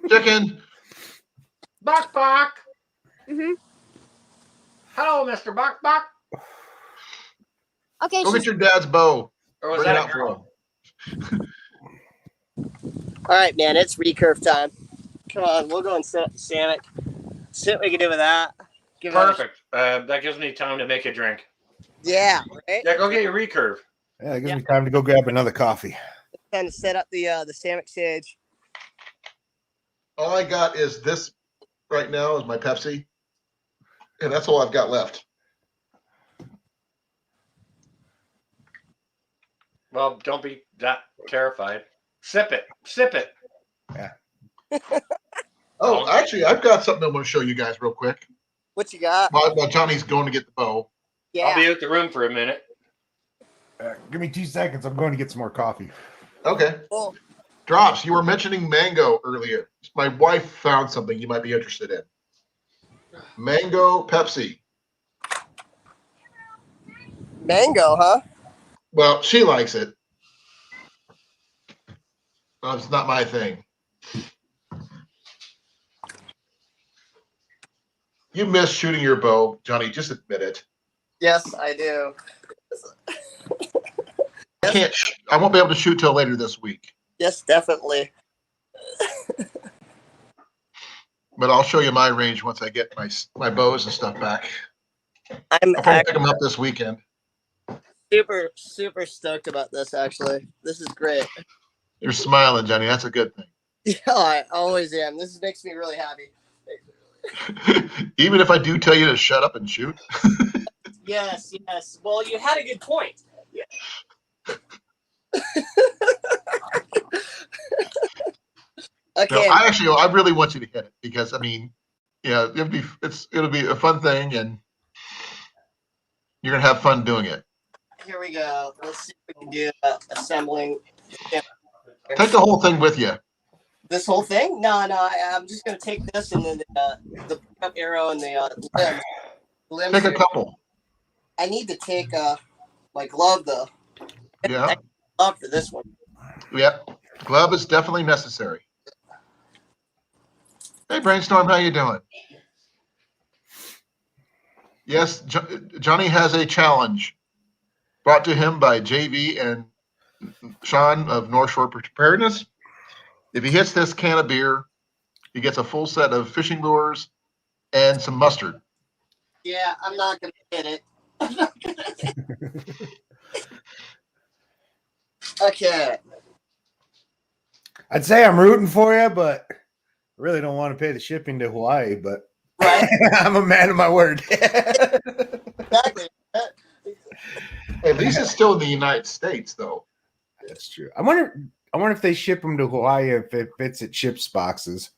Chicken. Bok Bok. Mhm. Hello, Mr. Bok Bok. Okay, Go get your dad's bow. Or was Bring it that out a for girl? him. All right, man. It's recurve time. Come on, we'll go and Sanic. See what we can do with that. Give it a- Perfect. That gives me time to make a drink. Yeah, right. Yeah, go get your recurve. Yeah, it gives me time to go grab another coffee. Time to set up the Sanic stage. All I got is this right now is my Pepsi. And that's all I've got left. Well, don't be that terrified. Sip it. Sip it. Oh, actually, I've got something I want to show you guys real quick. What you got? While Johnny's going to get the bow. I'll Yeah. be out the room for a minute. Give me 2 seconds. I'm going to get some more coffee. Okay. Cool. Drops, you were mentioning mango earlier. My wife found something you might be interested in. Mango Pepsi. Mango, huh? Well, she likes it. Well, it's not my thing. You miss shooting your bow, Johnny. Just admit it. Yes, I do. I won't be able to shoot till later this week. Yes, definitely. But I'll show you my range once I get my bows and stuff back. I'm I'll probably pick them up this weekend. super, super stoked about this, actually. This is great. You're smiling, Johnny. That's a good thing. Yeah, I always am. This makes me really happy. Even if I do tell you to shut up and shoot. Yes, yes. Well, you had a good point. Yeah. Okay. No, I really want you to hit it because I mean, yeah, it'll be a fun thing and you're gonna have fun doing it. Here we go. Let's see if we can do assembling. Take the whole thing with you. This whole thing? No, I'm just gonna take this and then the pickup arrow and the limbs. Take a couple. I need to take my glove though. Yeah. Glove for this one. Yep. Glove is definitely necessary. Hey, Brainstorm, how you doing? Yes, Johnny has a challenge brought to him by JV and Sean of North Shore Preparedness. If he hits this can of beer, he gets a full set of fishing lures and some mustard. Yeah, I'm not gonna hit it. I'm not gonna hit it. Okay. I'd say I'm rooting for you, but I really don't want to pay the shipping to Hawaii, but Right. I'm a man of my word. Exactly. At least it's still in the United States, though. That's true. I wonder if they ship them to Hawaii if it fits at ships boxes.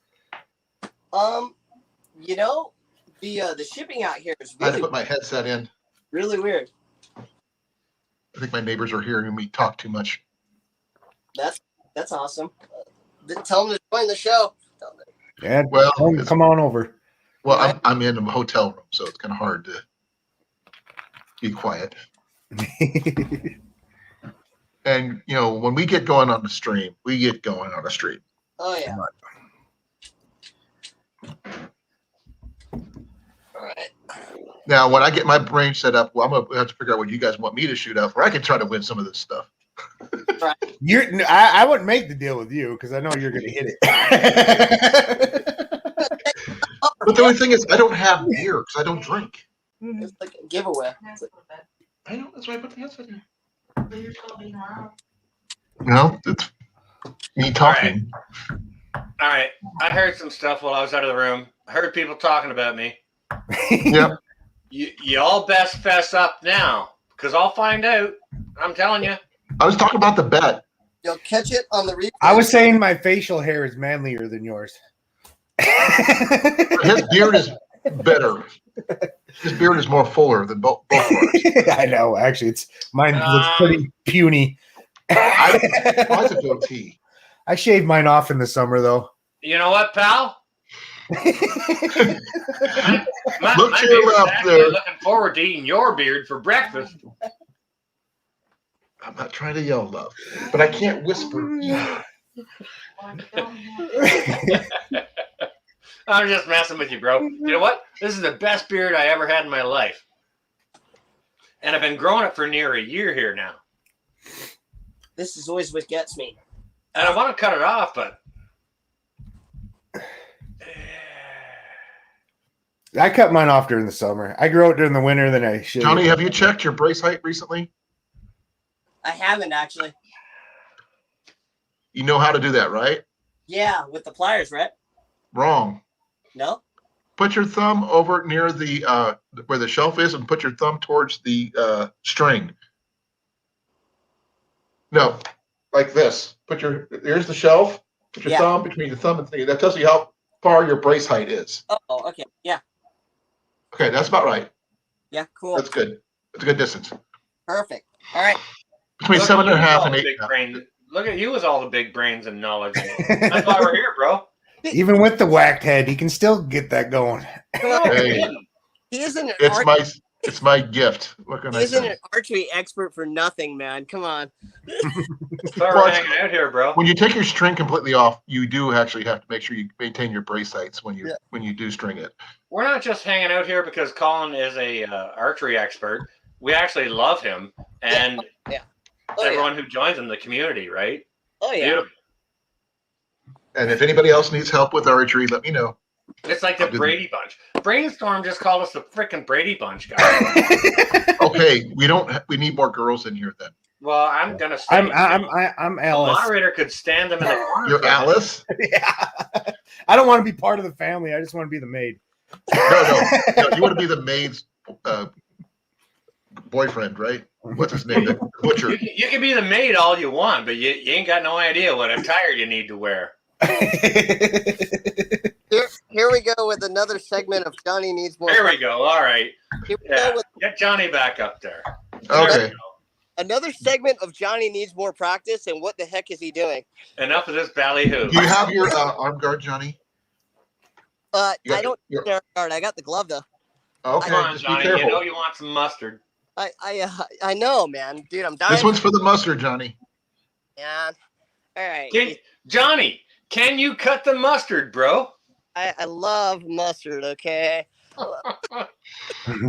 You know, the shipping out here is I had to really, put my headset in. really weird. I think my neighbors are hearing me talk too much. That's awesome. Tell them to join the show. Yeah, Well, come on over. Well, I'm in a hotel room, so it's kind of hard to be quiet. And, you know, when we get going on the stream, we get going on the stream. Oh yeah. All right. Now, when I get my brain set up, well, I'm going to have to figure out what you guys want me to shoot up, or I can try to win some of this stuff. I wouldn't make the deal with you because I know you're going to hit it. But the only thing is, I don't have beer because I don't drink. It's like a giveaway. I know, that's why I put the headset in. No, it's me talking. All right. I heard some stuff while I was out of the room. I heard people talking about me. Yep. You all best fess up now because I'll find out. I'm telling you. I was talking about the bet. You'll catch it on the replay. I was saying my facial hair is manlier than yours. His beard is better. His beard is more fuller than both of ours. I know. Actually, mine looks pretty puny. Mine's a goatee. I shave mine off in the summer, though. You know what, pal? Look to your beard is left actually there. looking forward to eating your beard for breakfast. I'm not trying to yell, love, but I can't whisper. I'm just messing with you, bro. You know what? This is the best beard I ever had in my life. And I've been growing it for near a year here now. This is always what gets me. And I want to cut it off, but I cut mine off during the summer. I grow it during the winter, then I shave. Johnny, have you checked your brace height recently? I haven't actually. You know how to do that, right? Yeah, with the pliers, right? Wrong. No? Put your thumb over near the where the shelf is and put your thumb towards the string. No, like this. Here's the shelf. Put your Yeah. thumb between the thumb and thing. That tells you how far your brace height is. Oh, okay. Yeah. Okay, that's about right. Yeah, cool. That's good. That's a good distance. Perfect. All right. Between look 7.5 at you with all and the 8. big brain. Look at you with all the big brains and knowledge. That's why we're here, bro. Even with the whacked head, he can still get that going. Hey, He isn't an it's my gift. What can he I isn't say? an archery expert for nothing, man. Come on. That's why we're Well, hanging out here, bro. When you take your string completely off, you do actually have to make sure you maintain your brace heights when you do string it. We're not just hanging out here because Colin is a archery expert. We actually love him and Oh, everyone who joins in the community, right? Oh, yeah. Beautiful. And if anybody else needs help with archery, let me know. It's like the I'll do Brady Bunch. Brainstorm just called us the freaking Brady Bunch, guys. Okay, we need more girls in here then. Well, I'm gonna say I'm the Alice. moderator could stand them in the corner. You're Alice? Yeah. I don't want to be part of the family. I just want to be the maid. No, you want to be the maid's boyfriend, right? What's his name? The butcher. You can be the maid all you want, but you ain't got no idea what attire you need to wear. Here we go with another segment of Johnny Needs More. There we go. All right. Here we Yeah. go with Get Johnny back up there. Okay. There we go. another segment of Johnny Needs More Practice, and what the heck is he doing? Enough of this ballyhoo. Do you have your arm guard, Johnny? You I got don't your- need a guard. I got the glove though. Okay, Come on, just Johnny. be You careful. know you want some mustard. I know, man. Dude, I'm dying. This one's for the mustard, Johnny. Man. All right. Johnny, can you cut the mustard, bro? I love mustard, okay? This What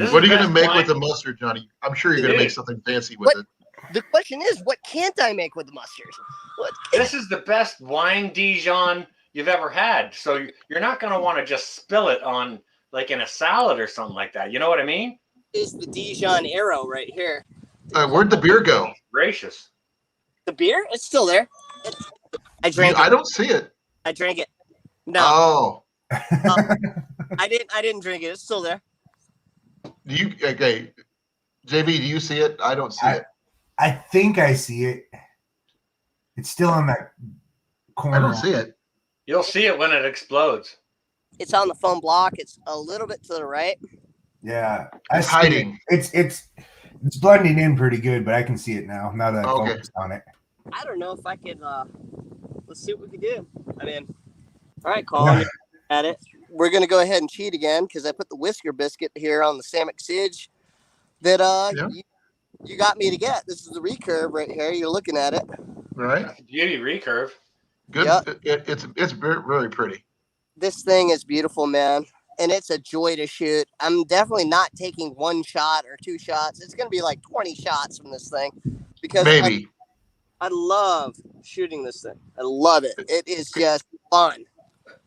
is are you the going to best make wine- with the mustard, Johnny? I'm sure you're going to Dude. make something fancy with it. The question is, what can't I make with the mustard? What? This is the best wine Dijon you've ever had. So you're not going to want to just spill it on like in a salad or something like that. You know what I mean? Is the Dijon Arrow right here? Where'd the beer go? Gracious. The beer? It's still there. I drank I it. don't see it. I drank it. No, Oh, I didn't drink it. It's still there. do you? Okay, JB, do you see it? I don't see it. I think I see it. It's still in that corner. I don't see it. You'll see it when it explodes. It's on the foam block. It's a little bit to the right. Yeah, I It's see it. hiding. It's blending in pretty good, but I can see it now. Now that I Okay. focused on it. I don't know if I could. Let's see what we can do. I mean, all right, Colin, you're at it. We're gonna go ahead and cheat again because I put the whisker biscuit here on the Samick Sidge that Yeah. you got me to get. This is the recurve right here. You're looking at it. Right? Beauty recurve. Good. Yeah. It's very pretty. This thing is beautiful, man, and it's a joy to shoot. I'm definitely not taking one shot or two shots. It's gonna be like 20 shots from this thing because Maybe. I love shooting this thing. I love it. It is just fun.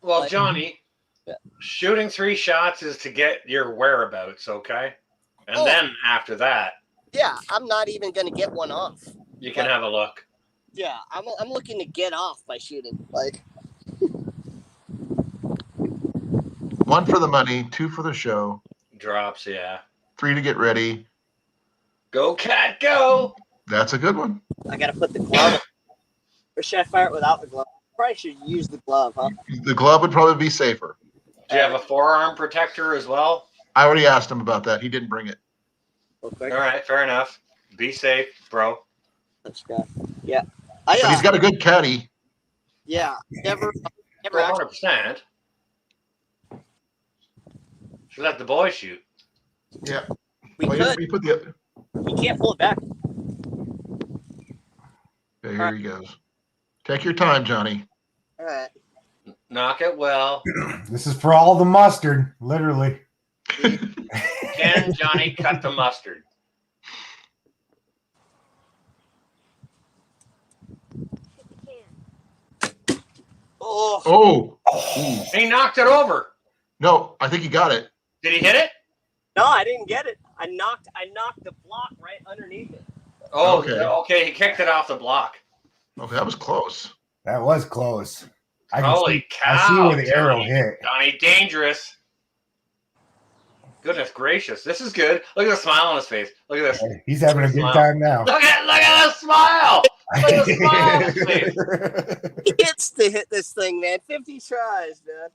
Well, Like- Johnny, Yeah. shooting 3 shots is to get your whereabouts, okay? And Oh. then after that, Yeah, I'm not even gonna get one off. you can have a look. Yeah, I'm looking to get off by shooting. Like, 1 for the money, 2 for the show, Drops, yeah. 3 to get ready. Go, cat, go! That's a good one. I gotta put the glove on. Or should I fire it without the glove? Probably should use the glove, huh? The glove would probably be safer. Do you have a forearm protector as well? I already asked him about that. He didn't bring it. Real quick. All right, fair enough. Be safe, bro. Let's go. Yeah. I But he's got a good caddy. yeah. Never actually 100%. Should let the boys shoot. Yeah. We Well, could. you put the. You can't pull it back. Okay, here he goes. Take your time, Johnny. All right. Knock it well. This is for all the mustard, literally. Can Johnny cut the mustard? Oh. Oh He knocked it over. no, I think he got it. Did he hit it? No, I didn't get it. I knocked the block right underneath it. Oh, Okay. okay. He kicked it off the block. Okay, that was close. That was close. I can Holy see, cow! I see where the arrow Johnny. hit. Johnny, dangerous. Goodness gracious, this is good. Look at the smile on his face. Look at this. He's having a good Smile. time now. Look at the smile. Look at the smile on his face. He gets to hit this thing, man. 50 tries, man.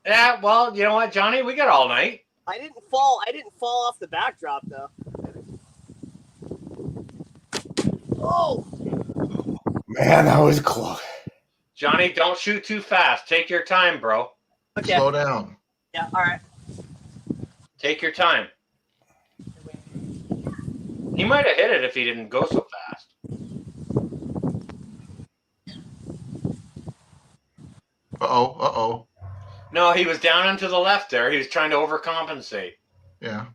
Yeah, well, you know what, Johnny? We got all night. I didn't fall off the backdrop though. Oh, Man, that was close. Johnny, don't shoot too fast. Take your time, bro. okay. Slow down. Yeah, all right. Take your time. He might have hit it if he didn't go so fast. Uh-oh. No, he was down and to the left there. He was trying to overcompensate. Yeah.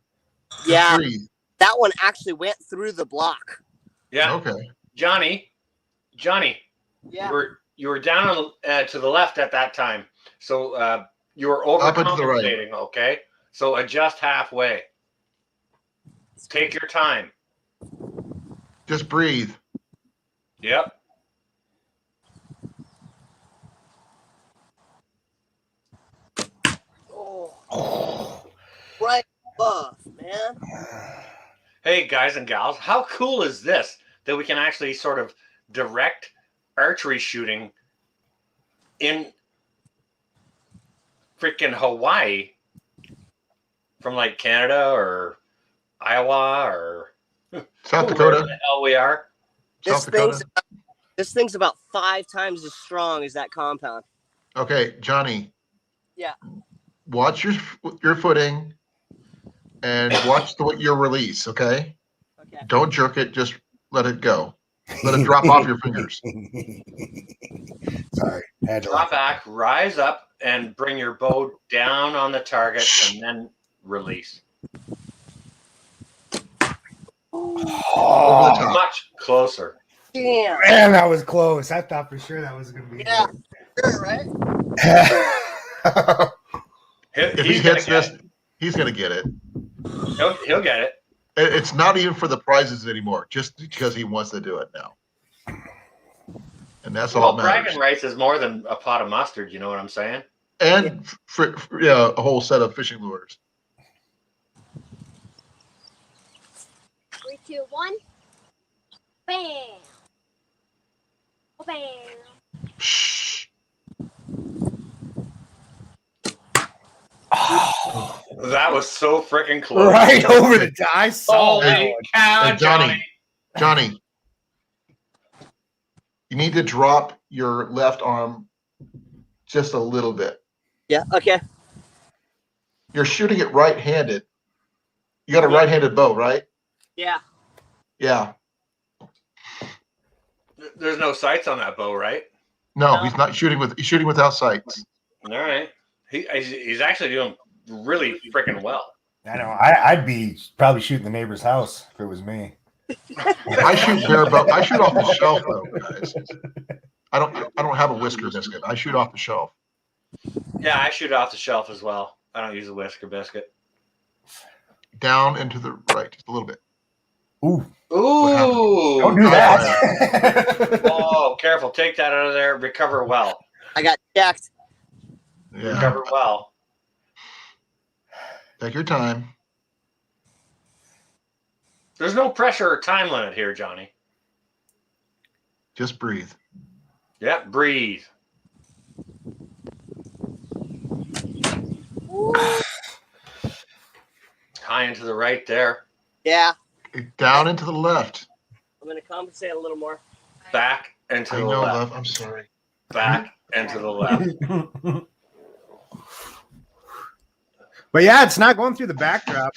Yeah, Breathe. that one actually went through the block. Yeah, Okay. Johnny, Yeah. you were down on, to the left at that time, so you were Up and to the right. overcompensating. Okay, so adjust halfway. Take your time. Just breathe. Yep. Oh, right above, man. Hey, guys and gals, how cool is this that we can actually sort of direct archery shooting in freaking Hawaii from like Canada or Iowa or South wherever Dakota. the hell we are. South Dakota. This thing's about 5 times as strong as that compound. Okay, Johnny. Yeah. Watch your footing and watch your release, okay? Okay. Don't jerk it, just let it go. Let it drop off your fingers. Sorry. Had to Drop back, rise up, and bring your bow down on the target, and then release. Over the Oh, top. Much closer. Damn. man, that was close. I thought for sure that was going to be Yeah. Sure, right? If he He's gonna hits get this, he's going to get it. it. He'll get it. It's not even for the prizes anymore, just because he wants to do it now. And that's all Well, that matters. bragging rights is more than a pot of mustard. You know what I'm saying? And a whole set of fishing lures. 3, 2, 1. Bam. Bam. Shh. That was so freaking close. right over the top. I saw that Holy one. cow, Hey, Johnny. Johnny. Johnny, you need to drop your left arm just a little bit. Yeah, okay. You're shooting it right-handed. You got a Yeah. right-handed bow, right? Yeah. Yeah. There's no sights on that bow, right? No, No. he's not shooting he's shooting without sights. All right. He's actually doing really freaking well. I know. I'd be probably shooting the neighbor's house if it was me. I shoot bare bow. I shoot off the shelf though, guys. I don't have a whisker biscuit. I shoot off the shelf. Yeah, I shoot off the shelf as well. I don't use a whisker biscuit. Down and to the right, just a little bit. Ooh, Ooh. don't do that. Oh, careful. Take that out of there. Recover well. I got checked. Yeah. Recover well. Take your time. There's no pressure or time limit here, Johnny. Just breathe. Yeah, breathe. High and to the right there. Yeah. Down and to the left. I'm going to compensate a little more. Back and to I the know, left. love. I'm sorry. Back and to the left. But yeah, it's not going through the backdrop.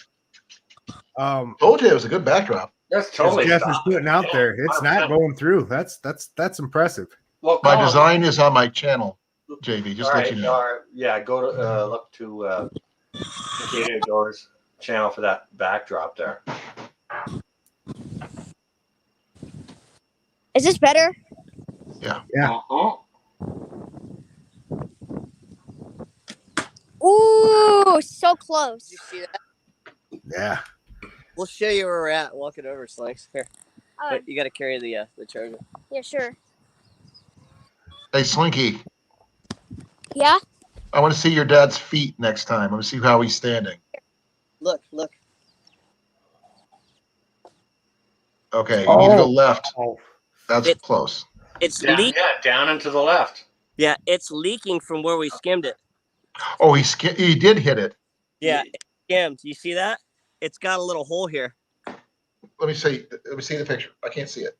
Told you it was a good backdrop. That's As totally Jeff is stop. putting out there, it's not 100%. going through. That's impressive. Well, My Colin, design is on my channel, JV. Just all let right, you know. all right. Yeah, go to look to Gated Doors channel for that backdrop there. Is this better? Yeah. Uh-huh. Ooh, so close. Did you see that? Yeah. We'll show you where we're at. Walk it over, Slinks. Here, Oh, you got to carry the charger. yeah, sure. Hey, Slinky, Yeah. I want to see your dad's feet next time. I want to see how he's standing. Look. Okay, you need to go left. Oh. That's It- close. It's Yeah, leak. yeah, down and to the left. Yeah, it's leaking from where we skimmed it. Oh, he did hit it. Yeah, it skimmed. You see that? It's got a little hole here. Let me see. Let me see the picture. I can't see it.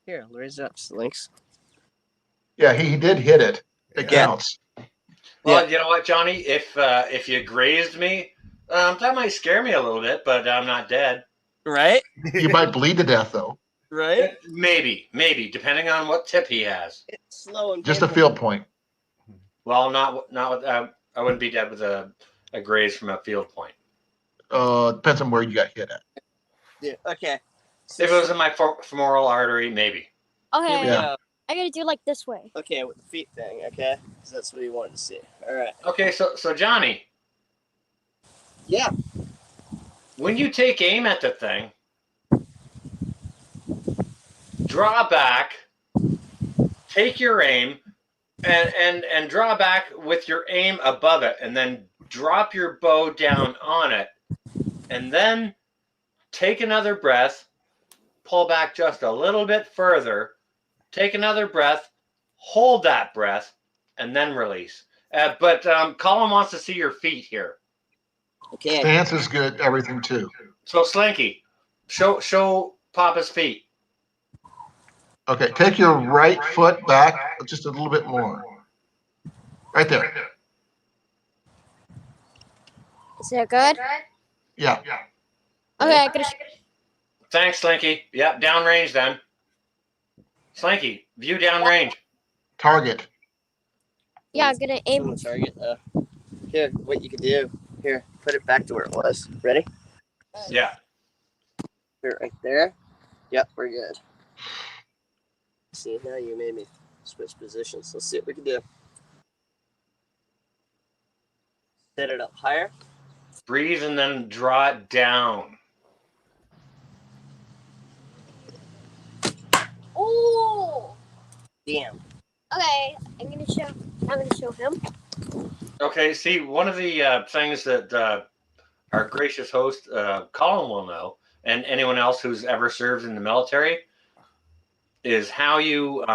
Here, raise it up, Slinks. Yeah, he did hit it. It Yeah. counts. Well, you know what, Johnny? If you grazed me, that might scare me a little bit, but I'm not dead. Right? You might bleed to death though. Right? Maybe, depending on what tip he has. It's slow and Just a painful. field point. Well, not with. I wouldn't be dead with a graze from a field point. Depends on where you got hit at. Yeah. Okay. If it was in my femoral artery, maybe. Okay. Here we Yeah. go. I gotta do like this way. Okay, with the feet thing. Okay, 'cause that's what he wanted to see. All right. Okay, so Johnny, Yeah. when you take aim at the thing, draw back, take your aim, and draw back with your aim above it, and then drop your bow down on it, and then take another breath, pull back just a little bit further, take another breath, hold that breath, and then release. But Colin wants to see your feet here. Okay. Stance is good. Everything too. So Slinky, show Papa's feet. Okay, take your right foot back just a little bit more. Right there. Is that good? Yeah. Okay, I gotta. Thanks, Slinky. Yep, downrange then. Slinky, view downrange. Target. Yeah, I'm gonna On aim. the target. Here, what you can do. Here, put it back to where it was. Ready? Yeah. Here, right there. Yep, we're good. See, now you made me switch positions. Let's see what we can do. Set it up higher. Breathe and then draw it down. Ooh. Damn. Okay, I'm gonna show him. Okay, see, one of the things that our gracious host, Colin, will know, and anyone else who's ever served in the military, is how you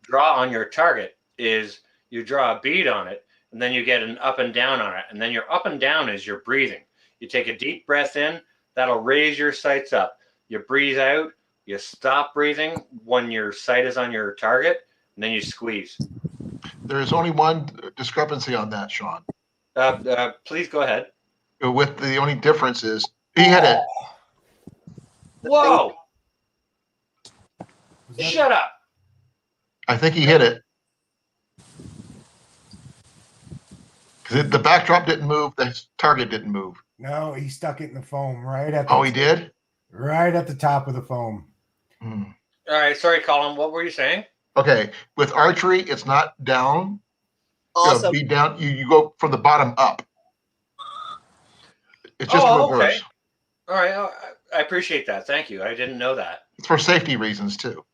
draw on your target is you draw a bead on it, and then you get an up and down on it. And then your up and down is your breathing. You take a deep breath in, that'll raise your sights up. You breathe out, you stop breathing when your sight is on your target, and then you squeeze. There's only one discrepancy on that, Sean. Please go ahead. With the only difference is he hit it. Whoa! Shut up. I think he hit it. Because the backdrop didn't move, the target didn't move. No, he stuck it in the foam right at. Oh, he did? Right at the top of the foam. Hmm. All right, sorry, Colin. What were you saying? Okay, with archery, it's not down. Awesome. Be down. You go from the bottom up. It's just Oh, reverse. okay. All right, I appreciate that. Thank you. I didn't know that. It's for safety reasons too.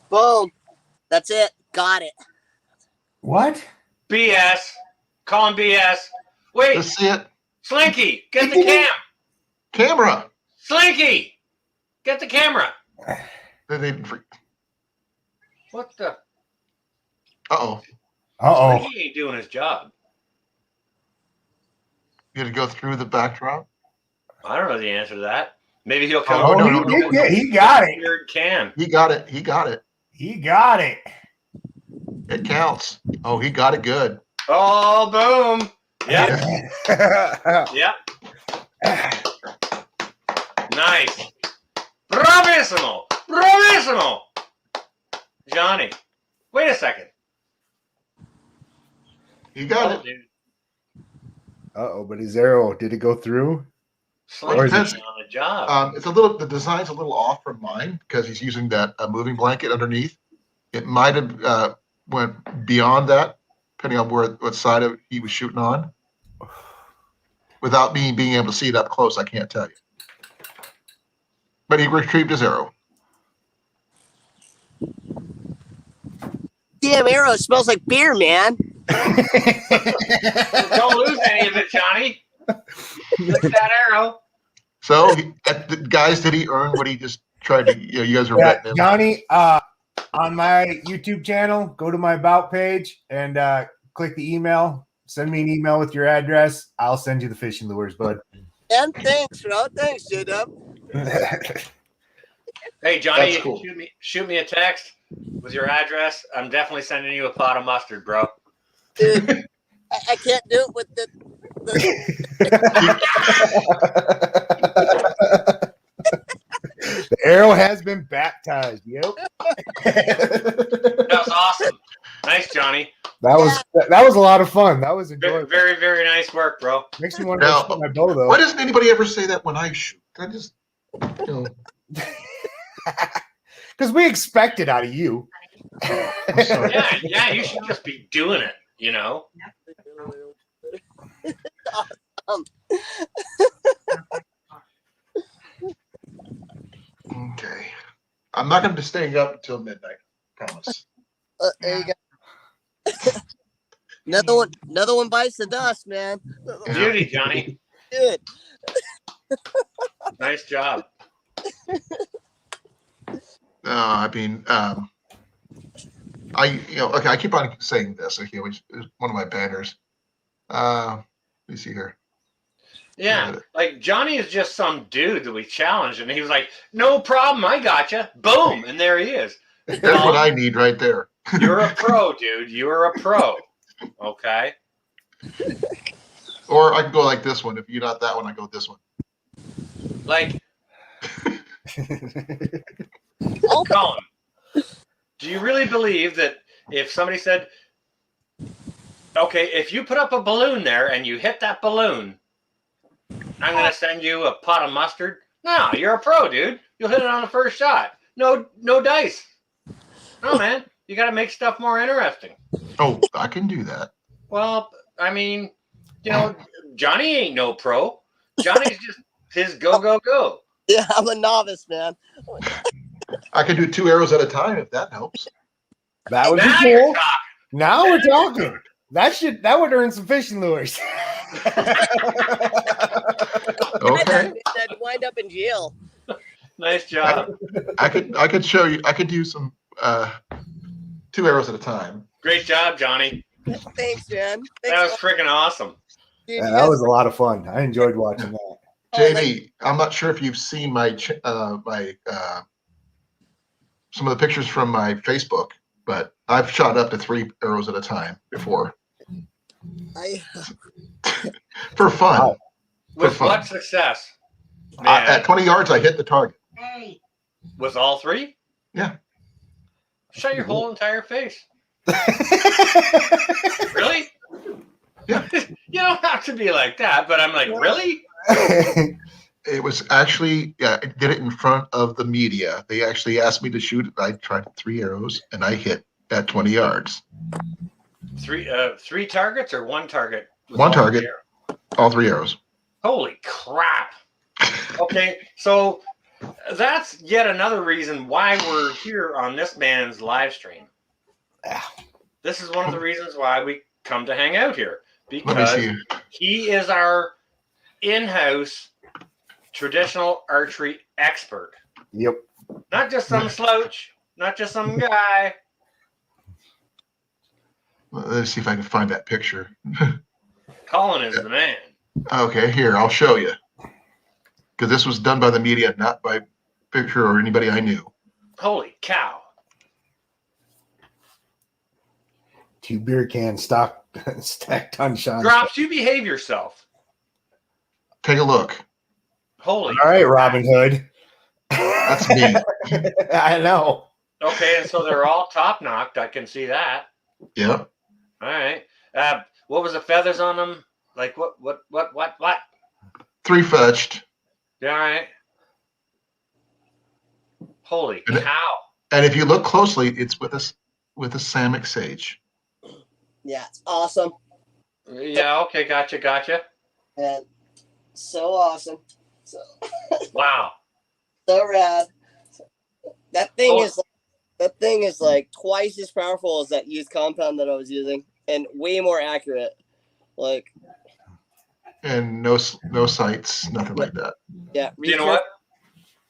Boom. That's it. Got it. What? BS. Colin BS. Wait, Let's see it. Slinky, get the cam. Camera. Slinky, get the camera. Uh What the? oh. Uh Slinky ain't doing his job. You got to go through the backdrop. I don't know the answer to that. Maybe he'll come. Oh, Oh, no, he, no, did he got it. Weird can. He got it. He got it. He got it. It counts. Oh, he got it good. Oh, boom. Yep. Yep. Nice. Bravissimo. Bravissimo. Johnny, wait a second. You got it. Dude. Uh-oh, but his arrow, did it go through? Sling Or is on it- the job. It's the design's a little off from mine because he's using that moving blanket underneath. It might have went beyond that, depending on what side of he was shooting on. Without me being able to see it up close, I can't tell you. But he retrieved his arrow. Damn arrow smells like beer, man. Don't lose any of it, Johnny. Look at that arrow. So, guys, did he earn what he just tried to? You guys are Yeah, betting him. Johnny, on my YouTube channel, go to my About page and click the email. Send me an email with your address. I'll send you the fishing lures, bud. And thanks, bro. Thanks, J-Dub. Hey, Johnny, That's you cool. can shoot me a text with your address. I'm definitely sending you a pot of mustard, bro. Dude, I can't do it with the The arrow has been baptized. Yep. That was awesome. Nice, Johnny. That was a lot of fun. That was Very, enjoyable. very, very nice work, bro. Makes me want to Now, go shoot my bow though. Why doesn't anybody ever say that when I shoot? I just, you know, Because we expect it out of you. I'm sorry. Yeah, you should just be doing it, you know? Okay. I'm not going to be staying up until midnight. Promise. there you go. Another one bites the dust, man. Beauty, Johnny. Good. Nice job. I mean, okay, I keep on saying this, okay, which is one of my banners. Let me see here. Yeah, like Johnny is just some dude that we challenged, and he was like, "No problem, I gotcha." Boom, and there he is. That's what I need right there. You're a pro, dude. You're a pro. Okay. Or I can go like this one. If you're not that one, I go this one. Like, Colin, do you really believe that if somebody said, "Okay, if you put up a balloon there and you hit that balloon, I'm going to send you a pot of mustard"? No, you're a pro, dude. You'll hit it on the first shot. No dice. No, man. You got to make stuff more interesting. Oh, I can do that. Well, I mean, Johnny ain't no pro. Johnny's just his go. Yeah, I'm a novice, man. I can do 2 arrows at a time if that helps. That would be Now you're cool. talking. Now we're talking. That would earn some fishing lures. Okay. I'd wind up in jail. Nice job. I could show you. I could do some 2 arrows at a time. Great job, Johnny. Thanks, man. That was Thanks, freaking awesome. dude, Yeah, you that guys- was a lot of fun. I enjoyed watching that. JB, I'm not sure if you've seen my some of the pictures from my Facebook, but I've shot up to 3 arrows at a time before I, for fun. Wow. With fun. what success? Man, At 20 yards, I hit the target. Hey, with all 3? Yeah. Shut your whole entire face. Really? Yeah. You don't have to be like that, but I'm like, really? It was actually, I did it in front of the media. They actually asked me to shoot it. I tried 3 arrows and I hit at 20 yards. 3 targets or 1 target? with One all target. 3 arrows? All 3 arrows. Holy crap. Okay, so that's yet another reason why we're here on this man's live stream. This is one of the reasons why we come to hang out here, Let me because see. he is our in-house traditional archery expert. Yep. Not just some slouch, not just some guy. Let's see if I can find that picture. Colin is the man. Okay, here, I'll show you. Because this was done by the media, not by picture or anybody I knew. Holy cow. 2 beer cans stock Stacked on Sean. Drops, you behave yourself. Take a look. Holy. All right, Robin Hood. That's me. I know. Okay, and so they're all top knocked. I can see that. Yep. All right. What was the feathers on them? Like what? 3 fetched. Yeah, all right. Holy And it- cow. And if you look closely, it's with a Samick Sage. Yeah, it's awesome. Yeah, okay, gotcha. And so awesome. So Wow. so rad. That thing Oh. is like twice as powerful as that used compound that I was using, and way more accurate. Like, And no sights, nothing like that. yeah, You know what?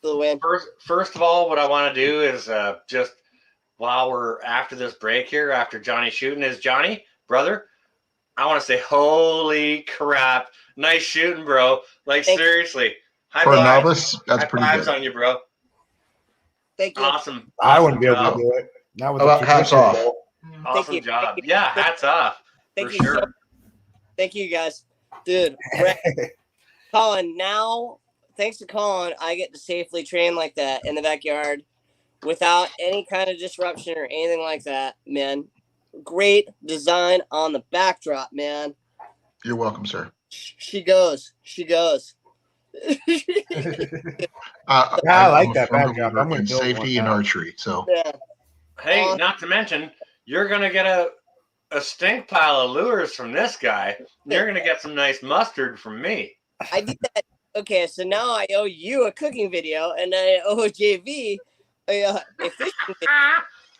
the win. First of all, what I want to do is just while we're after this break here, after Johnny shooting, is Johnny, brother, I want to say, holy crap. Nice shooting, bro. Like, Thank you. seriously. High For a fives. novice, that's High pretty fives good. on you, bro. Thank you. Awesome. I wouldn't be able job. to do it. Not with How about hats tradition, off? though. Awesome you. job. Thank you. Yeah, hats off. Thank for you. sure. Thank you, guys. Dude, Colin, now, thanks to Colin, I get to safely train like that in the backyard without any kind of disruption or anything like that, man. Great design on the backdrop, man. You're welcome, sir. She goes. I like I'm a that firm backdrop. believer I'm gonna in build safety one and now. archery. So Yeah. Hey, not to mention, you're going to get a stink pile of lures from this guy. You're going to get some nice mustard from me. I did that. Okay, so now I owe you a cooking video, and I owe JV a fishing video.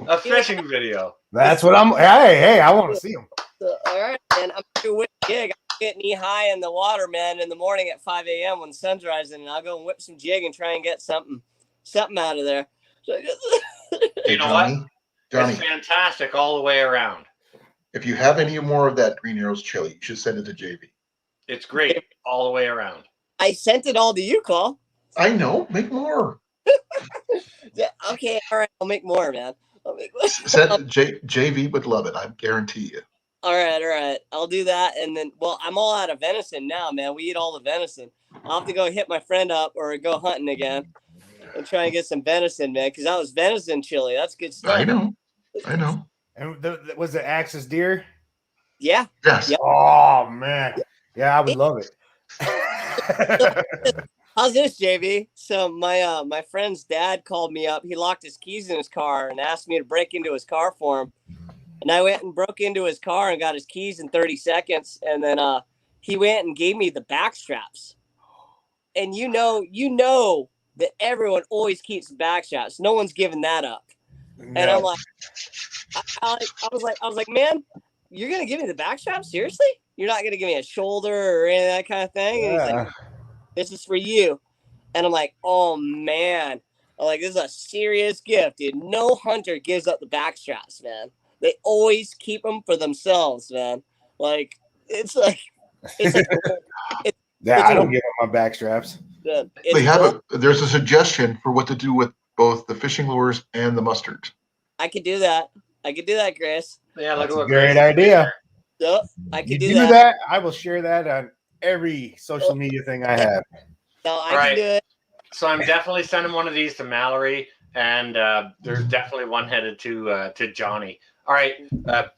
A fishing video. That's what I'm. Hey, I want to see him. So, all right, man. I'm gonna whip a jig. I'm get knee high in the water, man, in the morning at 5 a.m. when the sun's rising, and I'll go and whip some jig and try and get something out of there. So, You know what? Johnny, It's fantastic all the way around. if you have any more of that Green Arrows chili, you should send it to JV. It's great all the way around. I sent it all to you, Cole. I know. Make more. Yeah, okay, all right. I'll make more, man. I'll make more. JV would love it. I guarantee you. All right. I'll do that. And then, well, I'm all out of venison now, man. We eat all the venison. I'll have to go hit my friend up or go hunting again and try and get some venison, man, because that was venison chili. That's good stuff. I know. And was it Axis Deer? Yeah. Yes. Yep. Oh man, yeah, I would love it. How's this, JV? So my friend's dad called me up. He locked his keys in his car and asked me to break into his car for him. And I went and broke into his car and got his keys in 30 seconds. And then he went and gave me the back straps. And you know that everyone always keeps the back straps. No one's giving that up. And I'm like, I was like, man, you're gonna give me the back strap? Seriously? You're not gonna give me a shoulder or any of that kind of thing? And he's like, this is for you. And I'm like, oh man. I'm like, this is a serious gift, dude. No hunter gives up the back straps, man. They always keep them for themselves, man. Like, it's like yeah, I don't give up my back straps. There's a suggestion for what to do with both the fishing lures and the mustards. I could do that. Chris. Yeah, That's a great idea. Yep, I You could do do that. that. I will share that on every social media thing I have. No, I Right. can do it. So I'm definitely sending one of these to Mallory, and there's definitely one headed to Johnny. All right,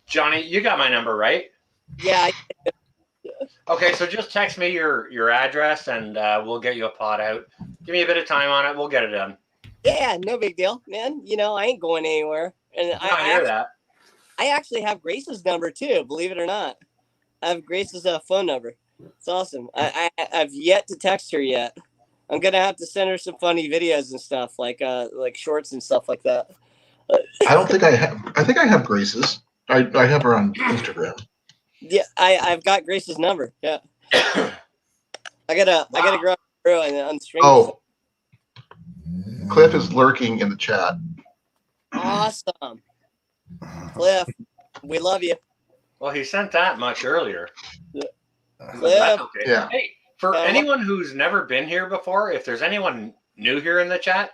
Johnny, you got my number, right? Yeah, Okay, so just text me your address, and we'll get you a pot out. Give me a bit of time on it. We'll get it done. yeah, no big deal, man. You know, I ain't going anywhere. And I hear that. I actually have Grace's number too, believe it or not. I have Grace's phone number. It's awesome. I've yet to text her yet. I'm gonna have to send her some funny videos and stuff, like shorts and stuff like that. I don't think I have. I think I have Grace's. I have her on Instagram. Yeah, I've got Grace's number. Yeah. I gotta grab her and unstring. Oh, Cliff is lurking in the chat. Awesome. Cliff, we love you. Well, he sent that much earlier. Cliff. That's okay. Yeah. Hey, for anyone who's never been here before, if there's anyone new here in the chat,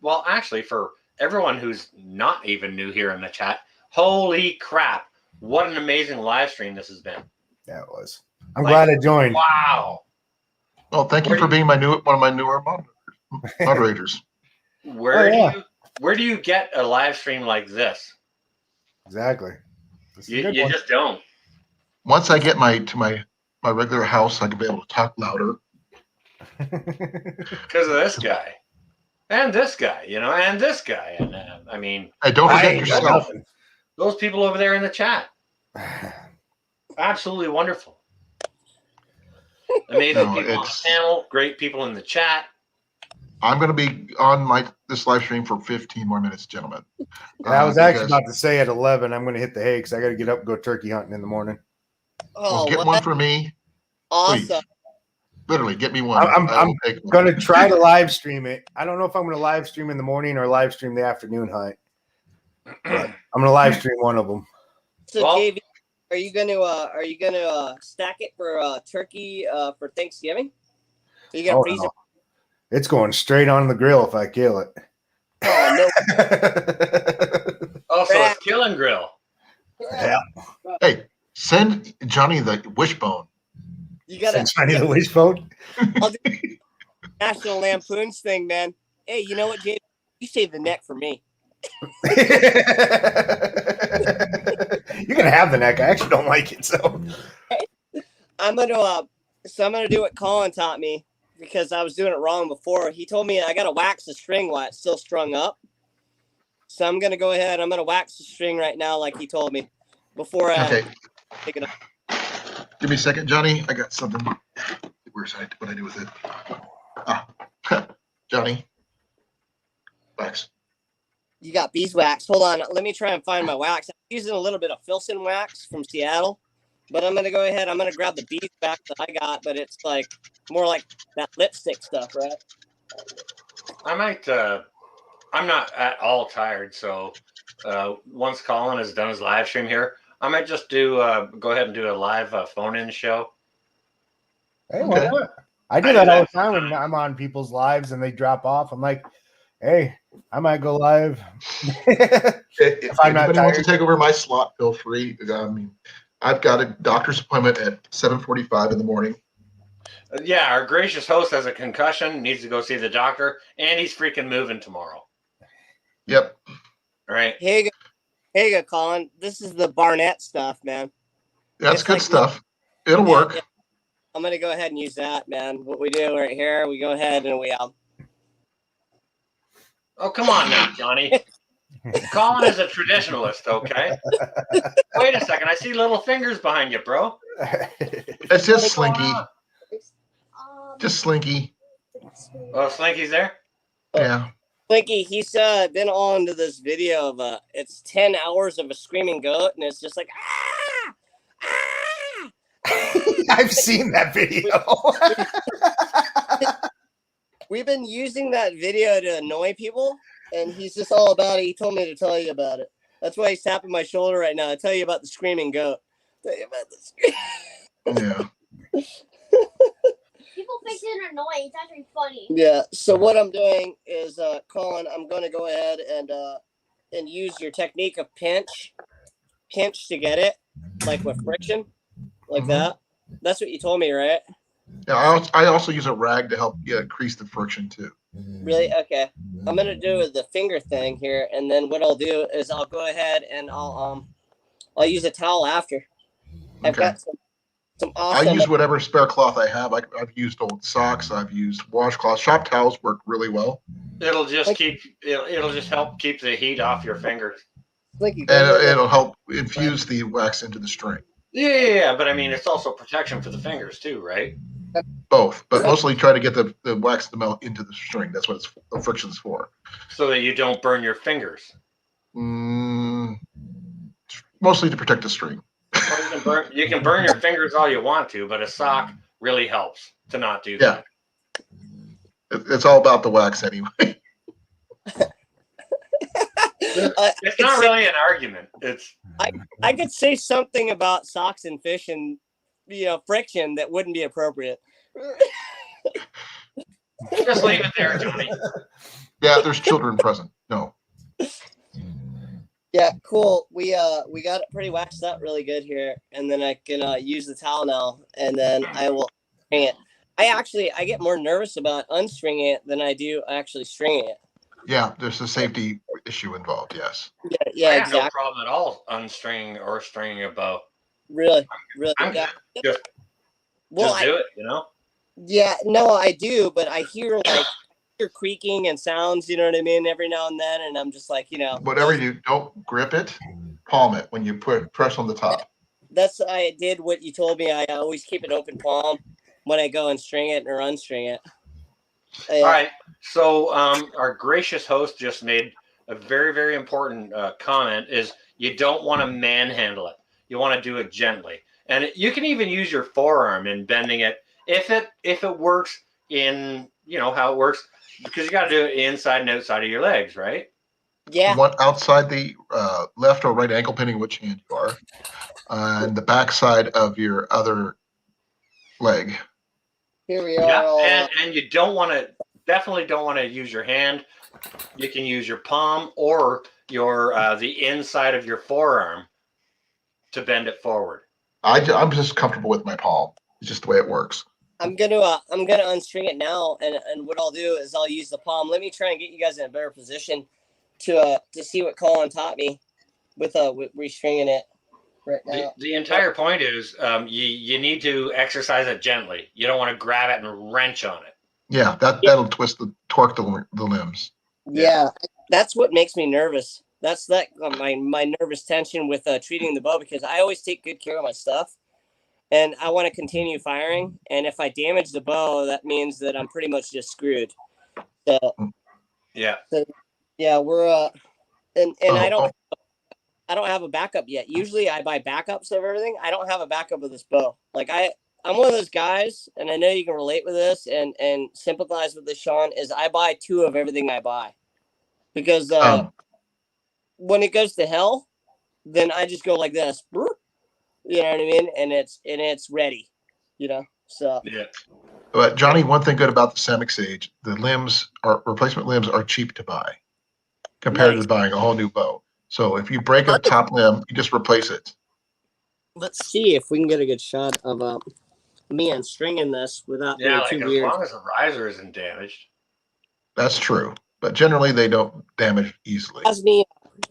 well, actually, for everyone who's not even new here in the chat, holy crap. what an amazing live stream this has been. Yeah, it was. I'm glad I joined. Wow. Well, thank you for being one of my newer moderators. Where do you get a live stream like this? Exactly. You just don't. Once I get my regular house, I can be able to talk louder. Because of this guy. And this guy, and this guy. And I mean, hey, don't forget yourself. Those people over there in the chat. Absolutely wonderful. Amazing people on the panel, great people in the chat. I'm going to be on this live stream for 15 more minutes, gentlemen. I was actually about to say at 11, I'm going to hit the hay because I got to get up and go turkey hunting in the morning. Well, get one for me. Awesome. Please. Literally, get me one. I'm going to try to live stream it. I don't know if I'm going to live stream in the morning or live stream the afternoon hunt. But I'm going to live stream one of them. So, JV, are you gonna stack it for turkey for Thanksgiving? So you got freezer. No. It's going straight on the grill if I kill it. Oh no! So it's kill and grill. Yeah. Hey, send Johnny the wishbone. You gotta send Johnny the wishbone. I'll do National Lampoon's thing, man. Hey, you know what, JV? You save the neck for me. You can have the neck. I actually don't like it, so I'm gonna do what Colin taught me because I was doing it wrong before. He told me I gotta wax the string while it's still strung up. So I'm gonna go ahead. I'm gonna wax the string right now, like he told me before I take it up. Give me a second, Johnny. I got something. Where's what I do with it? Johnny, wax. You got beeswax. Hold on. Let me try and find my wax. I'm using a little bit of Filson wax from Seattle, but I'm going to go ahead. I'm going to grab the beeswax that I got, but it's like more like that lipstick stuff, right? I might, I'm not at all tired. So once Colin has done his live stream here, I might just go ahead and do a live phone-in show. Hey, why not? I do that all the time when I'm on people's lives and they drop off. I'm like, hey, I might go live. If anybody wants to take over my slot, feel free. I mean, I've got a doctor's appointment at 7:45 in the morning. Yeah, our gracious host has a concussion, needs to go see the doctor, and he's freaking moving tomorrow. Yep. All right. Hey, you go, Colin. This is the Barnett stuff, man. That's good stuff. It'll work. Yeah. I'm going to go ahead and use that, man. What we do right here, we go ahead and we Oh, come on now, Johnny. Colin is a traditionalist, okay? Wait a second. I see little fingers behind you, bro. It's just Slinky. Just Slinky. Oh, Slinky's there? Yeah. Slinky, he's been on to this video of it's 10 hours of a screaming goat, and it's just like, ah! Ah! I've seen that video. We've been using that video to annoy people, and he's just all about it. He told me to tell you about it. That's why he's tapping my shoulder right now. I tell you about the screaming goat. Tell you about the Yeah. People think it's annoying. It's actually funny. Yeah. So what I'm doing is, Colin, I'm going to go ahead and use your technique of pinch to get it, like with friction, like that. That's what you told me, right? Yeah. I also use a rag to help increase the friction too. Really? Okay. I'm gonna do the finger thing here, and then what I'll do is I'll go ahead and I'll use a towel after. I've got some awesome. I use whatever spare cloth I have. I've used old socks. I've used washcloths. Shop towels work really well. It'll just it'll just help keep the heat off your fingers. And it'll help infuse the wax into the string. Yeah, but I mean it's also protection for the fingers too, right? Both, but mostly try to get the wax to melt into the string. That's what the friction's for. So that you don't burn your fingers. Mostly to protect the string. Well, you can burn your fingers all you want to, but a sock really helps to not do that. It's all about the wax anyway. It's not really an argument. It's I could say something about socks and fish and friction that wouldn't be appropriate. Just leave it there, Johnny. Yeah, there's children present. No. Yeah, cool. We got it pretty waxed up really good here, and then I can use the towel now, and then I will string it. I get more nervous about unstringing it than I do actually stringing it. Yeah, there's a safety issue involved. Yes. Yeah, I got exactly. no problem at all unstringing or stringing a bow. Really. I'm Yeah. good. Just Well, do it, you know? yeah, no, I do, but I hear creaking and sounds, you know what I mean, every now and then, and I'm just like, Whatever you don't grip it, palm it when you press on the top. I did what you told me. I always keep an open palm when I go and string it or unstring it. All right. So our gracious host just made a very, very important comment is you don't want to manhandle it. You want to do it gently. And you can even use your forearm in bending it if it works in, how it works, because you got to do it inside and outside of your legs, right? Yeah. One outside the left or right ankle, depending which hand you are, and the back side of your other leg. Here we are. Yeah, and you definitely don't want to use your hand. You can use your palm or your the inside of your forearm to bend it forward. I'm just comfortable with my palm. It's just the way it works. I'm gonna unstring it now, and what I'll do is I'll use the palm. Let me try and get you guys in a better position to see what Colin taught me with restringing it right now. The entire point is you need to exercise it gently. You don't want to grab it and wrench on it. Yeah, that'll torque the limbs. Yeah, that's what makes me nervous. That's my nervous tension with treating the bow, because I always take good care of my stuff, and I want to continue firing. And if I damage the bow, that means that I'm pretty much just screwed. So yeah, we're and I don't have a backup yet. Usually I buy backups of everything. I don't have a backup of this bow. Like I'm one of those guys, and I know you can relate with this and sympathize with this, Sean, is I buy 2 of everything I buy. Because when it goes to hell, then I just go like this. You know what I mean? And it's ready. So yeah. But Johnny, one thing good about the Samick Sage, the replacement limbs are cheap to buy compared to buying a whole new bow. So if you break a top limb, you just replace it. Let's see if we can get a good shot of me unstringing this without being too weird. As long as the riser isn't damaged. That's true, but generally they don't damage easily.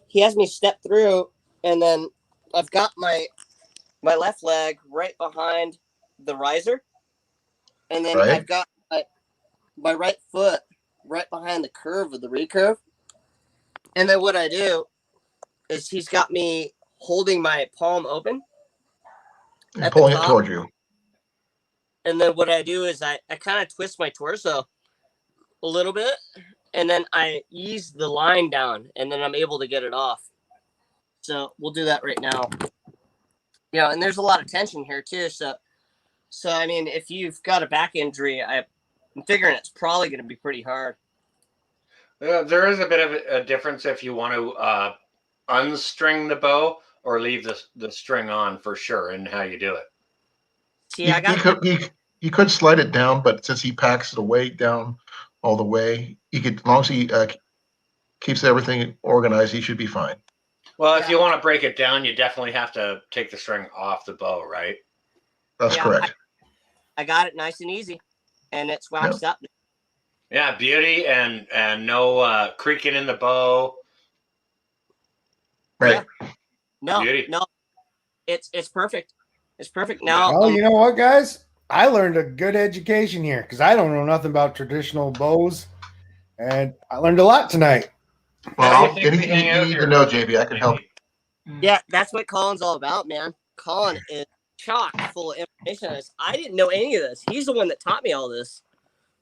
He has me step through, and then I've got my left leg right behind the riser, and then I've got my right foot right behind the curve of the recurve. And then what I do is he's got me holding my palm open and pulling it toward you. And then what I do is I kind of twist my torso a little bit, and then I ease the line down, and then I'm able to get it off. So we'll do that right now. And there's a lot of tension here too. So I mean, if you've got a back injury, I'm figuring it's probably going to be pretty hard. There is a bit of a difference if you want to unstring the bow or leave the string on, for sure, in how you do it. See, you could slide it down, but since he packs the weight down all the way, as long as he keeps everything organized, he should be fine. Well, if you want to break it down, you definitely have to take the string off the bow, right? That's correct. I got it nice and easy, and it's waxed up. Yeah, beauty and no creaking in the bow. Right. Yeah. No, beauty. No, it's perfect. It's perfect. Now, well, you know what, guys? I learned a good education here because I don't know nothing about traditional bows, and I learned a lot tonight. Well, anything you need to know, JB, I can help you. Yeah, that's what Colin's all about, man. Colin is chock full of information. I didn't know any of this. He's the one that taught me all this.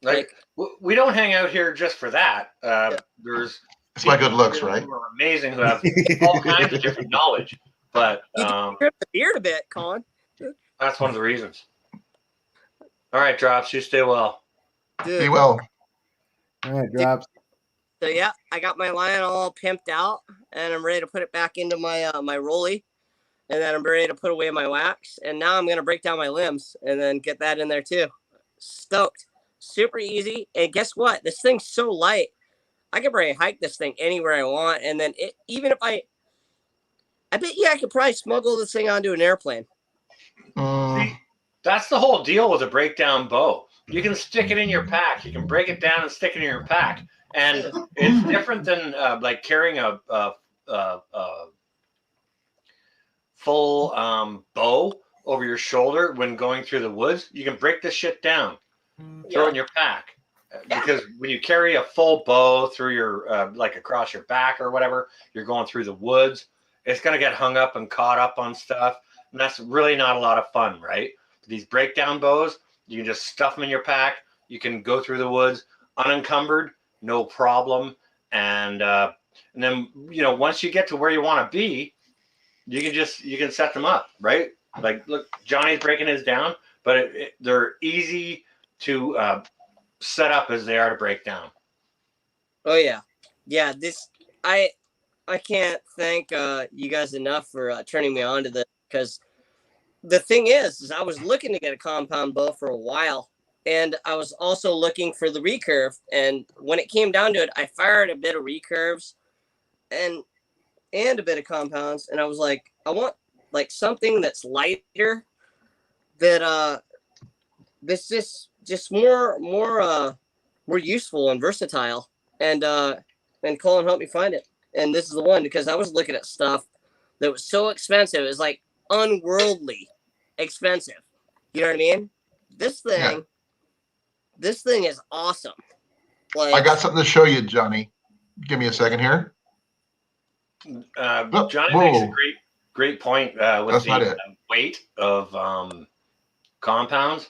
Like we don't hang out here just for that. There's it's my good looks, right? Who are amazing, who have all kinds of different knowledge. But you trip the beard a bit, Colin. That's one of the reasons. All right, Drops, you stay well. Dude. Be well. All right, Drops. So yeah, I got my line all pimped out, and I'm ready to put it back into my my rolly, and then I'm ready to put away my wax. And now I'm gonna break down my limbs and then get that in there too. Stoked. Super easy. And guess what? This thing's so light. I can probably hike this thing anywhere I want. And then even if I I bet you I could probably smuggle this thing onto an airplane. Mm, That's the whole deal with a breakdown bow. You can stick it in your pack. You can break it down and stick it in your pack, and it's different than like carrying a full bow over your shoulder when going through the woods. You can break this shit down, throw it in your pack. Because when you carry a full bow through your like across your back or whatever, you're going through the woods. It's gonna get hung up and caught up on stuff, and that's really not a lot of fun, right? These breakdown bows, you can just stuff them in your pack. You can go through the woods unencumbered, no problem. And then once you get to where you want to be, you can set them up, right? Like, look, Johnny's breaking his down, but they're easy to set up as they are to break down. Oh yeah, yeah. I can't thank you guys enough for turning me on to this, because the thing is I was looking to get a compound bow for a while, and I was also looking for the recurve. And when it came down to it, I fired a bit of recurves and a bit of compounds, and I was like, I want like something that's lighter, that that's just more useful and versatile. And Colin helped me find it, and this is the one, because I was looking at stuff that was so expensive. It was like unworldly expensive. You know what I mean? This thing is awesome. Like, I got something to show you, Johnny. Give me a second here. Johnny makes a great point with the weight of compounds.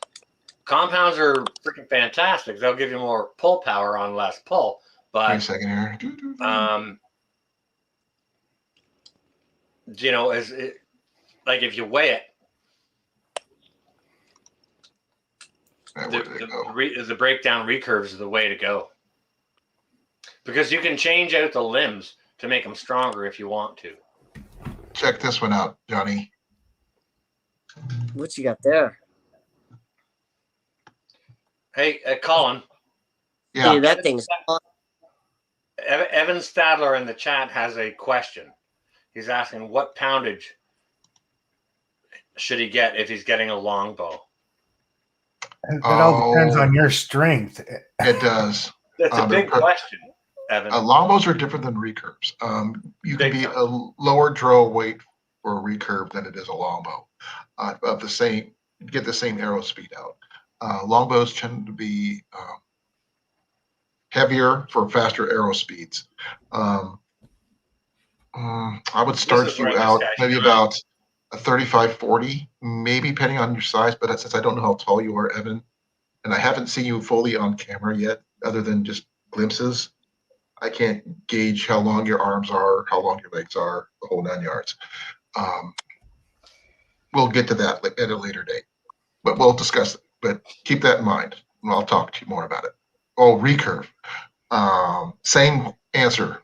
Compounds are freaking fantastic. They'll give you more pull power on less pull. But wait a second here. Like if you weigh it, the breakdown recurves is the way to go, because you can change out the limbs to make them stronger if you want to. Check this one out, Johnny. What you got there? Hey, Colin. Yeah. Dude, that thing's awesome. Evan Stadler in the chat has a question. He's asking what poundage should he get if he's getting a longbow? It all depends on your strength. It does. That's a big question, Evan. Longbows are different than recurves. You can be a lower draw weight for a recurve than it is a longbow. Of the same, get the same arrow speed out. Longbows tend to be heavier for faster arrow speeds. I would start you out maybe about a 35-40, maybe depending on your size. But since I don't know how tall you are, Evan, and I haven't seen you fully on camera yet, other than just glimpses, I can't gauge how long your arms are, how long your legs are, the whole 9 yards. We'll get to that at a later date, but we'll discuss it. But keep that in mind, and I'll talk to you more about it. Oh, recurve. Same answer.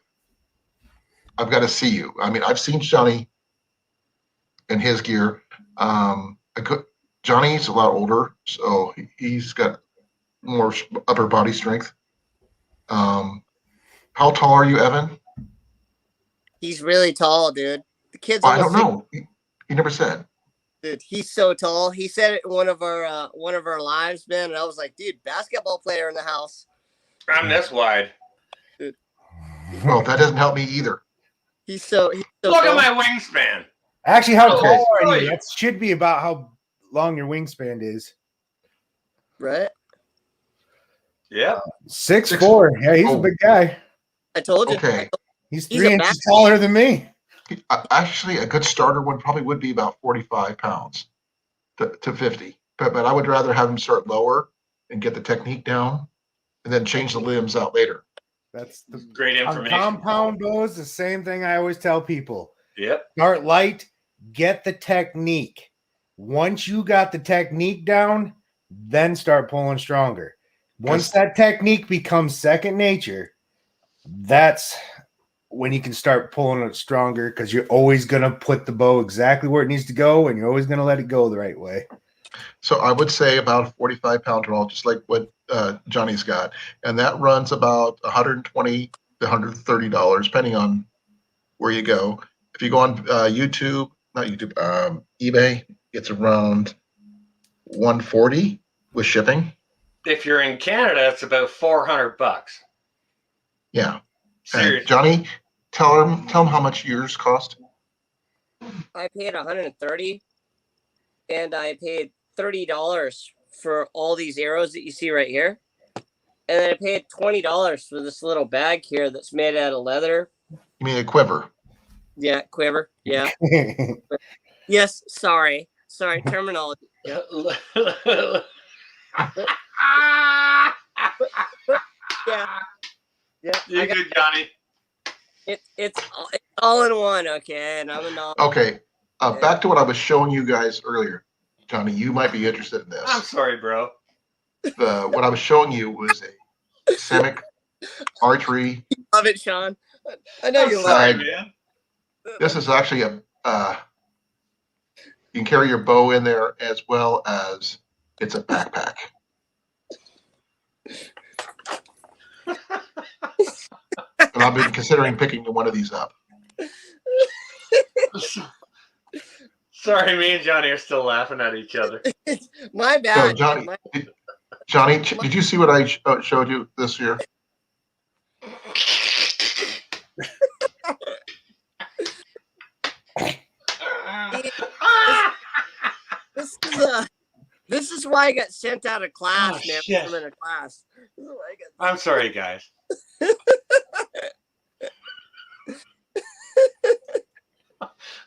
I've got to see you. I mean, I've seen Johnny and his gear. Johnny's a lot older, so he's got more upper body strength. How tall are you, Evan? He's really tall, dude. The kid's. I don't know. He never said. Dude, he's so tall. He said it in one of our lives, man, and I was like, dude, basketball player in the house. I'm this wide. Dude. Well, that doesn't help me either. He's so Look at my wingspan. Actually, how tall are you? That should be about how long your wingspan is. Right? Yeah. 6'4". Yeah, he's a big guy. I told you. Okay. He's 3 inches taller than me. Actually, a good starter one probably would be about 45 pounds to 50. But I would rather have him start lower and get the technique down, and then change the limbs out later. That's the great information. Compound bows, the same thing I always tell people. Yep. Start light, get the technique. Once you got the technique down, then start pulling stronger. Once that technique becomes second nature, that's when you can start pulling it stronger, because you're always going to put the bow exactly where it needs to go, and you're always going to let it go the right way. So I would say about a 45-pound draw, just like what Johnny's got. And that runs about $120 to $130, depending on where you go. if you go on YouTube, not YouTube, eBay, it's around 140 with shipping. If you're in Canada, it's about $400. Yeah. Seriously. Johnny, tell him how much yours cost. I paid 130, and I paid $30 for all these arrows that you see right here, and then I paid $20 for this little bag here that's made out of leather. You mean a quiver? Yeah, quiver. Yeah. Yes. Sorry. Terminology. Yeah. Yeah. Yeah. You good, Johnny? It's all in one. Okay, and I'm a novice. Okay. Back to what I was showing you guys earlier. Johnny, you might be interested in this. I'm sorry, bro. What I was showing you was a Semic archery. Love it, Sean. I know I'm you love sorry, it. man. This is actually a you can carry your bow in there as well as it's a backpack. And I've been considering picking one of these up. Sorry, me and Johnny are still laughing at each other. My So bad. Johnny, did you see what I showed you this year? This is why I got sent out of class, Oh, man. shit. I'm in a class. This is why I got- I'm sorry, guys.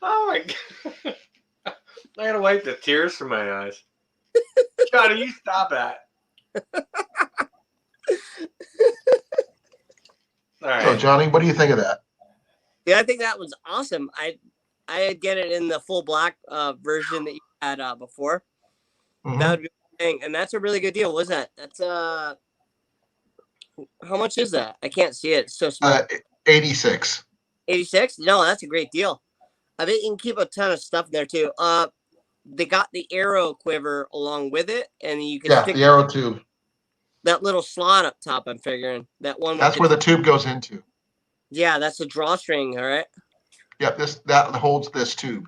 Oh my god. I gotta wipe the tears from my eyes. Johnny, you stop that. All right. So Johnny, what do you think of that? Yeah, I think that was awesome. I'd get it in the full black version that you had before. Mhm. That would be the thing, and that's a really good deal. What's that? That's how much is that? I can't see it. It's so small. 86. 86? No, that's a great deal. I bet you can keep a ton of stuff in there too. They got the arrow quiver along with it, and you can Yeah, stick the arrow tube. that little slot up top. I'm figuring that one. That's where the tube goes into. Yeah, that's a drawstring. All right. Yep, that holds this tube.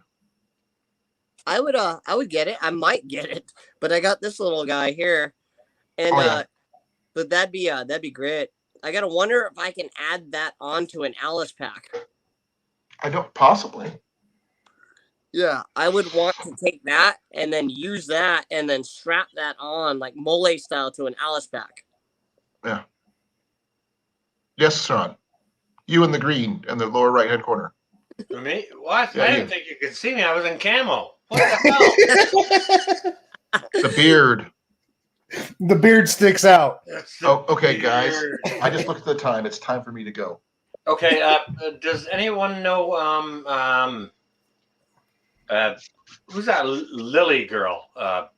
I would get it. I might get it, but I got this little guy here, and Oh, yeah. but that'd be great. I gotta wonder if I can add that onto an Alice pack. I don't possibly. Yeah, I would want to take that and then use that and then strap that on like mole style to an Alice pack. Yeah. Yes, Sean. You in the green in the lower right hand corner. For me? What? Yeah, I you. didn't think you could see me. I was in camo. What the hell? The beard. The beard sticks out. That's the Oh, okay, guys. beard. I just looked at the time. It's time for me to go. Okay. Does anyone know who's that Lily girl? Pepper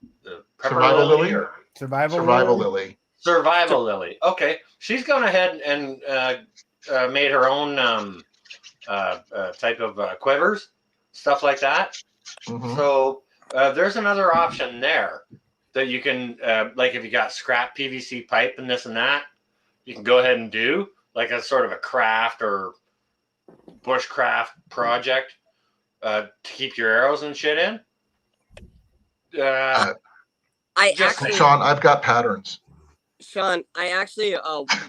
Survival Lily? or Survival. Lily. Survival Lily. Okay, she's gone ahead and made her own type of quivers, stuff like that. Mhm. So there's another option there that you can, like if you got scrap PVC pipe and this and that, you can go ahead and do like a sort of a craft or bushcraft project to keep your arrows and shit in. I Just- actually, Sean, I've got patterns. Sean, I actually,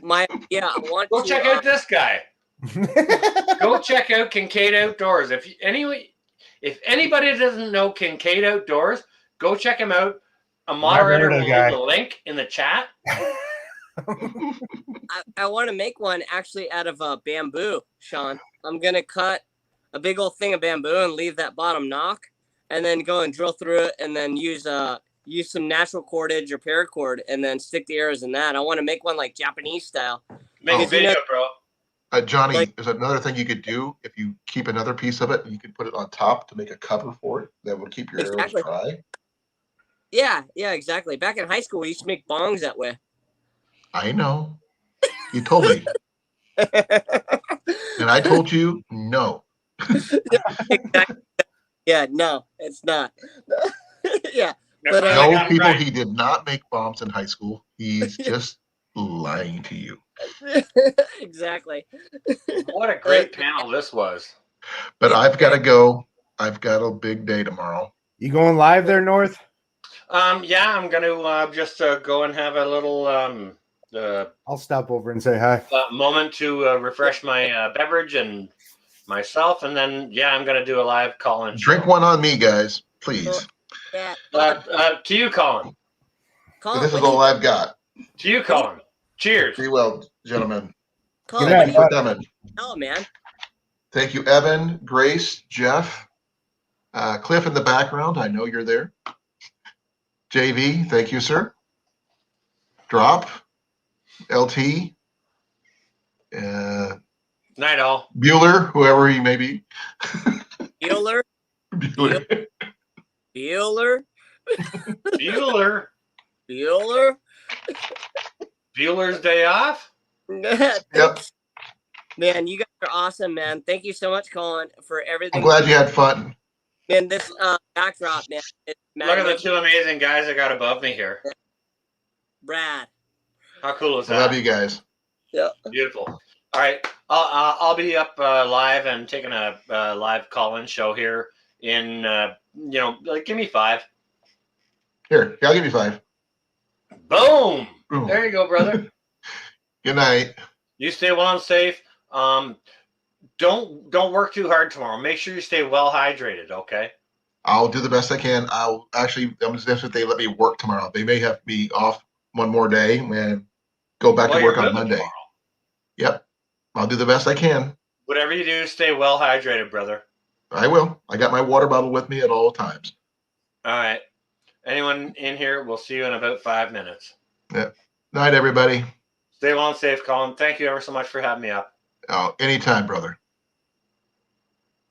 my yeah, I want Go to check out this guy. Go check out Kincaid Outdoors. If anybody doesn't know Kincaid Outdoors, go check him out. A moderator heard will of the guy. leave the link in the chat. I want to make one actually out of bamboo, Sean. I'm gonna cut a big old thing of bamboo and leave that bottom knock, and then go and drill through it, and then use some natural cordage or paracord, and then stick the arrows in that. I want to make one like Japanese style. Make a Oh. video, bro. Johnny, Like- there's another thing you could do. If you keep another piece of it, you could put it on top to make a cover for it that would keep your Exactly. arrows dry. Yeah, exactly. Back in high school, we used to make bongs that way. I know. You told me. And I told you no. Exactly. Yeah, no, it's not. Yeah, But, I No, got it people, right. he did not make bombs in high school. He's just lying to you. exactly. What a great panel this was. But I've got to go. I've got a big day tomorrow. You going live there, North? Yeah, I'm gonna just go and have a little I'll stop over and say hi. moment to refresh my beverage and myself, and then I'm gonna do a live call-in. Drink one on me, guys, please. Yeah. To you, Colin. Colin, This is what all I've got. To you, Colin. Cheers. Be well, gentlemen. Colin, Good what night, Thank you for bud. coming. hell, man? Thank you, Evan, Grace, Jeff, Cliff in the background. I know you're there. JV, thank you, sir. Drop, LT, Night all. Bueller, whoever he may be. Bueller? Bueller. Bueller? Bueller. Bueller? Bueller's day off. Yep. Man, you guys are awesome, man. Thank you so much, Colin, for everything. I'm glad you had fun. Man, this backdrop, man. It's Look at the two amazing guys I got above me here. Brad. How cool is I that? love you guys. Yeah. Beautiful. All right, I'll be up live and taking a live call-in show here in give me 5. Here, I'll give you 5. Boom. Boom. There you go, brother. Good night. You stay well and safe. Don't work too hard tomorrow. Make sure you stay well hydrated. Okay. I'll do the best I can. I'm just if they let me work tomorrow. They may have me off one more day and go back to you're work on good Monday. tomorrow. Yep. I'll do the best I can. Whatever you do, stay well hydrated, brother. I will. I got my water bottle with me at all times. All right. Anyone in here? We'll see you in about 5 minutes. Yep. Night, everybody. Stay well and safe, Colin. Thank you ever so much for having me up. Oh, anytime, brother.